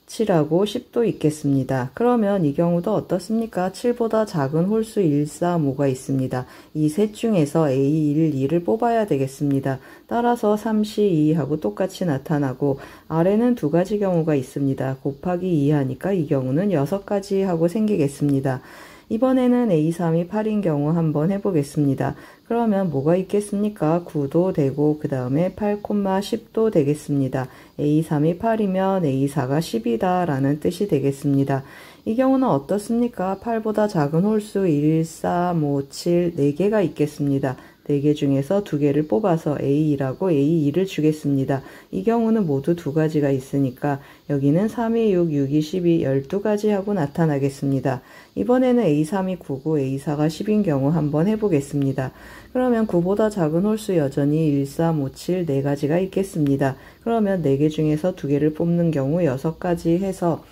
7하고 10도 있겠습니다. 그러면 이 경우도 어떻습니까? 7보다 작은 홀수 1, 4, 5가 있습니다. 이 셋 중에서 A, 1, 2를 뽑아야 되겠습니다. 따라서 3C, 2하고 똑같이 나타나고 아래는 2가지 경우가 있습니다. 곱하기 2 하니까 이 경우는 6가지 하고 생기겠습니다. 이번에는 A3이 8인 경우 한번 해보겠습니다. 그러면 뭐가 있겠습니까? 9도 되고 그 다음에 8, 10도 되겠습니다. A3이 8이면 A4가 10이다 라는 뜻이 되겠습니다. 이 경우는 어떻습니까? 8보다 작은 홀수 1, 3, 5, 7, 4개가 있겠습니다. 4개 중에서 2개를 뽑아서 A2라고 A2를 주겠습니다. 이 경우는 모두 2가지가 있으니까 여기는 3이 6, 6이 12, 12가지 하고 나타나겠습니다. 이번에는 A3이 9고 A4가 10인 경우 한번 해보겠습니다. 그러면 9보다 작은 홀수 여전히 1, 3, 5, 7, 4가지가 있겠습니다. 그러면 4개 중에서 2개를 뽑는 경우 6가지 해서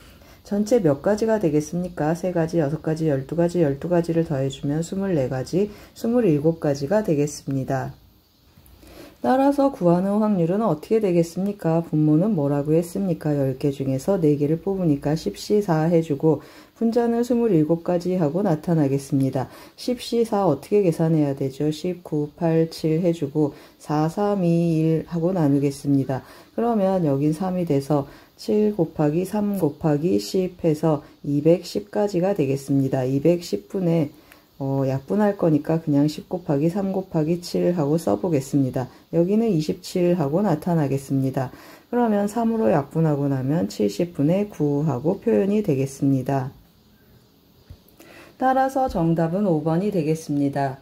전체 몇 가지가 되겠습니까? 3가지, 6가지, 12가지, 12가지를 더해주면 24가지, 27가지가 되겠습니다. 따라서 구하는 확률은 어떻게 되겠습니까? 분모는 뭐라고 했습니까? 10개 중에서 4개를 뽑으니까 10C4 해주고 분자는 27가지 하고 나타나겠습니다. 10C4 어떻게 계산해야 되죠? 19, 8, 7 해주고 4, 3, 2, 1 하고 나누겠습니다. 그러면 여긴 3이 돼서 7 곱하기 3 곱하기 10 해서 210까지가 되겠습니다. 210분의 약분할 거니까 그냥 10 곱하기 3 곱하기 7 하고 써보겠습니다. 여기는 27 하고 나타나겠습니다. 그러면 3으로 약분하고 나면 70분의 9 하고 표현이 되겠습니다. 따라서 정답은 5번이 되겠습니다.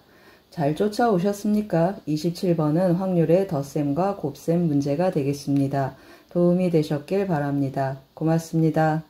잘 쫓아오셨습니까? 27번은 확률의 덧셈과 곱셈 문제가 되겠습니다. 도움이 되셨길 바랍니다. 고맙습니다.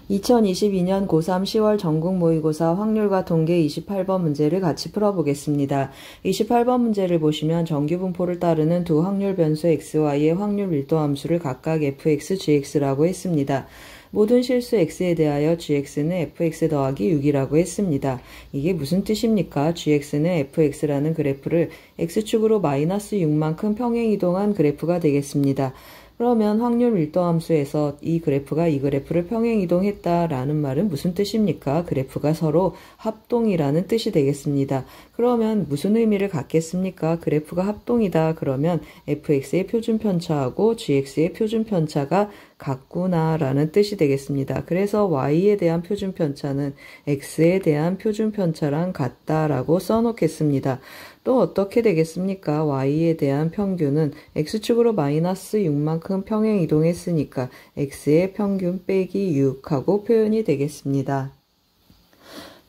2022년 고3 10월 전국 모의고사 확률과 통계 28번 문제를 같이 풀어보겠습니다. 28번 문제를 보시면 정규분포를 따르는 두 확률 변수 xy의 확률 밀도 함수를 각각 fx, gx라고 했습니다. 모든 실수 x에 대하여 gx는 fx 더하기 6이라고 했습니다. 이게 무슨 뜻입니까? gx는 fx라는 그래프를 x축으로 마이너스 6만큼 평행이동한 그래프가 되겠습니다. 그러면 확률 밀도 함수에서 이 그래프가 이 그래프를 평행이동했다라는 말은 무슨 뜻입니까? 그래프가 서로 합동이라는 뜻이 되겠습니다. 그러면 무슨 의미를 갖겠습니까? 그래프가 합동이다 그러면 fx의 표준편차하고 gx의 표준편차가 같구나라는 뜻이 되겠습니다. 그래서 y에 대한 표준편차는 x에 대한 표준편차랑 같다라고 써놓겠습니다. 또 어떻게 되겠습니까? y에 대한 평균은 x축으로 마이너스 6만큼 평행 이동했으니까 x의 평균 빼기 6하고 표현이 되겠습니다.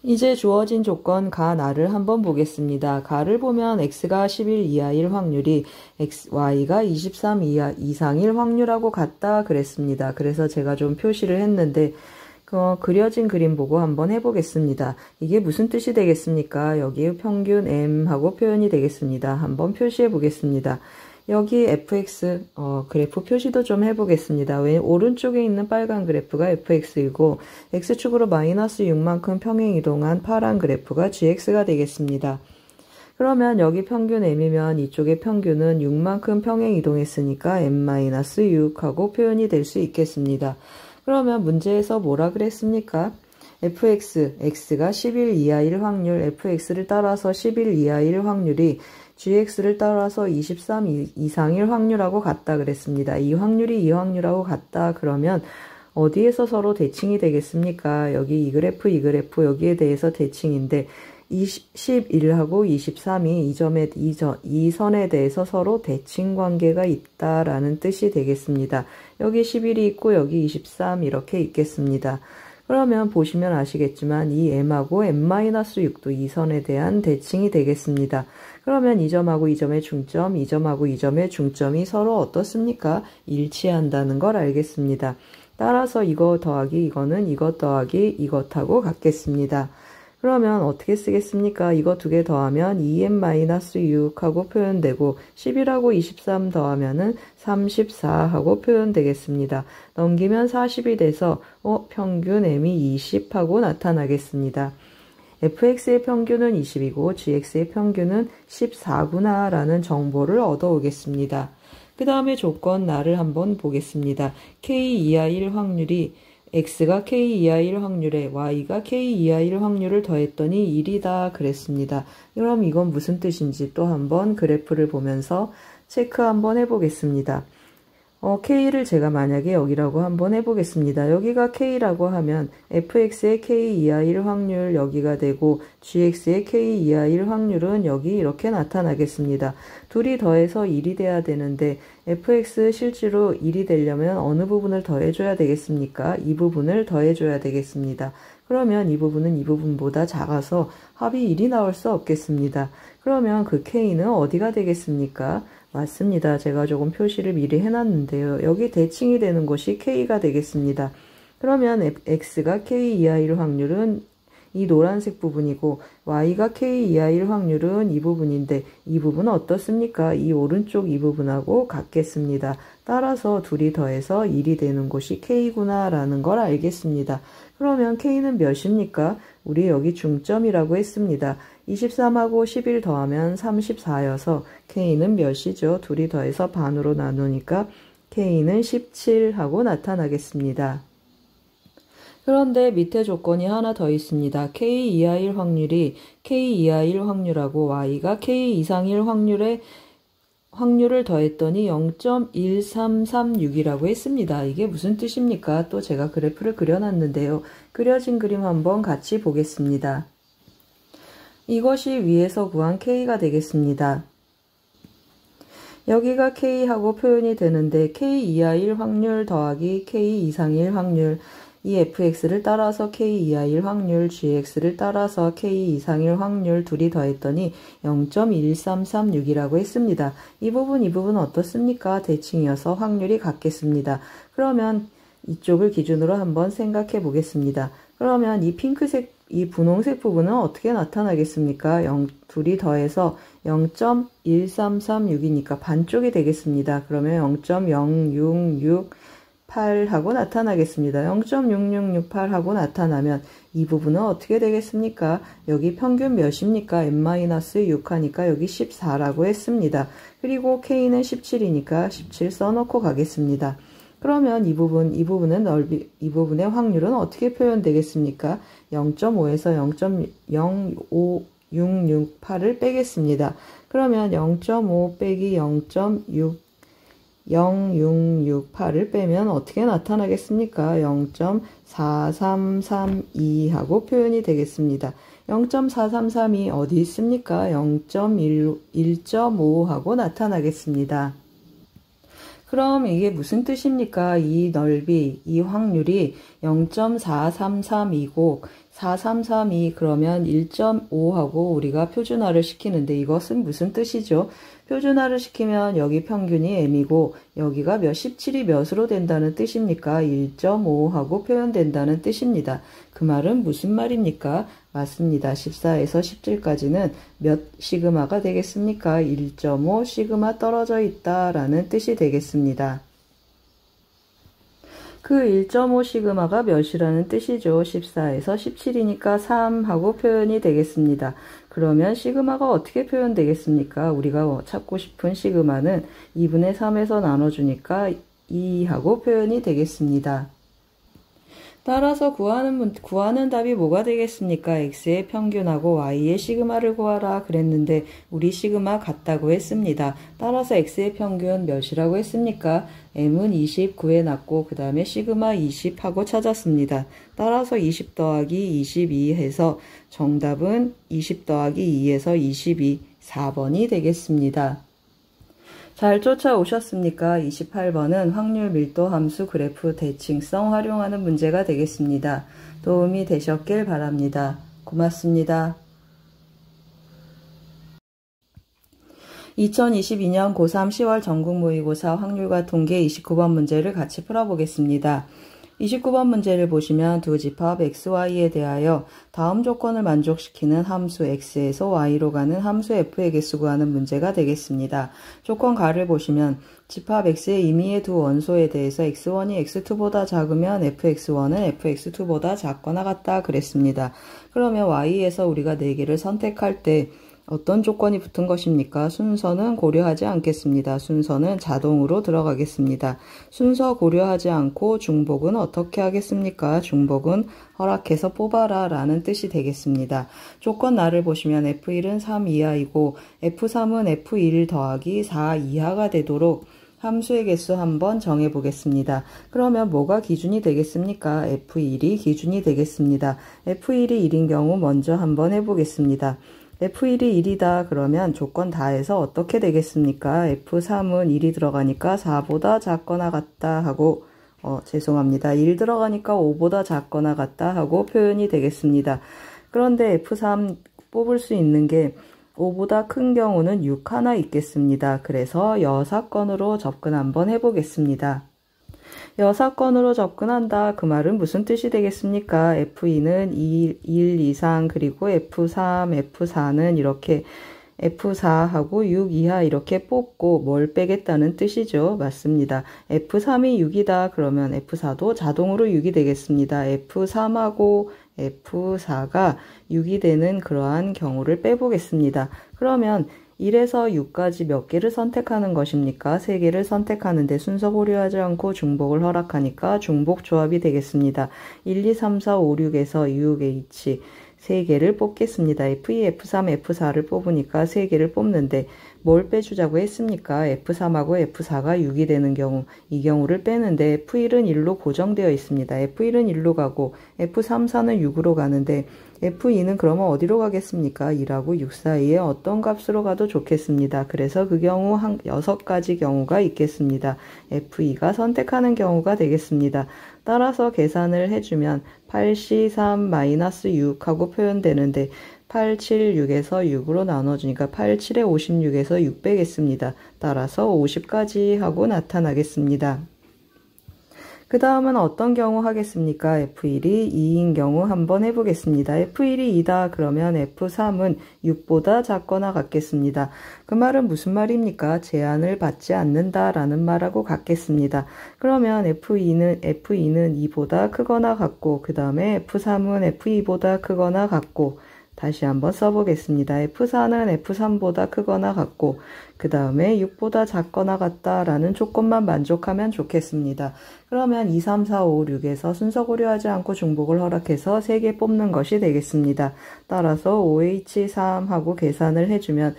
이제 주어진 조건 가, 나를 한번 보겠습니다. 가를 보면 x가 11 이하일 확률이 y가 23 이상일 확률하고 같다 그랬습니다. 그래서 제가 좀 표시를 했는데 그려진 그림 보고 한번 해보겠습니다. 이게 무슨 뜻이 되겠습니까? 여기 평균 m하고 표현이 되겠습니다. 한번 표시해 보겠습니다. 여기 fx 그래프 표시도 좀 해보겠습니다. 왜 오른쪽에 있는 빨간 그래프가 fx이고 x축으로 마이너스 6만큼 평행 이동한 파란 그래프가 gx가 되겠습니다. 그러면 여기 평균 m이면 이쪽의 평균은 6만큼 평행 이동했으니까 m-6 하고 표현이 될 수 있겠습니다. 그러면 문제에서 뭐라 그랬습니까? fx, x가 11 이하일 확률, fx를 따라서 11 이하일 확률이 gx를 따라서 23 이상일 확률하고 같다 그랬습니다. 이 확률이 이 확률하고 같다 그러면 어디에서 서로 대칭이 되겠습니까? 여기 이 그래프 여기에 대해서 대칭인데 11하고 23이 이 선에 대해서 서로 대칭 관계가 있다라는 뜻이 되겠습니다. 여기 11이 있고 여기 23 이렇게 있겠습니다. 그러면 보시면 아시겠지만 이 m하고 m-6도 이 선에 대한 대칭이 되겠습니다. 그러면 이 점하고 이 점의 중점, 이 점하고 이 점의 중점이 서로 어떻습니까? 일치한다는 걸 알겠습니다. 따라서 이거 더하기 이거는 이것 더하기 이것하고 같겠습니다. 그러면 어떻게 쓰겠습니까? 이거 두 개 더하면 2m-6하고 표현되고 11하고 23 더하면은 34하고 표현되겠습니다. 넘기면 40이 돼서 평균 m이 20하고 나타나겠습니다. fx의 평균은 20이고 gx의 평균은 14구나 라는 정보를 얻어오겠습니다. 그 다음에 조건 나를 한번 보겠습니다. k 이하일 확률이 x가 k 이하일 확률에 y가 k 이하일 확률을 더했더니 1이다 그랬습니다. 그럼 이건 무슨 뜻인지 또 한번 그래프를 보면서 체크 한번 해보겠습니다. k를 제가 만약에 여기라고 한번 해보겠습니다. 여기가 k라고 하면 fx의 k 이하일 확률 여기가 되고 gx의 k 이하일 확률은 여기 이렇게 나타나겠습니다. 둘이 더해서 1이 돼야 되는데 fx 실제로 1이 되려면 어느 부분을 더해줘야 되겠습니까? 이 부분을 더해줘야 되겠습니다. 그러면 이 부분은 이 부분보다 작아서 합이 1이 나올 수 없겠습니다. 그러면 그 k는 어디가 되겠습니까? 맞습니다. 제가 조금 표시를 미리 해놨는데요. 여기 대칭이 되는 곳이 k가 되겠습니다. 그러면 x가 k 이하일 확률은 이 노란색 부분이고 y가 k 이하일 확률은 이 부분인데 이 부분은 어떻습니까? 이 오른쪽 이 부분하고 같겠습니다. 따라서 둘이 더해서 1이 되는 곳이 k구나 라는 걸 알겠습니다. 그러면 k는 몇입니까? 우리 여기 중점이라고 했습니다. 23하고 11 더하면 34여서 k는 몇이죠? 둘이 더해서 반으로 나누니까 k는 17하고 나타나겠습니다. 그런데 밑에 조건이 하나 더 있습니다. k 이하일 확률이 k 이하일 확률하고 y가 k 이상일 확률에 확률을 더했더니 0.1336이라고 했습니다. 이게 무슨 뜻입니까? 또 제가 그래프를 그려놨는데요. 그려진 그림 한번 같이 보겠습니다. 이것이 위에서 구한 K가 되겠습니다. 여기가 K하고 표현이 되는데 K 이하 1 확률 더하기 K 이상 1 확률, 이 fx를 따라서 k 이하 1 확률, gx를 따라서 k 이상 1 확률 둘이 더했더니 0.1336이라고 했습니다. 이 부분 어떻습니까? 대칭이어서 확률이 같겠습니다. 그러면 이쪽을 기준으로 한번 생각해 보겠습니다. 그러면 이 핑크색, 이 분홍색 부분은 어떻게 나타나겠습니까? 둘이 더해서 0.1336이니까 반쪽이 되겠습니다. 그러면 0.0668하고 나타나겠습니다. 0.6668하고 나타나면 이 부분은 어떻게 되겠습니까? 여기 평균 몇입니까? n-6 하니까 여기 14라고 했습니다. 그리고 k는 17이니까 17 써놓고 가겠습니다. 그러면 이 부분의 확률은 어떻게 표현되겠습니까? 0.5에서 0.05668을 빼겠습니다. 그러면 0.5 빼기 0.068을 빼면 어떻게 나타나겠습니까? 0.4332하고 표현이 되겠습니다. 0.4332 어디 있습니까? 1.5하고 나타나겠습니다. 그럼 이게 무슨 뜻입니까? 이 넓이, 이 확률이 0.4332고 4332 그러면 1.5하고 우리가 표준화를 시키는데 이것은 무슨 뜻이죠? 표준화를 시키면 여기 평균이 m이고 여기가 17이 몇으로 된다는 뜻입니까? 1.5하고 표현된다는 뜻입니다. 그 말은 무슨 말입니까? 맞습니다. 14에서 17까지는 몇 시그마가 되겠습니까? 1.5 시그마 떨어져 있다라는 뜻이 되겠습니다. 그 1.5 시그마가 몇이라는 뜻이죠. 14에서 17이니까 3하고 표현이 되겠습니다. 그러면 시그마가 어떻게 표현되겠습니까? 우리가 찾고 싶은 시그마는 2분의 3에서 나눠주니까 2하고 표현이 되겠습니다. 따라서 구하는 답이 뭐가 되겠습니까? x의 평균하고 y의 시그마를 구하라 그랬는데 우리 시그마 같다고 했습니다. 따라서 x의 평균 몇이라고 했습니까? m은 29에 났고 그 다음에 시그마 20하고 찾았습니다. 따라서 20 더하기 22 해서 정답은 20 더하기 2에서 22, 4번이 되겠습니다. 잘 쫓아오셨습니까? 28번은 확률 밀도 함수 그래프 대칭성 활용하는 문제가 되겠습니다. 도움이 되셨길 바랍니다. 고맙습니다. 2022년 고3 10월 전국 모의고사 확률과 통계 29번 문제를 같이 풀어보겠습니다. 29번 문제를 보시면 두 집합 xy에 대하여 다음 조건을 만족시키는 함수 x에서 y로 가는 함수 f의 개수 구하는 문제가 되겠습니다. 조건 가를 보시면 집합 x의 임의의 두 원소에 대해서 x1이 x2보다 작으면 fx1은 fx2보다 작거나 같다 그랬습니다. 그러면 y에서 우리가 4개를 선택할 때 어떤 조건이 붙은 것입니까? 순서는 고려하지 않겠습니다. 순서는 자동으로 들어가겠습니다. 순서 고려하지 않고 중복은 어떻게 하겠습니까? 중복은 허락해서 뽑아라 라는 뜻이 되겠습니다. 조건 나를 보시면 F1은 3 이하이고 F3은 F1 더하기 4 이하가 되도록 함수의 개수 한번 정해 보겠습니다. 그러면 뭐가 기준이 되겠습니까? F1이 기준이 되겠습니다. F1이 1인 경우 먼저 한번 해보겠습니다. F1이 1이다 그러면 조건 다해서 어떻게 되겠습니까? F3은 1이 들어가니까 4보다 작거나 같다 하고 죄송합니다. 1 들어가니까 5보다 작거나 같다 하고 표현이 되겠습니다. 그런데 F3 뽑을 수 있는 게 5보다 큰 경우는 6 하나 있겠습니다. 그래서 여사건으로 접근 한번 해보겠습니다. 여사건으로 접근한다. 그 말은 무슨 뜻이 되겠습니까? F2는 1 이상 그리고 F3, F4는 이렇게 F4하고 6 이하 이렇게 뽑고 뭘 빼겠다는 뜻이죠. 맞습니다. F3이 6이다. 그러면 F4도 자동으로 6이 되겠습니다. F3하고 F4가 6이 되는 그러한 경우를 빼보겠습니다. 그러면 1에서 6까지 몇 개를 선택하는 것입니까? 3개를 선택하는데 순서 고려하지 않고 중복을 허락하니까 중복 조합이 되겠습니다. 1, 2, 3, 4, 5, 6에서 6, H 3개를 뽑겠습니다. F2, F3, F4를 뽑으니까 3개를 뽑는데 뭘 빼주자고 했습니까? F3하고 F4가 6이 되는 경우, 이 경우를 빼는데 F1은 1로 고정되어 있습니다. F1은 1로 가고 F3, 4는 6으로 가는데 F2는 그러면 어디로 가겠습니까? 2하고 6 사이에 어떤 값으로 가도 좋겠습니다. 그래서 그 경우 6가지 경우가 있겠습니다. F2가 선택하는 경우가 되겠습니다. 따라서 계산을 해주면 8C3-6 하고 표현되는데 8, 7, 6에서 6으로 나눠주니까 8, 7에 56에서 6 빼겠습니다. 따라서 50까지 하고 나타나겠습니다. 그 다음은 어떤 경우 하겠습니까? F1이 2인 경우 한번 해보겠습니다. F1이 2다 그러면 F3은 6보다 작거나 같겠습니다. 그 말은 무슨 말입니까? 제한을 받지 않는다 라는 말하고 같겠습니다. 그러면 F2는 2보다 크거나 같고 그 다음에 F3은 F2보다 크거나 같고 다시 한번 써보겠습니다. F4는 F3보다 크거나 같고 그 다음에 6보다 작거나 같다라는 조건만 만족하면 좋겠습니다. 그러면 2, 3, 4, 5, 6에서 순서 고려하지 않고 중복을 허락해서 3개 뽑는 것이 되겠습니다. 따라서 OH3 하고 계산을 해주면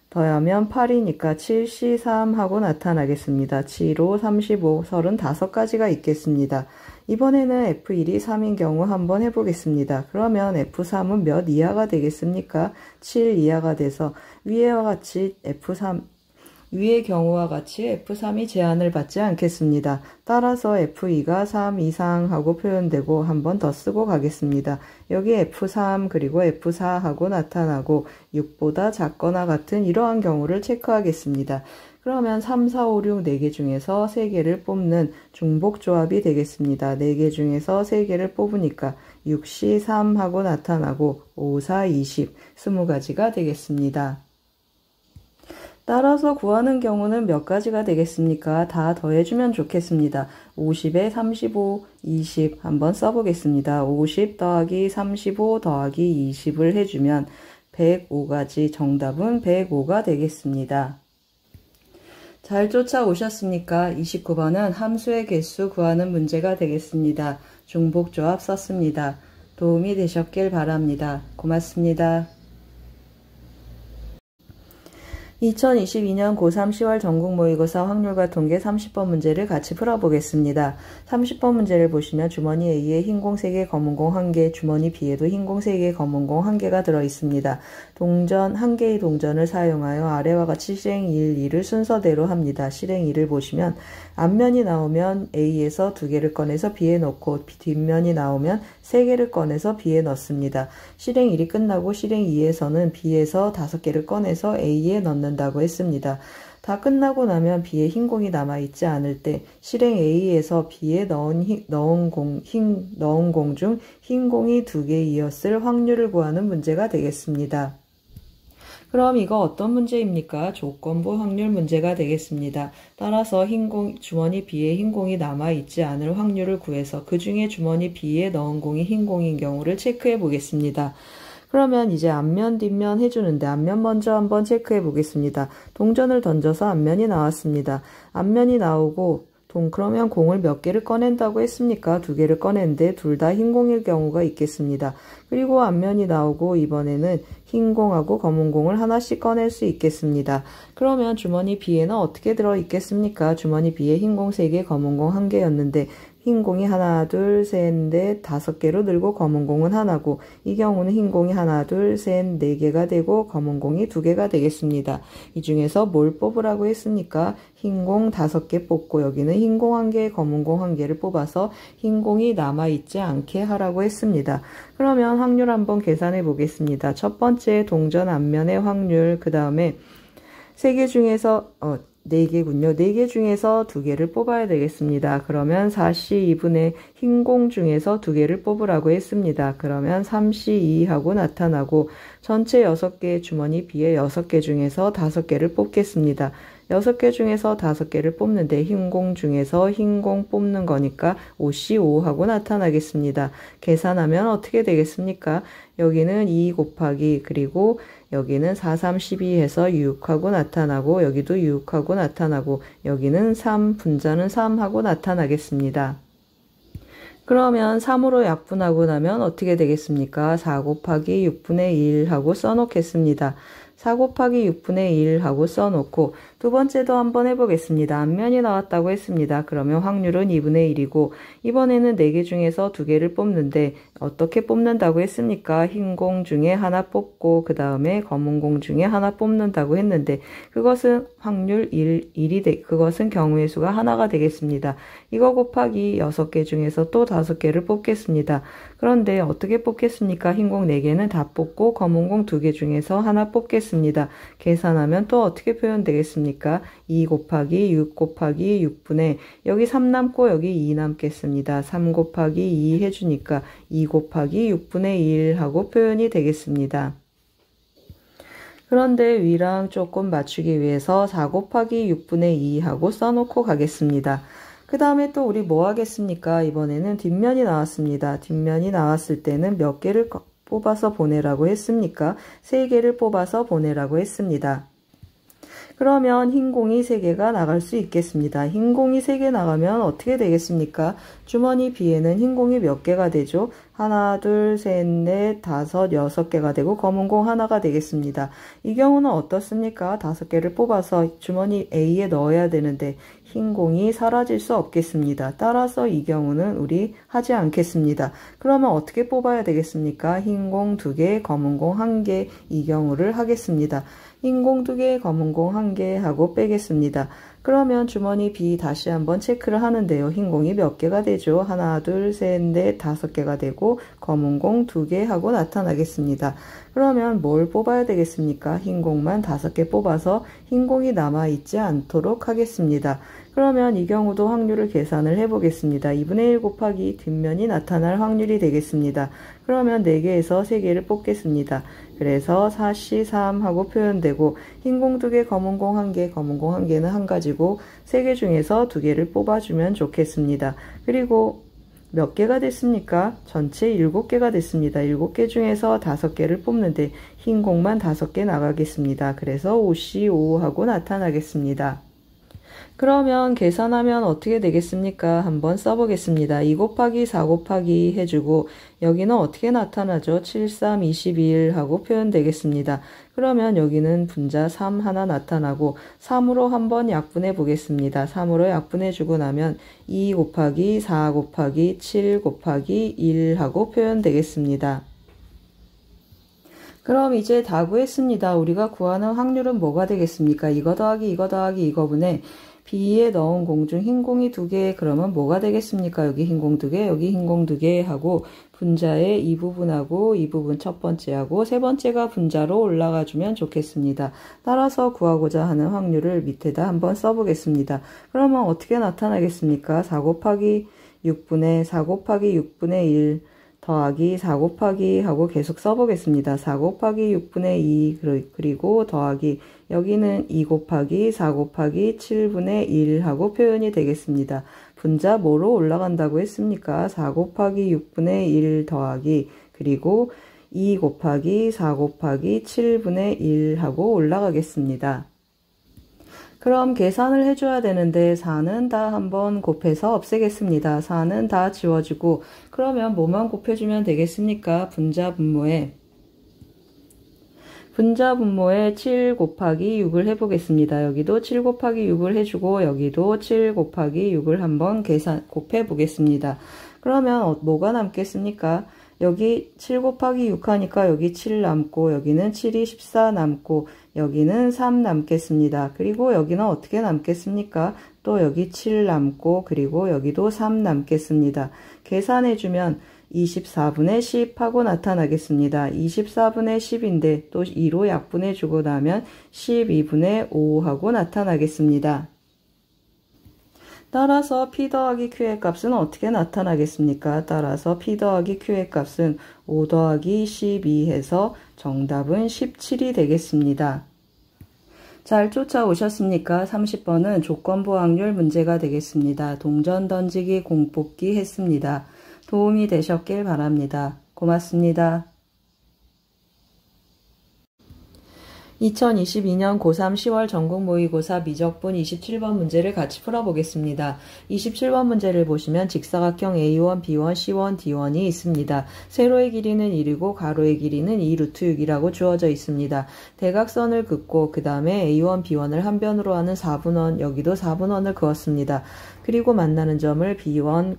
더하면 8이니까 7C3 하고 나타나겠습니다. 7, 5, 35, 35가지가 있겠습니다. 이번에는 F1이 3인 경우 한번 해보겠습니다. 그러면 F3은 몇 이하가 되겠습니까? 7 이하가 돼서 위의 경우와 같이 F3이 제한을 받지 않겠습니다. 따라서 F2가 3 이상 하고 표현되고 한 번 더 쓰고 가겠습니다. 여기 F3 그리고 F4 하고 나타나고 6보다 작거나 같은 이러한 경우를 체크하겠습니다. 그러면 3, 4, 5, 6, 4개 중에서 3개를 뽑는 중복조합이 되겠습니다. 4개 중에서 3개를 뽑으니까 6C3 하고 나타나고 5, 4, 20, 20가지가 되겠습니다. 따라서 구하는 경우는 몇 가지가 되겠습니까? 다 더해주면 좋겠습니다. 50에 35, 20 한번 써보겠습니다. 50 더하기 35 더하기 20을 해주면 105가지, 정답은 105가 되겠습니다. 잘 쫓아오셨습니까? 29번은 함수의 개수 구하는 문제가 되겠습니다. 중복조합 썼습니다. 도움이 되셨길 바랍니다. 고맙습니다. 2022년 고3 10월 전국 모의고사 확률과 통계 30번 문제를 같이 풀어보겠습니다. 30번 문제를 보시면 주머니 A에 흰 공 3개, 검은 공 1개, 주머니 B에도 흰 공 3개, 검은 공 1개가 들어있습니다. 동전, 1개의 동전을 사용하여 아래와 같이 실행 1, 2를 순서대로 합니다. 실행 1을 보시면 앞면이 나오면 A에서 2개를 꺼내서 B에 넣고 뒷면이 나오면 3개를 꺼내서 B에 넣습니다. 실행 1이 끝나고 실행 2에서는 B에서 5개를 꺼내서 A에 넣는다고 했습니다. 다 끝나고 나면 B에 흰 공이 남아있지 않을 때 실행 A에서 B에 넣은 공 중 흰 공이 2개이었을 확률을 구하는 문제가 되겠습니다. 그럼 이거 어떤 문제입니까? 조건부 확률 문제가 되겠습니다. 따라서 주머니 B에 흰 공이 남아있지 않을 확률을 구해서 그 중에 주머니 B에 넣은 공이 흰 공인 경우를 체크해 보겠습니다. 그러면 이제 앞면 뒷면 해주는데 앞면 먼저 한번 체크해 보겠습니다. 동전을 던져서 앞면이 나왔습니다. 앞면이 나오고 그러면 공을 몇 개를 꺼낸다고 했습니까? 2개를 꺼냈는데 둘 다 흰 공일 경우가 있겠습니다. 그리고 앞면이 나오고 이번에는 흰 공하고 검은 공을 하나씩 꺼낼 수 있겠습니다. 그러면 주머니 B에는 어떻게 들어있겠습니까? 주머니 B에 흰 공 3개, 검은 공 1개였는데 흰 공이 하나, 둘, 셋, 넷, 5개로 늘고 검은 공은 하나고 이 경우는 흰 공이 하나, 둘, 셋, 4개가 되고 검은 공이 2개가 되겠습니다. 이 중에서 뭘 뽑으라고 했습니까? 흰 공 5개 뽑고 여기는 흰 공 1개, 검은 공 1개를 뽑아서 흰 공이 남아있지 않게 하라고 했습니다. 그러면 확률 한번 계산해 보겠습니다. 첫 번째 동전 앞면의 확률, 그 다음에 3개 중에서 4개군요. 4개 중에서 2개를 뽑아야 되겠습니다. 그러면 4C2분의 흰 공 중에서 2개를 뽑으라고 했습니다. 그러면 3C2 하고 나타나고 전체 6개 주머니 B에 6개 중에서 5개를 뽑겠습니다. 6개 중에서 5개를 뽑는데 흰 공 중에서 흰 공 뽑는 거니까 5C5 하고 나타나겠습니다. 계산하면 어떻게 되겠습니까? 여기는 2 곱하기 그리고 여기는 4, 3, 12 해서 6하고 나타나고 여기도 6하고 나타나고 여기는 3, 분자는 3하고 나타나겠습니다. 그러면 3으로 약분하고 나면 어떻게 되겠습니까? 4 곱하기 6분의 1 하고 써놓겠습니다. 4 곱하기 6분의 1 하고 써놓고 두 번째도 한번 해보겠습니다. 앞면이 나왔다고 했습니다. 그러면 확률은 2분의 1이고 이번에는 4개 중에서 2개를 뽑는데 어떻게 뽑는다고 했습니까? 흰 공 중에 하나 뽑고 그 다음에 검은 공 중에 하나 뽑는다고 했는데 그것은 확률 1이 그것은 경우의 수가 하나가 되겠습니다. 이거 곱하기 6개 중에서 또 5개를 뽑겠습니다. 그런데 어떻게 뽑겠습니까? 흰 공 4개는 다 뽑고 검은 공 2개 중에서 하나 뽑겠습니다. 계산하면 또 어떻게 표현되겠습니까? 2 곱하기 6 곱하기 6분의 여기 3 남고 여기 2 남겠습니다. 3 곱하기 2 해주니까 2 곱하기 6분의 1 하고 표현이 되겠습니다. 그런데 위랑 조금 맞추기 위해서 4 곱하기 6분의 2 하고 써놓고 가겠습니다. 그 다음에 또 우리 뭐 하겠습니까? 이번에는 뒷면이 나왔습니다. 뒷면이 나왔을 때는 몇 개를 뽑아서 보내라고 했습니까? 3개를 뽑아서 보내라고 했습니다. 그러면 흰 공이 3개가 나갈 수 있겠습니다. 흰 공이 3개 나가면 어떻게 되겠습니까? 주머니 B에는 흰 공이 몇 개가 되죠? 하나, 둘, 셋, 넷, 다섯, 6개가 되고 검은 공 하나가 되겠습니다. 이 경우는 어떻습니까? 5개를 뽑아서 주머니 A에 넣어야 되는데 흰 공이 사라질 수 없겠습니다. 따라서 이 경우는 우리 하지 않겠습니다. 그러면 어떻게 뽑아야 되겠습니까? 흰 공 2개, 검은 공 1개 이 경우를 하겠습니다. 흰 공 2개, 검은 공 1개 하고 빼겠습니다. 그러면 주머니 B 다시 한번 체크를 하는데요. 흰 공이 몇 개가 되죠? 하나, 둘, 셋, 넷, 5개가 되고 검은 공 2개 하고 나타나겠습니다. 그러면 뭘 뽑아야 되겠습니까? 흰 공만 5개 뽑아서 흰 공이 남아있지 않도록 하겠습니다. 그러면 이 경우도 확률을 계산을 해보겠습니다. 2분의 1 곱하기 뒷면이 나타날 확률이 되겠습니다. 그러면 4개에서 3개를 뽑겠습니다. 그래서 4C3 하고 표현되고 흰 공 2개, 검은 공 1개, 검은 공 1개는 한 가지고 3개 중에서 2개를 뽑아주면 좋겠습니다. 그리고 몇 개가 됐습니까? 전체 7개가 됐습니다. 7개 중에서 5개를 뽑는데 흰 공만 5개 나가겠습니다. 그래서 5C5 하고 나타나겠습니다. 그러면 계산하면 어떻게 되겠습니까? 한번 써보겠습니다. 2 곱하기 4 곱하기 해주고 여기는 어떻게 나타나죠? 7, 3, 21 하고 표현되겠습니다. 그러면 여기는 분자 3 하나 나타나고 3으로 한번 약분해 보겠습니다. 3으로 약분해 주고 나면 2 곱하기 4 곱하기 7 곱하기 1 하고 표현되겠습니다. 그럼 이제 다 구했습니다. 우리가 구하는 확률은 뭐가 되겠습니까? 이거 더하기 이거 더하기 이거분의 B에 넣은 공 중 흰 공이 2개 그러면 뭐가 되겠습니까? 여기 흰 공 2개 여기 흰 공 2개 하고 분자의 이 부분하고 이 부분 첫 번째하고 세 번째가 분자로 올라가 주면 좋겠습니다. 따라서 구하고자 하는 확률을 밑에다 한번 써보겠습니다. 그러면 어떻게 나타나겠습니까? 4 곱하기 6분의 4 곱하기 6분의 1 더하기 4 곱하기 하고 계속 써보겠습니다. 4 곱하기 6분의 2 그리고 더하기 여기는 2 곱하기 4 곱하기 7분의 1 하고 표현이 되겠습니다. 분자 뭐로 올라간다고 했습니까? 4 곱하기 6분의 1 더하기 그리고 2 곱하기 4 곱하기 7분의 1 하고 올라가겠습니다. 그럼 계산을 해줘야 되는데 4는 다 한번 곱해서 없애겠습니다. 4는 다 지워지고 그러면 뭐만 곱해주면 되겠습니까? 분자 분모에 7 곱하기 6을 해보겠습니다. 여기도 7 곱하기 6을 해주고 여기도 7 곱하기 6을 한번 곱해 보겠습니다. 그러면 뭐가 남겠습니까? 여기 7 곱하기 6 하니까 여기 7 남고 여기는 7이 14 남고 여기는 3 남겠습니다. 그리고 여기는 어떻게 남겠습니까? 또 여기 7 남고 그리고 여기도 3 남겠습니다. 계산해주면 24분의 10 하고 나타나겠습니다. 24분의 10인데 또 2로 약분해주고 나면 12분의 5 하고 나타나겠습니다. 따라서 P 더하기 Q의 값은 어떻게 나타나겠습니까? 따라서 P 더하기 Q의 값은 5 더하기 12 해서 정답은 17이 되겠습니다. 잘 쫓아오셨습니까? 30번은 조건부 확률 문제가 되겠습니다. 동전 던지기 공 뽑기 했습니다. 도움이 되셨길 바랍니다. 고맙습니다. 2022년 고3 10월 전국 모의고사 미적분 27번 문제를 같이 풀어보겠습니다. 27번 문제를 보시면 직사각형 A1, B1, C1, D1이 있습니다. 세로의 길이는 1이고 가로의 길이는 2 루트 6이라고 주어져 있습니다. 대각선을 긋고 그 다음에 A1, B1을 한 변으로 하는 4분원, 여기도 4분원을 그었습니다. 그리고 만나는 점을 B1,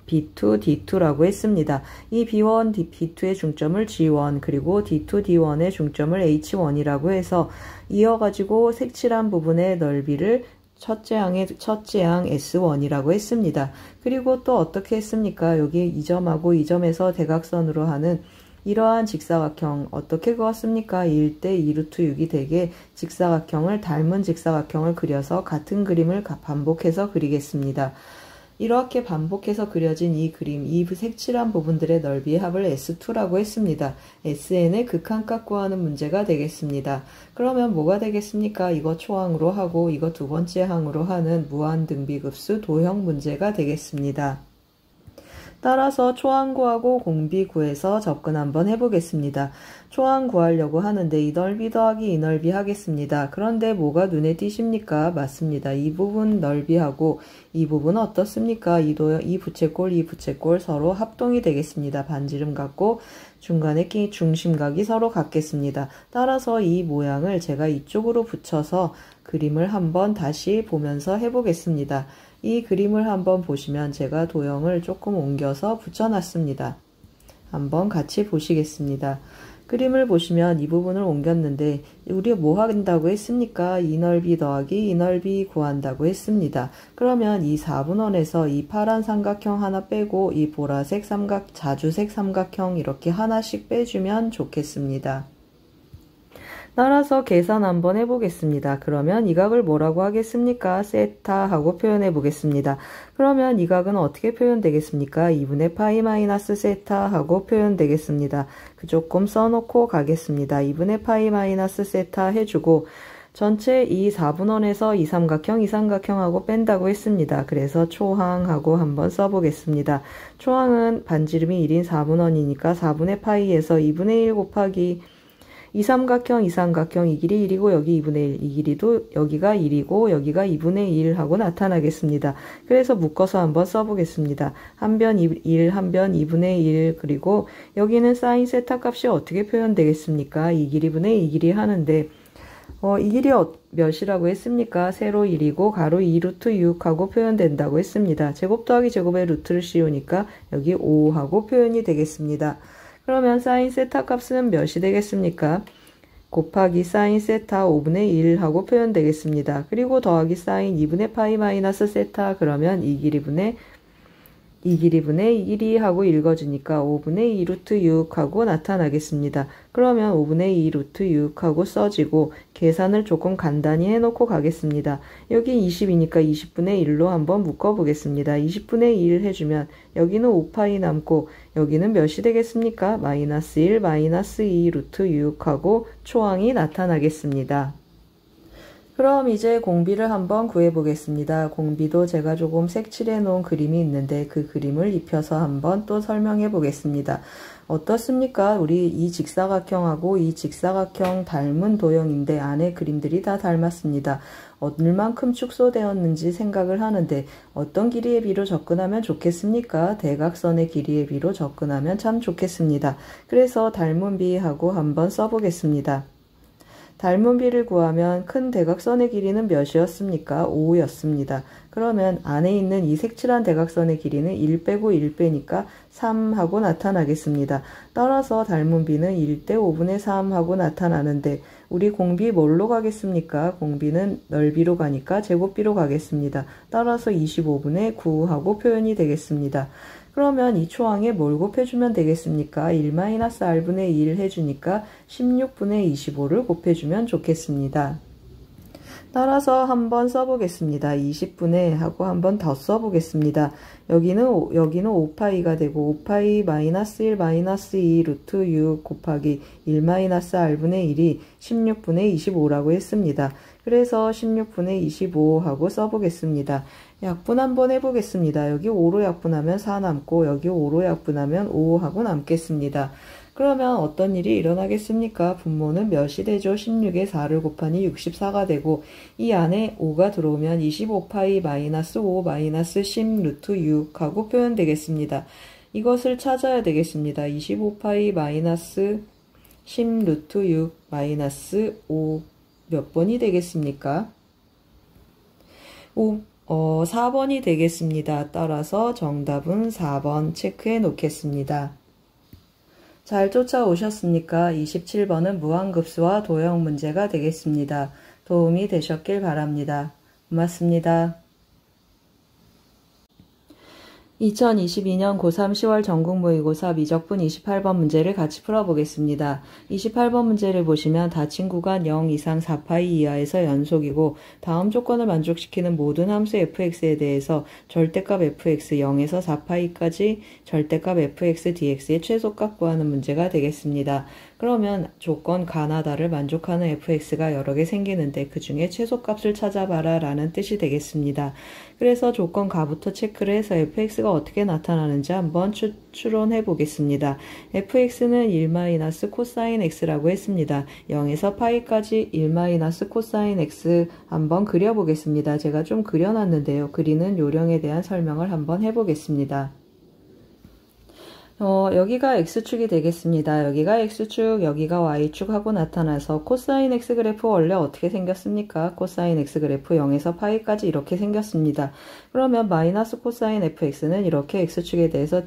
B2, D2라고 했습니다. 이 B1, B2의 중점을 G1 그리고 D2, D1의 중점을 H1이라고 해서 이어가지고 색칠한 부분의 넓이를 첫째 항 S1이라고 했습니다. 그리고 또 어떻게 했습니까? 여기 이 점하고 이 점에서 대각선으로 하는 이러한 직사각형 어떻게 그었습니까? 1대 2루트 6이 되게 직사각형을 닮은 직사각형을 그려서 같은 그림을 반복해서 그리겠습니다. 이렇게 반복해서 그려진 이 그림, 이 색칠한 부분들의 넓이의 합을 S2라고 했습니다. SN의 극한값 구하는 문제가 되겠습니다. 그러면 뭐가 되겠습니까? 이거 초항으로 하고 이거 두 번째 항으로 하는 무한등비급수 도형 문제가 되겠습니다. 따라서 초항 구하고 공비 구해서 접근 한번 해보겠습니다. 초항 구하려고 하는데 이 넓이 더하기 이 넓이 하겠습니다. 그런데 뭐가 눈에 띄십니까? 맞습니다. 이 부분 넓이하고 이 부분 어떻습니까? 이 부채꼴 서로 합동이 되겠습니다. 반지름 같고 중간에 끼 중심각이 서로 같겠습니다. 따라서 이 모양을 제가 이쪽으로 붙여서 그림을 한번 다시 보면서 해보겠습니다. 이 그림을 한번 보시면 제가 도형을 조금 옮겨서 붙여놨습니다. 한번 같이 보시겠습니다. 그림을 보시면 이 부분을 옮겼는데 우리 뭐 한다고 했습니까? 이 넓이 더하기 이 넓이 구한다고 했습니다. 그러면 이 4분원에서 이 파란 삼각형 하나 빼고 이 보라색 자주색 삼각형 이렇게 하나씩 빼주면 좋겠습니다. 따라서 계산 한번 해보겠습니다. 그러면 이 각을 뭐라고 하겠습니까? 세타 하고 표현해 보겠습니다. 그러면 이 각은 어떻게 표현되겠습니까? 2분의 파이 마이너스 세타 하고 표현되겠습니다. 그 조금 써놓고 가겠습니다. 2분의 파이 마이너스 세타 해주고 전체 이 4분원에서 이 삼각형하고 뺀다고 했습니다. 그래서 초항하고 한번 써보겠습니다. 초항은 반지름이 1인 4분원이니까 4분의 파이에서 2분의 1 곱하기 이 삼각형 이 길이 1이고 여기 2분의 1, 이 길이도 여기가 1이고 여기가 2분의 1 하고 나타나겠습니다. 그래서 묶어서 한번 써보겠습니다. 한 변 1, 한 변 2분의 1, 그리고 여기는 사인 세타 값이 어떻게 표현되겠습니까? 이 길이 분의 이 길이 하는데 이 길이 몇이라고 했습니까? 세로 1이고 가로 2루트 6하고 표현된다고 했습니다. 제곱 더하기 제곱의 루트를 씌우니까 여기 5하고 표현이 되겠습니다. 그러면 사인 세타 값은 몇이 되겠습니까? 곱하기 사인 세타 5분의 1 하고 표현되겠습니다. 그리고 더하기 사인 2분의 파이 마이너스 세타 그러면 이 길이 분의 이 길이 하고 읽어주니까 5분의 2 루트 6 하고 나타나겠습니다. 그러면 5분의 2 루트 6 하고 써지고 계산을 조금 간단히 해놓고 가겠습니다. 여기 20이니까 20분의 1로 한번 묶어보겠습니다. 20분의 1 해주면 여기는 5파이 남고 여기는 몇이 되겠습니까? 마이너스 1, 마이너스 2 루트 6 하고 초항이 나타나겠습니다. 그럼 이제 공비를 한번 구해보겠습니다. 공비도 제가 조금 색칠해 놓은 그림이 있는데 그 그림을 입혀서 한번 또 설명해 보겠습니다. 어떻습니까? 우리 이 직사각형하고 이 직사각형 닮은 도형인데 안에 그림들이 다 닮았습니다. 얼만큼 축소되었는지 생각을 하는데 어떤 길이의 비로 접근하면 좋겠습니까? 대각선의 길이의 비로 접근하면 참 좋겠습니다. 그래서 닮은 비하고 한번 써보겠습니다. 닮은 비를 구하면 큰 대각선의 길이는 몇이었습니까? 5였습니다. 그러면 안에 있는 이 색칠한 대각선의 길이는 1 빼고 1 빼니까 3 하고 나타나겠습니다. 따라서 닮은 비는 1대 5분의 3 하고 나타나는데 우리 공비 뭘로 가겠습니까? 공비는 넓이로 가니까 제곱비로 가겠습니다. 따라서 25분의 9 하고 표현이 되겠습니다. 그러면 이 초항에 뭘 곱해주면 되겠습니까? 1-r분의 1 해주니까 16분의 25를 곱해주면 좋겠습니다. 따라서 한번 써보겠습니다. 20분의 하고 한번 더 써보겠습니다. 여기는 5파이가 되고 5파이 마이너스 1 마이너스 2 루트 6 곱하기 1 마이너스 r분의 1이 16분의 25라고 했습니다. 그래서 16분의 25 하고 써보겠습니다. 약분 한번 해보겠습니다. 여기 5로 약분하면 4 남고 여기 5로 약분하면 5 하고 남겠습니다. 그러면 어떤 일이 일어나겠습니까? 분모는 몇이 되죠? 16에 4를 곱하니 64가 되고 이 안에 5가 들어오면 25파이 마이너스 5 마이너스 10 루트 6하고 표현되겠습니다. 이것을 찾아야 되겠습니다. 25파이 마이너스 10 루트 6 마이너스 5 몇 번이 되겠습니까? 4번이 되겠습니다. 따라서 정답은 4번 체크해 놓겠습니다. 잘 쫓아오셨습니까? 27번은 무한급수와 도형 문제가 되겠습니다. 도움이 되셨길 바랍니다. 고맙습니다. 2022년 고3 10월 전국 모의고사 미적분 28번 문제를 같이 풀어보겠습니다. 28번 문제를 보시면 닫힌 구간 0 이상 4파이 이하에서 연속이고 다음 조건을 만족시키는 모든 함수 fx에 대해서 절대값 fx 0에서 4파이까지 절대값 fx dx의 최소값 구하는 문제가 되겠습니다. 그러면 조건 가나다를 만족하는 fx가 여러 개 생기는데 그 중에 최소값을 찾아봐라 라는 뜻이 되겠습니다. 그래서 조건 가부터 체크를 해서 fx가 어떻게 나타나는지 한번 추론해 보겠습니다. fx는 1- 코사인 x라고 했습니다. 0에서 파이까지 1- 코사인 x 한번 그려보겠습니다. 제가 좀 그려놨는데요. 그리는 요령에 대한 설명을 한번 해보겠습니다. 여기가 x축이 되겠습니다. 여기가 x축, 여기가 y축 하고 나타나서 코사인 x 그래프 원래 어떻게 생겼습니까? 코사인 x 그래프 0에서 파이까지 이렇게 생겼습니다. 그러면 마이너스 코사인 fx는 이렇게 x축에 대해서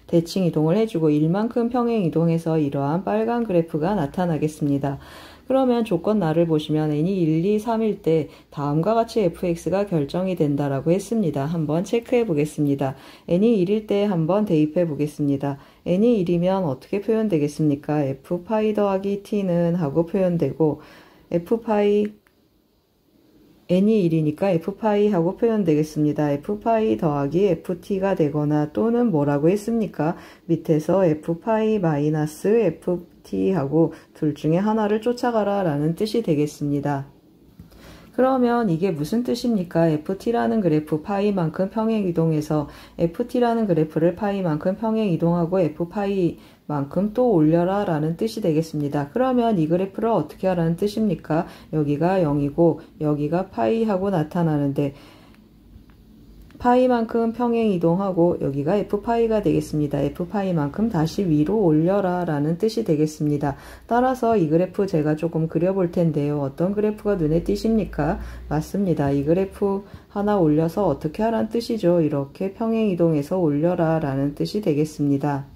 대칭 이동을 해주고 1만큼 평행 이동해서 이러한 빨간 그래프가 나타나겠습니다. 그러면 조건 나를 보시면 n이 1, 2, 3일 때 다음과 같이 fx가 결정이 된다라고 했습니다. 한번 체크해 보겠습니다. n이 1일 때 한번 대입해 보겠습니다. n이 1이면 어떻게 표현되겠습니까? f파이 더하기 t는 하고 표현되고 f파이 n이 1이니까 f파이 하고 표현되겠습니다. f파이 더하기 ft가 되거나 또는 뭐라고 했습니까? 밑에서 f파이 마이너스 ft하고 둘 중에 하나를 쫓아가라 라는 뜻이 되겠습니다. 그러면 이게 무슨 뜻입니까? ft라는 그래프 파이만큼 평행 이동해서 ft라는 그래프를 파이만큼 평행 이동하고 f파이만큼 또 올려라 라는 뜻이 되겠습니다. 그러면 이 그래프를 어떻게 하라는 뜻입니까? 여기가 0이고 여기가 파이하고 나타나는데 파이만큼 평행 이동하고 여기가 f파이가 되겠습니다. f파이만큼 다시 위로 올려라 라는 뜻이 되겠습니다. 따라서 이 그래프 제가 조금 그려볼 텐데요. 어떤 그래프가 눈에 띄십니까? 맞습니다. 이 그래프 하나 올려서 어떻게 하라는 뜻이죠. 이렇게 평행 이동해서 올려라 라는 뜻이 되겠습니다.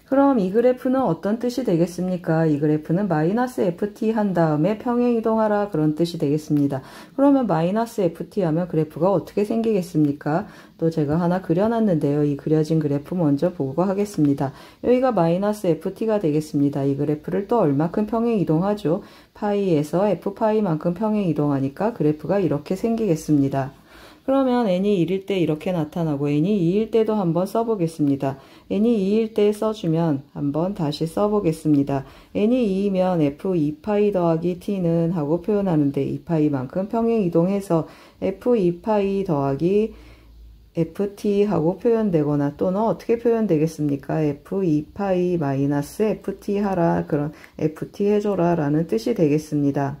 그럼 이 그래프는 어떤 뜻이 되겠습니까? 이 그래프는 마이너스 ft 한 다음에 평행 이동하라 그런 뜻이 되겠습니다. 그러면 마이너스 ft 하면 그래프가 어떻게 생기겠습니까? 또 제가 하나 그려놨는데요. 이 그려진 그래프 먼저 보고 하겠습니다. 여기가 마이너스 ft가 되겠습니다. 이 그래프를 또 얼마큼 평행 이동하죠? 파이에서 f파이만큼 평행 이동하니까 그래프가 이렇게 생기겠습니다. 그러면 n이 1일 때 이렇게 나타나고 n이 2일 때도 한번 써보겠습니다. n이 2일 때 써주면 한번 다시 써보겠습니다. n이 2이면 f2파이 더하기 t는 하고 표현하는데 2파이만큼 평행 이동해서 f2파이 더하기 ft 하고 표현되거나 또는 어떻게 표현되겠습니까? f2파이 마이너스 ft 하라 그런 ft 해줘라 라는 뜻이 되겠습니다.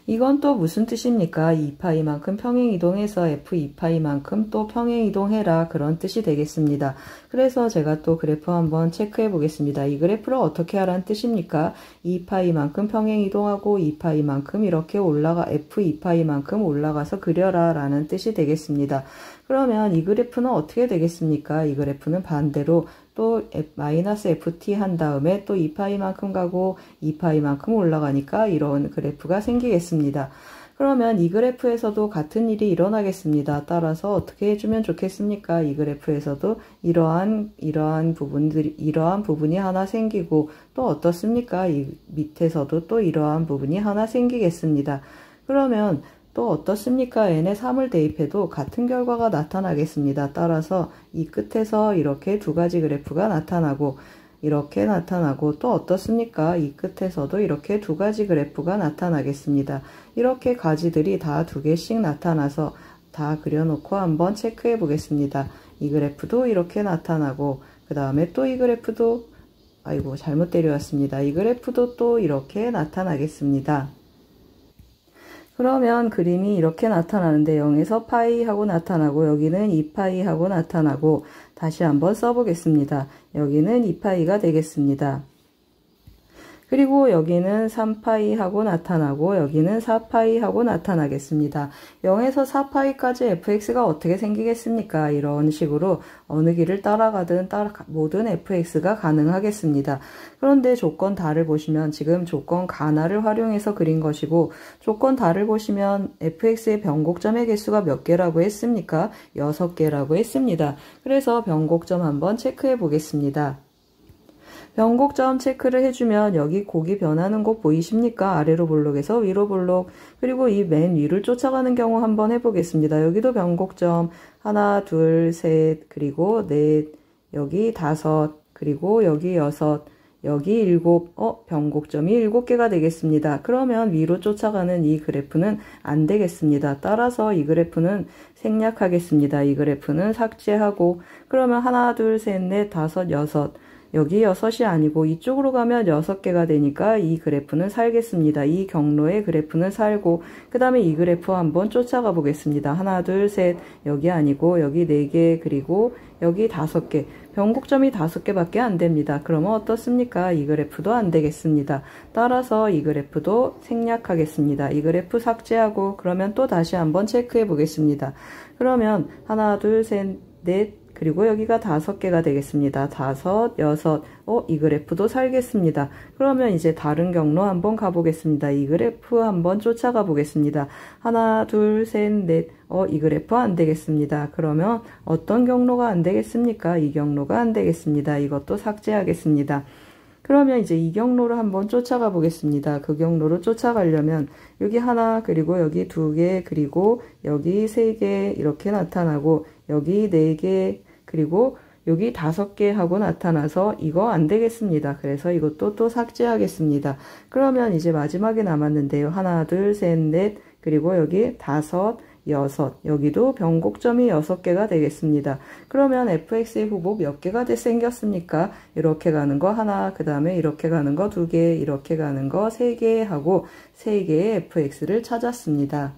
이건 또 무슨 뜻입니까? 2파이만큼 평행 이동해서 f2파이만큼 또 평행 이동해라 그런 뜻이 되겠습니다. 그래서 제가 또 그래프 한번 체크해 보겠습니다. 이 그래프를 어떻게 하라는 뜻입니까? 2파이만큼 평행 이동하고 2파이만큼 이렇게 f2파이만큼 올라가서 그려라 라는 뜻이 되겠습니다. 그러면 이 그래프는 어떻게 되겠습니까? 이 그래프는 반대로 또 마이너스 ft 한 다음에 또 2파이만큼 가고 2파이만큼 올라가니까 이런 그래프가 생기겠습니다. 그러면 이 그래프에서도 같은 일이 일어나겠습니다. 따라서 어떻게 해주면 좋겠습니까? 이 그래프에서도 이러한 부분이 하나 생기고 또 어떻습니까? 이 밑에서도 또 이러한 부분이 하나 생기겠습니다. 그러면 또 어떻습니까? n에 3을 대입해도 같은 결과가 나타나겠습니다. 따라서 이 끝에서 이렇게 두 가지 그래프가 나타나고 이렇게 나타나고 또 어떻습니까? 이 끝에서도 이렇게 두 가지 그래프가 나타나겠습니다. 이렇게 가지들이 다 두 개씩 나타나서 다 그려놓고 한번 체크해 보겠습니다. 이 그래프도 이렇게 나타나고 그 다음에 또 이 그래프도, 아이고 잘못 데려왔습니다. 이 그래프도 또 이렇게 나타나겠습니다. 그러면 그림이 이렇게 나타나는데 0에서 파이 하고 나타나고 여기는 2파이 하고 나타나고, 다시 한번 써보겠습니다. 여기는 2파이가 되겠습니다. 그리고 여기는 3파이 하고 나타나고 여기는 4파이 하고 나타나겠습니다. 0에서 4파이까지 fx가 어떻게 생기겠습니까? 이런 식으로 어느 길을 따라가든 모든 fx가 가능하겠습니다. 그런데 조건 다를 보시면 지금 조건 가나를 활용해서 그린 것이고, 조건 다를 보시면 fx의 변곡점의 개수가 몇 개라고 했습니까? 6개라고 했습니다. 그래서 변곡점 한번 체크해 보겠습니다. 변곡점 체크를 해주면 여기 곡이 변하는 곳 보이십니까? 아래로 볼록에서 위로 볼록, 그리고 이 맨 위를 쫓아가는 경우 한번 해보겠습니다. 여기도 변곡점 하나, 둘, 셋, 그리고 넷, 여기 5, 그리고 여기 6, 여기 7, 변곡점이 7개가 되겠습니다. 그러면 위로 쫓아가는 이 그래프는 안 되겠습니다. 따라서 이 그래프는 생략하겠습니다. 이 그래프는 삭제하고, 그러면 하나, 둘, 셋, 넷, 5, 6, 여기 6이 아니고 이쪽으로 가면 6개가 되니까 이 그래프는 살겠습니다. 이 경로의 그래프는 살고, 그 다음에 이 그래프 한번 쫓아가 보겠습니다. 하나, 둘, 셋, 여기 아니고 여기 4개, 그리고 여기 5개. 변곡점이 5개밖에 안 됩니다. 그러면 어떻습니까? 이 그래프도 안 되겠습니다. 따라서 이 그래프도 생략하겠습니다. 이 그래프 삭제하고, 그러면 또 다시 한번 체크해 보겠습니다. 그러면 하나, 둘, 셋, 넷, 그리고 여기가 5개가 되겠습니다. 5, 6, 이 그래프도 살겠습니다. 그러면 이제 다른 경로 한번 가보겠습니다. 이 그래프 한번 쫓아가 보겠습니다. 하나, 둘, 셋, 넷, 이 그래프 안 되겠습니다. 그러면 어떤 경로가 안 되겠습니까? 이 경로가 안 되겠습니다. 이것도 삭제하겠습니다. 그러면 이제 이 경로를 한번 쫓아가 보겠습니다. 그 경로로 쫓아가려면 여기 하나, 그리고 여기 2개, 그리고 여기 3개 이렇게 나타나고, 여기 4개, 그리고 여기 5개 하고 나타나서 이거 안 되겠습니다. 그래서 이것도 또 삭제하겠습니다. 그러면 이제 마지막에 남았는데요. 하나, 둘, 셋, 넷, 그리고 여기 5, 6, 여기도 변곡점이 6개가 되겠습니다. 그러면 fx의 후보 몇 개가 생겼습니까? 이렇게 가는 거 하나, 그 다음에 이렇게 가는 거 2개, 이렇게 가는 거 3개 하고 3개의 fx를 찾았습니다.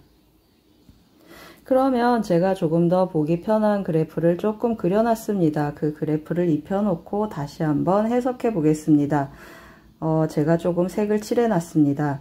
그러면 제가 조금 더 보기 편한 그래프를 조금 그려놨습니다. 그 그래프를 입혀놓고 다시 한번 해석해 보겠습니다. 제가 조금 색을 칠해놨습니다.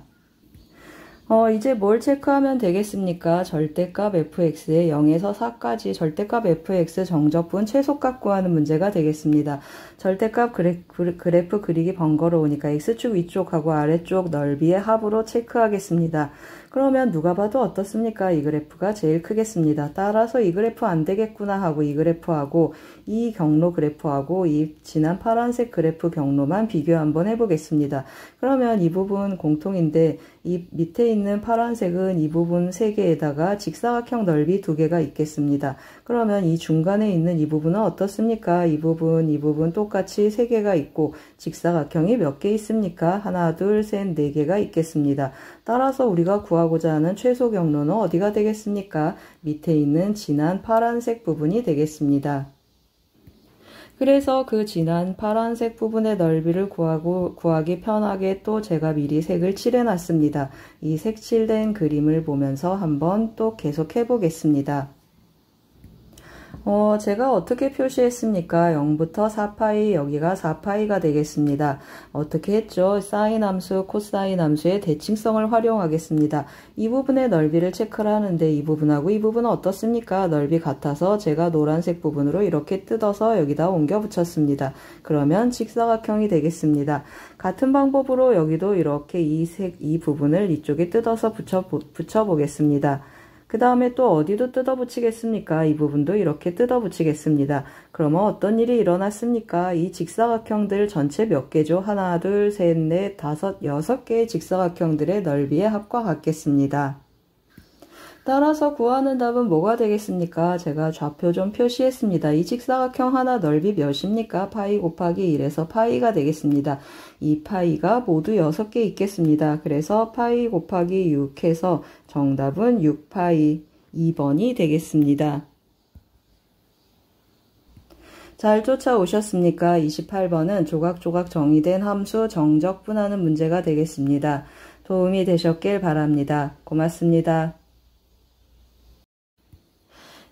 이제 뭘 체크하면 되겠습니까? 절대값 fx의 0에서 4까지 절대값 fx 정적분 최소값 구하는 문제가 되겠습니다. 절대값 그래프 그리기 번거로우니까 x축 위쪽하고 아래쪽 넓이의 합으로 체크하겠습니다. 그러면 누가 봐도 어떻습니까? 이 그래프가 제일 크겠습니다. 따라서 이 그래프 안 되겠구나 하고 이 그래프하고 이 경로 그래프하고 이 진한 파란색 그래프 경로만 비교 한번 해보겠습니다. 그러면 이 부분 공통인데 이 밑에 있는 파란색은 이 부분 3개에다가 직사각형 넓이 2개가 있겠습니다. 그러면 이 중간에 있는 이 부분은 어떻습니까? 이 부분 똑같이 3개가 있고 직사각형이 몇 개 있습니까? 하나, 둘, 셋, 4개가 있겠습니다. 따라서 우리가 구하고자 하는 최소 경로는 어디가 되겠습니까? 밑에 있는 진한 파란색 부분이 되겠습니다. 그래서 그 진한 파란색 부분의 넓이를 구하기 편하게 또 제가 미리 색을 칠해놨습니다. 이 색칠된 그림을 보면서 한번 또 계속 해보겠습니다. 제가 어떻게 표시했습니까? 0부터 4파이, 여기가 4파이가 되겠습니다. 어떻게 했죠? 사인 함수, 코사인 함수의 대칭성을 활용하겠습니다. 이 부분의 넓이를 체크를 하는데 이 부분하고 이 부분은 어떻습니까? 넓이 같아서 제가 노란색 부분으로 이렇게 뜯어서 여기다 옮겨 붙였습니다. 그러면 직사각형이 되겠습니다. 같은 방법으로 여기도 이렇게 이 부분을 이쪽에 뜯어서 붙여보겠습니다. 그 다음에 또 어디도 뜯어 붙이겠습니까? 이 부분도 이렇게 뜯어 붙이겠습니다. 그러면 어떤 일이 일어났습니까? 이 직사각형들 전체 몇 개죠? 하나, 둘, 셋, 넷, 5, 6개의 직사각형들의 넓이의 합과 같겠습니다. 따라서 구하는 답은 뭐가 되겠습니까? 제가 좌표 좀 표시했습니다. 이 직사각형 하나 넓이 몇입니까? 파이 곱하기 1에서 파이가 되겠습니다. 이 파이가 모두 6개 있겠습니다. 그래서 파이 곱하기 6 해서 정답은 6파이 2번이 되겠습니다. 잘 쫓아오셨습니까? 28번은 조각조각 정의된 함수 정적분하는 문제가 되겠습니다. 도움이 되셨길 바랍니다. 고맙습니다.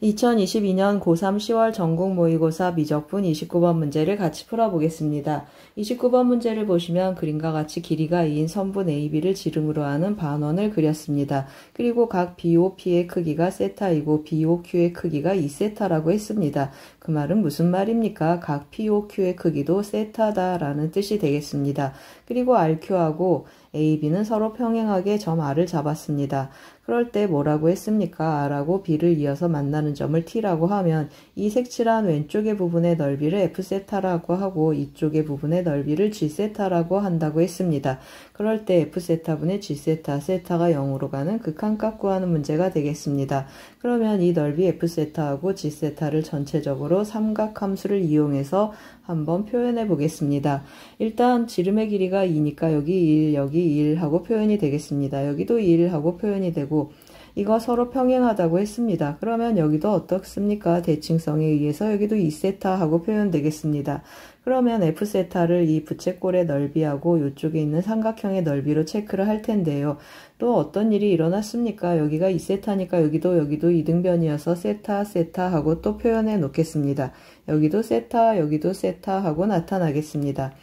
2022년 고3 10월 전국 모의고사 미적분 29번 문제를 같이 풀어보겠습니다. 29번 문제를 보시면 그림과 같이 길이가 2인 선분 AB를 지름으로 하는 반원을 그렸습니다. 그리고 각 BOP의 크기가 세타이고 BOQ의 크기가 2세타라고 했습니다. 그 말은 무슨 말입니까? 각 POQ의 크기도 세타다라는 뜻이 되겠습니다. 그리고 RQ하고 AB는 서로 평행하게 점 R을 잡았습니다. 그럴 때 뭐라고 했습니까? R하고 B를 이어서 만나는 점을 T라고 하면 이 색칠한 왼쪽의 부분의 넓이를 F세타라고 하고 이쪽의 부분의 넓이를 G세타라고 한다고 했습니다. 그럴 때 F세타분의 G세타, 세타가 0으로 가는 극한값 구하는 문제가 되겠습니다. 그러면 이 넓이 F세타하고 G세타를 전체적으로 삼각함수를 이용해서 한번 표현해 보겠습니다. 일단 지름의 길이가 2니까 여기 1, 여기 1 하고 표현이 되겠습니다. 여기도 1 하고 표현이 되고 이거 서로 평행하다고 했습니다. 그러면 여기도 어떻습니까? 대칭성에 의해서 여기도 2세타 하고 표현되겠습니다. 그러면 F세타를 이 부채꼴의 넓이하고 이쪽에 있는 삼각형의 넓이로 체크를 할 텐데요. 또 어떤 일이 일어났습니까? 여기가 2세타니까 여기도 이등변이어서 세타, 세타 하고 또 표현해 놓겠습니다. 여기도 세타, 여기도 세타 하고 나타나겠습니다.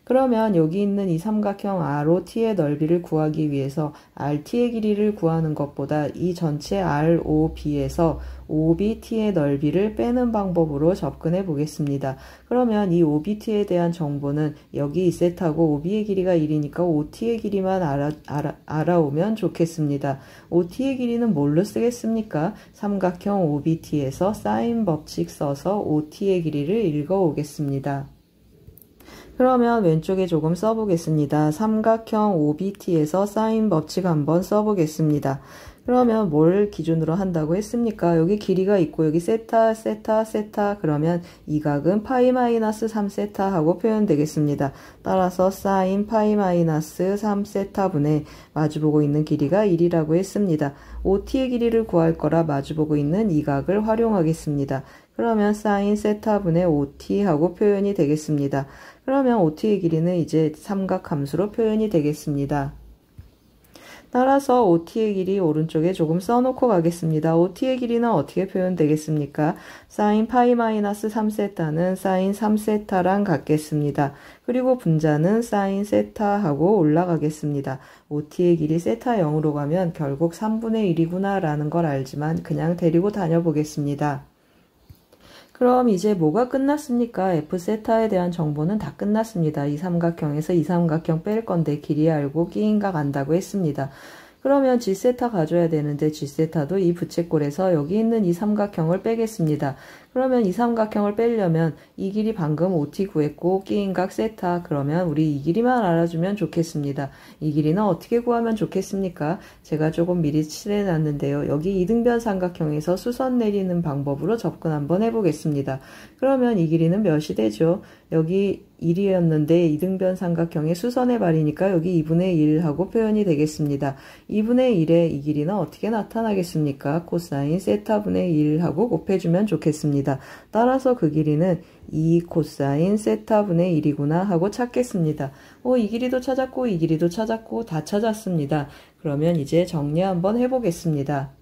그러면 여기 있는 이 삼각형 ROT의 넓이를 구하기 위해서 RT의 길이를 구하는 것보다 이 전체 ROB에서 OBT의 넓이를 빼는 방법으로 접근해 보겠습니다. 그러면 이 OBT에 대한 정보는 여기 2세타고 OB의 길이가 1이니까 OT의 길이만 알아오면 좋겠습니다. OT의 길이는 뭘로 쓰겠습니까? 삼각형 OBT에서 사인 법칙 써서 OT의 길이를 읽어오겠습니다. 그러면 왼쪽에 조금 써보겠습니다. 삼각형 OBT에서 사인 법칙 한번 써보겠습니다. 그러면 뭘 기준으로 한다고 했습니까? 여기 길이가 있고 여기 세타, 세타, 세타 그러면 이 각은 파이 마이너스 3세타 하고 표현되겠습니다. 따라서 사인 파이 마이너스 3세타분의 마주보고 있는 길이가 1이라고 했습니다. OT의 길이를 구할 거라 마주보고 있는 이 각을 활용하겠습니다. 그러면 사인 세타분의 OT 하고 표현이 되겠습니다. 그러면 OT의 길이는 이제 삼각함수로 표현이 되겠습니다. 따라서 OT의 길이 오른쪽에 조금 써놓고 가겠습니다. OT의 길이는 어떻게 표현되겠습니까? 사인 파이 마이너스 3세타는 사인 3세타랑 같겠습니다. 그리고 분자는 사인 세타 하고 올라가겠습니다. OT의 길이 세타 0으로 가면 결국 3분의 1이구나 라는 걸 알지만 그냥 데리고 다녀보겠습니다. 그럼 이제 뭐가 끝났습니까? F세타에 대한 정보는 다 끝났습니다. 이 삼각형에서 이 삼각형 뺄 건데 길이 알고 끼인각 안다고 했습니다. 그러면 G세타 가져야 되는데 G세타도 이 부채꼴에서 여기 있는 이 삼각형을 빼겠습니다. 그러면 이 삼각형을 빼려면 이 길이 방금 OT 구했고 끼인각 세타 그러면 우리 이 길이만 알아주면 좋겠습니다. 이 길이는 어떻게 구하면 좋겠습니까? 제가 조금 미리 칠해놨는데요. 여기 이등변 삼각형에서 수선 내리는 방법으로 접근 한번 해보겠습니다. 그러면 이 길이는 몇이 되죠? 여기 1이었는데 이등변 삼각형의 수선의 발이니까 여기 2분의 1 하고 표현이 되겠습니다. 2분의 1의 이 길이는 어떻게 나타나겠습니까? 코사인 세타분의 1 하고 곱해주면 좋겠습니다. 따라서 그 길이는 2 코사인 세타분의 1이구나 하고 찾겠습니다. 이 길이도 찾았고 이 길이도 찾았고 다 찾았습니다. 그러면 이제 정리 한번 해보겠습니다.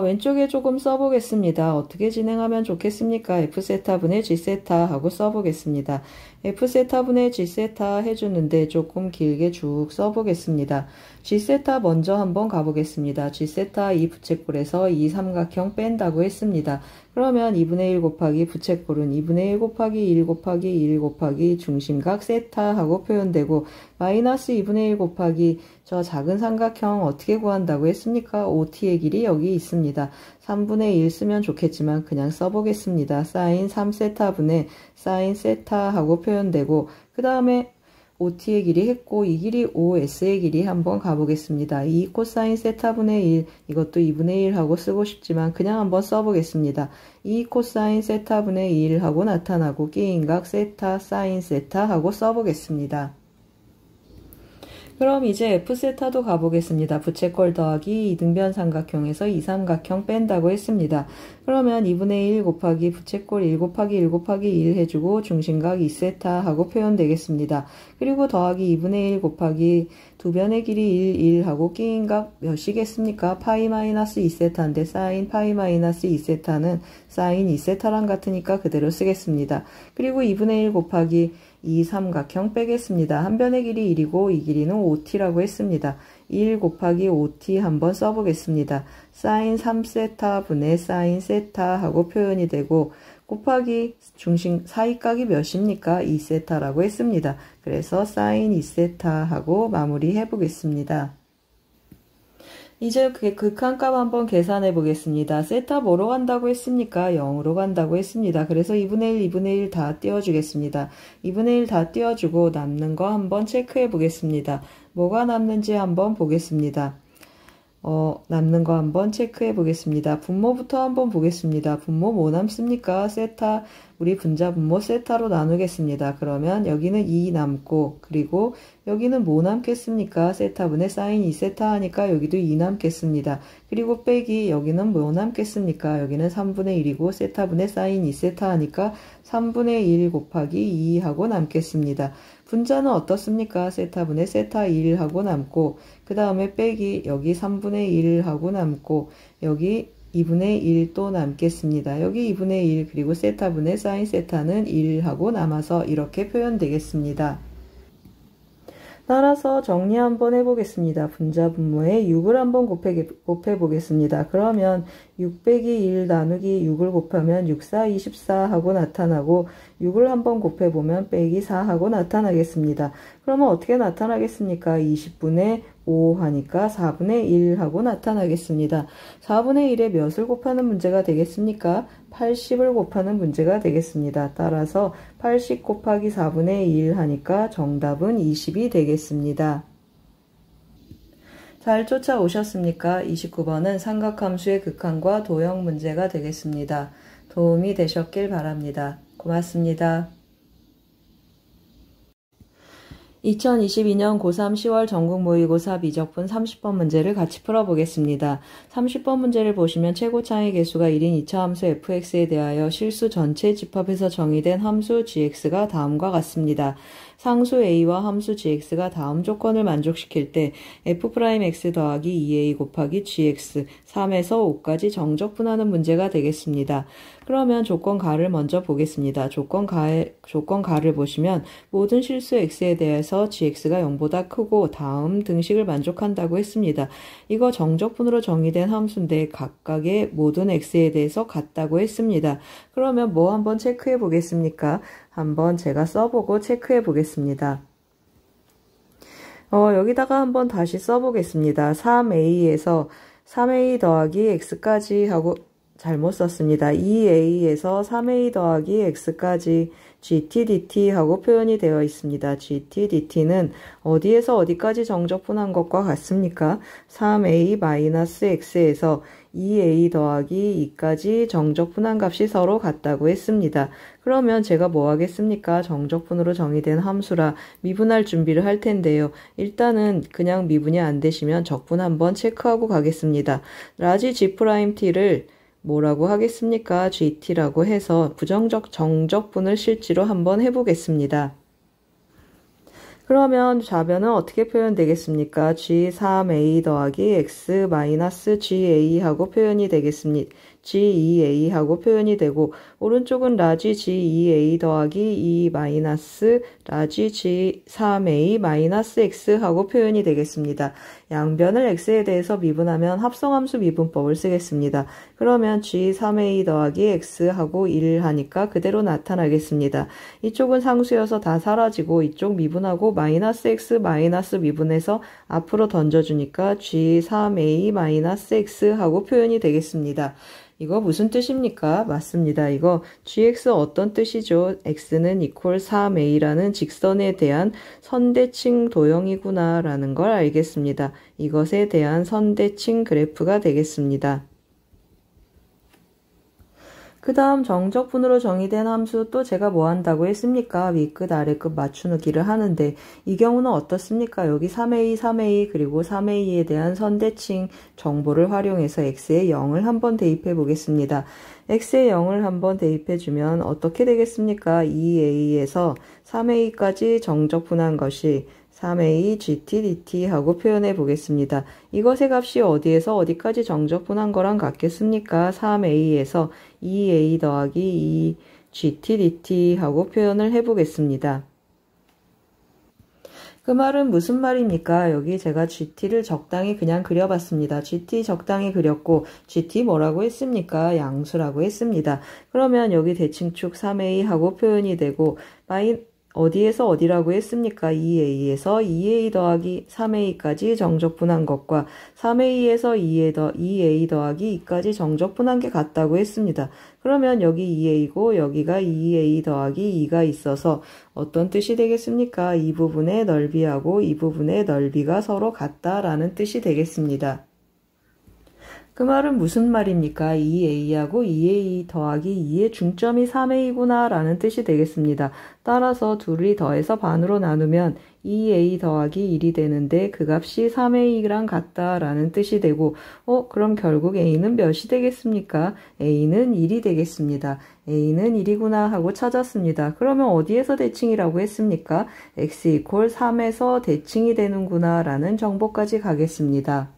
왼쪽에 조금 써보겠습니다. 어떻게 진행하면 좋겠습니까? F세타분의 G세타 하고 써보겠습니다. F세타분의 G세타 해주는데 조금 길게 쭉 써보겠습니다. G세타 먼저 한번 가보겠습니다. G세타 이 부채꼴에서 이 삼각형 뺀다고 했습니다. 그러면 2분의 1 곱하기 부채꼴은 2분의 1 곱하기 1 곱하기 1 곱하기 중심각 세타 하고 표현되고 마이너스 2분의 1 곱하기 저 작은 삼각형 어떻게 구한다고 했습니까? OT의 길이 여기 있습니다. 3분의 1 쓰면 좋겠지만 그냥 써보겠습니다. 사인 3세타분의 사인 세타 하고 표현되고 그 다음에 OT의 길이 했고 이 길이 OS의 길이 한번 가보겠습니다. 2 코사인 세타분의 1 이것도 2분의 1 하고 쓰고 싶지만 그냥 한번 써보겠습니다. 2 코사인 세타분의 1 하고 나타나고 끼인각 세타 사인 세타 하고 써보겠습니다. 그럼 이제 F세타도 가보겠습니다. 부채꼴 더하기 이등변 삼각형에서 이삼각형 뺀다고 했습니다. 그러면 2분의 1 곱하기 부채꼴 1 곱하기 1 곱하기 1 해주고 중심각 2세타 하고 표현되겠습니다. 그리고 더하기 2분의 1 곱하기 두 변의 길이 1 하고 끼인각 몇이겠습니까? 파이 마이너스 2세타인데 사인 파이 마이너스 2세타는 사인 2세타랑 같으니까 그대로 쓰겠습니다. 그리고 2분의 1 곱하기 이 삼각형 빼겠습니다. 한 변의 길이 1이고 이 길이는 5t라고 했습니다. 1 곱하기 5t 한번 써보겠습니다. 사인 3세타 분의 사인 세타 하고 표현이 되고 곱하기 중심 사이각이 몇입니까? 2세타라고 했습니다. 그래서 사인 2세타 하고 마무리해 보겠습니다. 이제 극한값 한번 계산해 보겠습니다. 세타 뭐로 간다고 했습니까? 0으로 간다고 했습니다. 그래서 2분의 1, 2분의 1 다 띄워주겠습니다. 2분의 1 다 띄워주고 남는 거 한번 체크해 보겠습니다. 뭐가 남는지 한번 보겠습니다. 남는 거 한번 체크해 보겠습니다. 분모부터 한번 보겠습니다. 분모 뭐 남습니까? 세타, 우리 분자 분모 세타로 나누겠습니다. 그러면 여기는 2 남고, 그리고 여기는 뭐 남겠습니까? 세타분의 사인 2세타 하니까 여기도 2 남겠습니다. 그리고 빼기 여기는 뭐 남겠습니까? 여기는 3분의 1이고 세타분의 사인 2세타 하니까 3분의 1 곱하기 2 하고 남겠습니다. 분자는 어떻습니까? 세타분의 세타 1 하고 남고, 그 다음에 빼기 여기 3분의 1 하고 남고, 여기 2분의 1 또 남겠습니다. 여기 2분의 1 그리고 세타분의 사인 세타는 1 하고 남아서 이렇게 표현되겠습니다. 따라서 정리 한번 해보겠습니다. 분자 분모에 6을 한번 곱해보겠습니다. 그러면 6 빼기 1 나누기 6을 곱하면 6, 4, 24 하고 나타나고 6을 한번 곱해보면 빼기 4 하고 나타나겠습니다. 그러면 어떻게 나타나겠습니까? 20분의 5 하니까 4분의 1 하고 나타나겠습니다. 4분의 1에 몇을 곱하는 문제가 되겠습니까? 80을 곱하는 문제가 되겠습니다. 따라서 80 곱하기 4분의 1 하니까 정답은 20이 되겠습니다. 잘 쫓아오셨습니까? 29번은 삼각함수의 극한과 도형 문제가 되겠습니다. 도움이 되셨길 바랍니다. 고맙습니다. 2022년 고3 10월 전국 모의고사 미적분 30번 문제를 같이 풀어보겠습니다. 30번 문제를 보시면 최고차의 개수가 1인 2차 함수 fx에 대하여 실수 전체 집합에서 정의된 함수 gx가 다음과 같습니다. 상수 a와 함수 gx가 다음 조건을 만족시킬 때 f'x 더하기 2a 곱하기 gx 3에서 5까지 정적분하는 문제가 되겠습니다. 그러면 조건 가를 먼저 보겠습니다. 조건 가를 보시면 모든 실수 x에 대해서 gx가 0보다 크고 다음 등식을 만족한다고 했습니다. 이거 정적분으로 정의된 함수인데 각각의 모든 x에 대해서 같다고 했습니다. 그러면 뭐 한번 체크해 보겠습니까? 한번 제가 써보고 체크해 보겠습니다. 여기다가 한번 다시 써보겠습니다. 3a에서 3a 더하기 x까지 하고 잘못 썼습니다. 2a에서 3a 더하기 x까지 gt, dt 하고 표현이 되어 있습니다. gt, dt는 어디에서 어디까지 정적분한 것과 같습니까? 3a-x에서 2a 더하기 2까지 정적분한 값이 서로 같다고 했습니다. 그러면 제가 뭐 하겠습니까? 정적분으로 정의된 함수라 미분할 준비를 할 텐데요. 일단은 그냥 미분이 안 되시면 적분 한번 체크하고 가겠습니다. 라지 g't를 뭐라고 하겠습니까? gt라고 해서 부정적 정적분을 실지로 한번 해보겠습니다. 그러면 좌변은 어떻게 표현되겠습니까? g3a 더하기 x 마이너스 ga 하고 표현이 되겠습니다. G2A 하고 표현이 되고 오른쪽은 라지 G2A 더하기 2 마이너스 라지 G3A 마이너스 X 하고 표현이 되겠습니다. 양변을 X에 대해서 미분하면 합성함수 미분법을 쓰겠습니다. 그러면 G3A 더하기 X 하고 1 하니까 그대로 나타나겠습니다. 이쪽은 상수여서 다 사라지고 이쪽 미분하고 마이너스 X 마이너스 미분해서 앞으로 던져주니까 G3A 마이너스 X 하고 표현이 되겠습니다. 이거 무슨 뜻입니까? 맞습니다. 이거 gx 어떤 뜻이죠? x는 equal 3a라는 직선에 대한 선대칭 도형이구나 라는 걸 알겠습니다. 이것에 대한 선대칭 그래프가 되겠습니다. 그 다음 정적분으로 정의된 함수 또 제가 뭐 한다고 했습니까? 위끝 아래끝 맞추기를 하는데 이 경우는 어떻습니까? 여기 3a, 3a 그리고 3a에 대한 선대칭 정보를 활용해서 x에 0을 한번 대입해 보겠습니다. x에 0을 한번 대입해 주면 어떻게 되겠습니까? 2a에서 3a까지 정적분한 것이 3a gt dt 하고 표현해 보겠습니다. 이것의 값이 어디에서 어디까지 정적분한 거랑 같겠습니까? 3a에서 2a 더하기 2 gt dt 하고 표현을 해 보겠습니다. 그 말은 무슨 말입니까? 여기 제가 gt를 적당히 그냥 그려봤습니다. gt 적당히 그렸고 gt 뭐라고 했습니까? 양수라고 했습니다. 그러면 여기 대칭축 3a 하고 표현이 되고 어디에서 어디라고 했습니까? 2a에서 2a 더하기 3a까지 정적분한 것과 3a에서 2a 더하기 2까지 정적분한 게 같다고 했습니다. 그러면 여기 2a고 여기가 2a 더하기 2가 있어서 어떤 뜻이 되겠습니까? 이 부분의 넓이하고 이 부분의 넓이가 서로 같다라는 뜻이 되겠습니다. 그 말은 무슨 말입니까? 2a하고 2a 더하기 2의 중점이 3a구나 라는 뜻이 되겠습니다. 따라서 둘이 더해서 반으로 나누면 2a 더하기 1이 되는데 그 값이 3a랑 같다라는 뜻이 되고 그럼 결국 a는 몇이 되겠습니까? a는 1이 되겠습니다. a는 1이구나 하고 찾았습니다. 그러면 어디에서 대칭이라고 했습니까? x 이퀄 3에서 대칭이 되는구나 라는 정보까지 가겠습니다.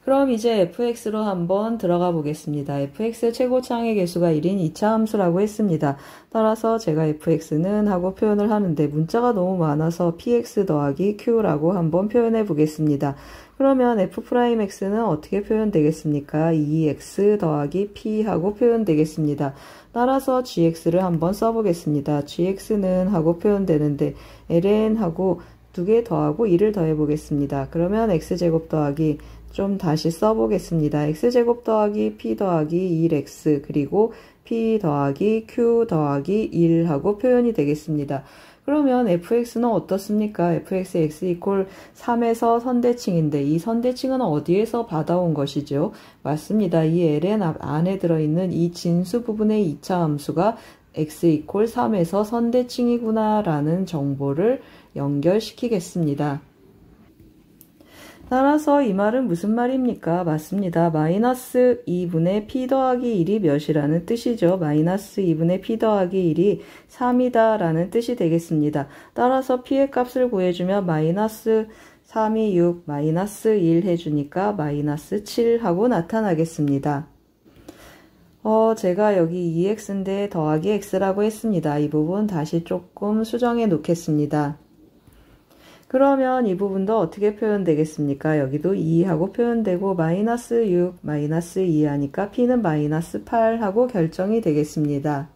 그럼 이제 fx로 한번 들어가 보겠습니다. fx의 최고차항의 개수가 1인 2차 함수라고 했습니다. 따라서 제가 fx는 하고 표현을 하는데 문자가 너무 많아서 px 더하기 q라고 한번 표현해 보겠습니다. 그러면 f'x는 어떻게 표현되겠습니까? 2x 더하기 p 하고 표현되겠습니다. 따라서 gx를 한번 써보겠습니다. gx는 하고 표현되는데 ln 하고 2개 더하고 2를 더해 보겠습니다. 그러면 x제곱 더하기 좀 다시 써보겠습니다. x제곱 더하기 p 더하기 1x 그리고 p 더하기 q 더하기 1 하고 표현이 되겠습니다. 그러면 fx는 어떻습니까? fx의 x 이퀄 3에서 선대칭인데 이 선대칭은 어디에서 받아온 것이죠? 맞습니다. 이 ln 안에 들어있는 이 진수 부분의 2차 함수가 x 이퀄 3에서 선대칭이구나 라는 정보를 연결시키겠습니다. 따라서 이 말은 무슨 말입니까? 맞습니다. 마이너스 2분의 p 더하기 1이 몇이라는 뜻이죠. 마이너스 2분의 p 더하기 1이 3이다 라는 뜻이 되겠습니다. 따라서 p의 값을 구해주면 마이너스 3이 6, 마이너스 1 해주니까 마이너스 7 하고 나타나겠습니다. 제가 여기 2x인데 더하기 x라고 했습니다. 이 부분 다시 조금 수정해 놓겠습니다. 그러면 이 부분도 어떻게 표현되겠습니까? 여기도 2 하고 표현되고 마이너스 6, 마이너스 2 하니까 p는 마이너스 8 하고 결정이 되겠습니다.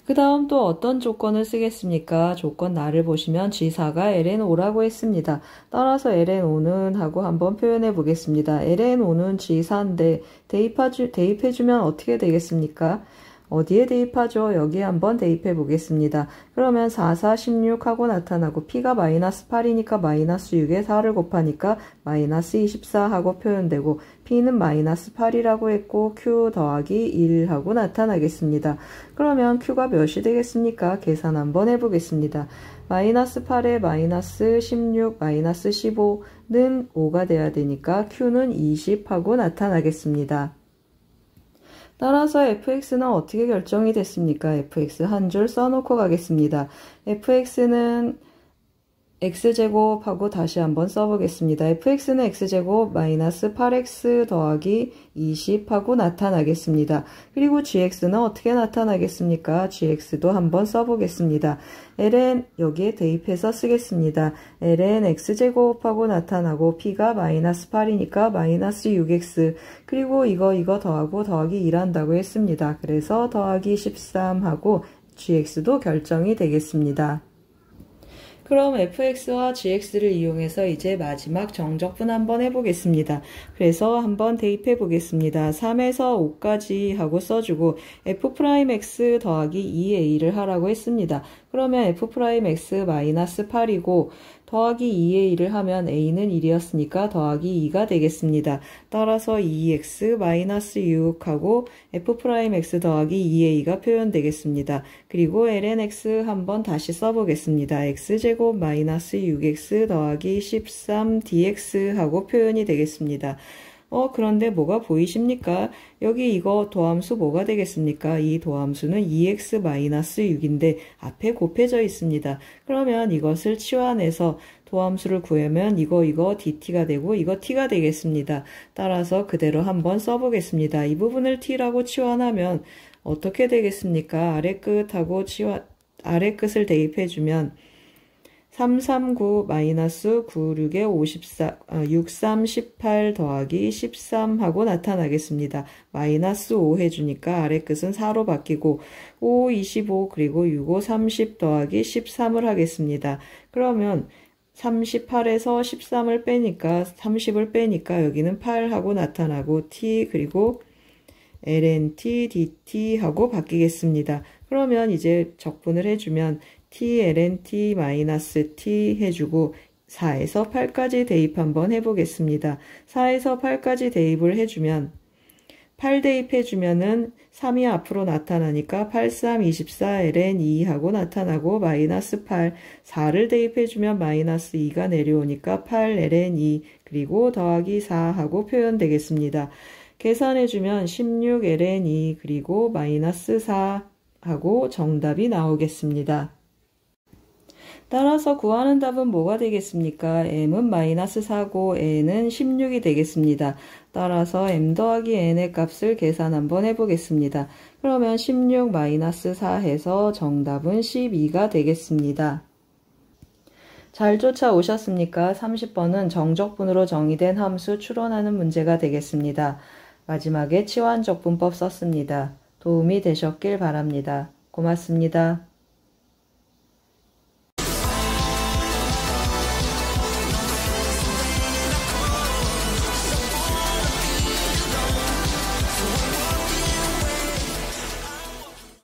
그 다음 또 어떤 조건을 쓰겠습니까? 조건 나를 보시면 G4가 ln5라고 했습니다. 따라서 ln5는 하고 한번 표현해 보겠습니다. ln5는 G4인데 대입해주면 어떻게 되겠습니까? 어디에 대입하죠? 여기에 한번 대입해 보겠습니다. 그러면 4, 4, 16 하고 나타나고 p가 마이너스 8이니까 마이너스 6에 4를 곱하니까 마이너스 24 하고 표현되고 p는 마이너스 8이라고 했고 q 더하기 1 하고 나타나겠습니다. 그러면 q가 몇이 되겠습니까? 계산 한번 해보겠습니다. 마이너스 8에 마이너스 16, 마이너스 15는 5가 돼야 되니까 q는 20 하고 나타나겠습니다. 따라서 fx는 어떻게 결정이 됐습니까? fx 한 줄 써놓고 가겠습니다. fx는 x제곱하고 다시 한번 써보겠습니다. fx는 x제곱 마이너스 8x 더하기 20 하고 나타나겠습니다. 그리고 gx는 어떻게 나타나겠습니까? gx도 한번 써보겠습니다. ln 여기에 대입해서 쓰겠습니다. ln x제곱하고 나타나고 p가 마이너스 8이니까 마이너스 6x 그리고 이거 더하고 더하기 1 한다고 했습니다. 그래서 더하기 13 하고 gx도 결정이 되겠습니다. 그럼 fx와 gx를 이용해서 이제 마지막 정적분 한번 해보겠습니다. 그래서 한번 대입해 보겠습니다. 3에서 5까지 하고 써주고 f'x 더하기 2a를 하라고 했습니다. 그러면 f'(x) -8이고 더하기 2의 1을 하면 a는 1이었으니까 더하기 2가 되겠습니다. 따라서 2x-6하고 f'(x) 더하기 2의 2가 표현되겠습니다. 그리고 lnx 한번 다시 써보겠습니다. x제곱 -6x 더하기 13dx 하고 표현이 되겠습니다. 그런데 뭐가 보이십니까? 여기 이거 도함수 뭐가 되겠습니까? 이 도함수는 2x-6인데 앞에 곱해져 있습니다. 그러면 이것을 치환해서 도함수를 구하면 이거 dt가 되고 이거 t가 되겠습니다. 따라서 그대로 한번 써보겠습니다. 이 부분을 t라고 치환하면 어떻게 되겠습니까? 아래 끝하고 아래 끝을 대입해주면 339-96에 18 더하기 13 하고 나타나겠습니다. -5 해주니까 아래 끝은 4로 바뀌고 5, 25 그리고 6, 5, 30 더하기 13을 하겠습니다. 그러면 38에서 13을 빼니까 30을 빼니까 여기는 8 하고 나타나고 t 그리고 ln(t) dt 하고 바뀌겠습니다. 그러면 이제 적분을 해주면 t ln(t) -t 해주고 4에서 8까지 대입 한번 해보겠습니다. 4에서 8까지 대입을 해주면 8 대입해주면은 3이 앞으로 나타나니까 8, 3, 24 ln 2 하고 나타나고 -8, 4를 대입해주면 -2가 내려오니까 8 ln 2 그리고 더하기 4 하고 표현되겠습니다. 계산해주면 16 ln 2 그리고 -4 하고 정답이 나오겠습니다. 따라서 구하는 답은 뭐가 되겠습니까? m은 -4고 n은 16이 되겠습니다. 따라서 m 더하기 n의 값을 계산 한번 해보겠습니다. 그러면 16 -4 해서 정답은 12가 되겠습니다. 잘 쫓아오셨습니까? 30번은 정적분으로 정의된 함수 추론하는 문제가 되겠습니다. 마지막에 치환적분법 썼습니다. 도움이 되셨길 바랍니다. 고맙습니다.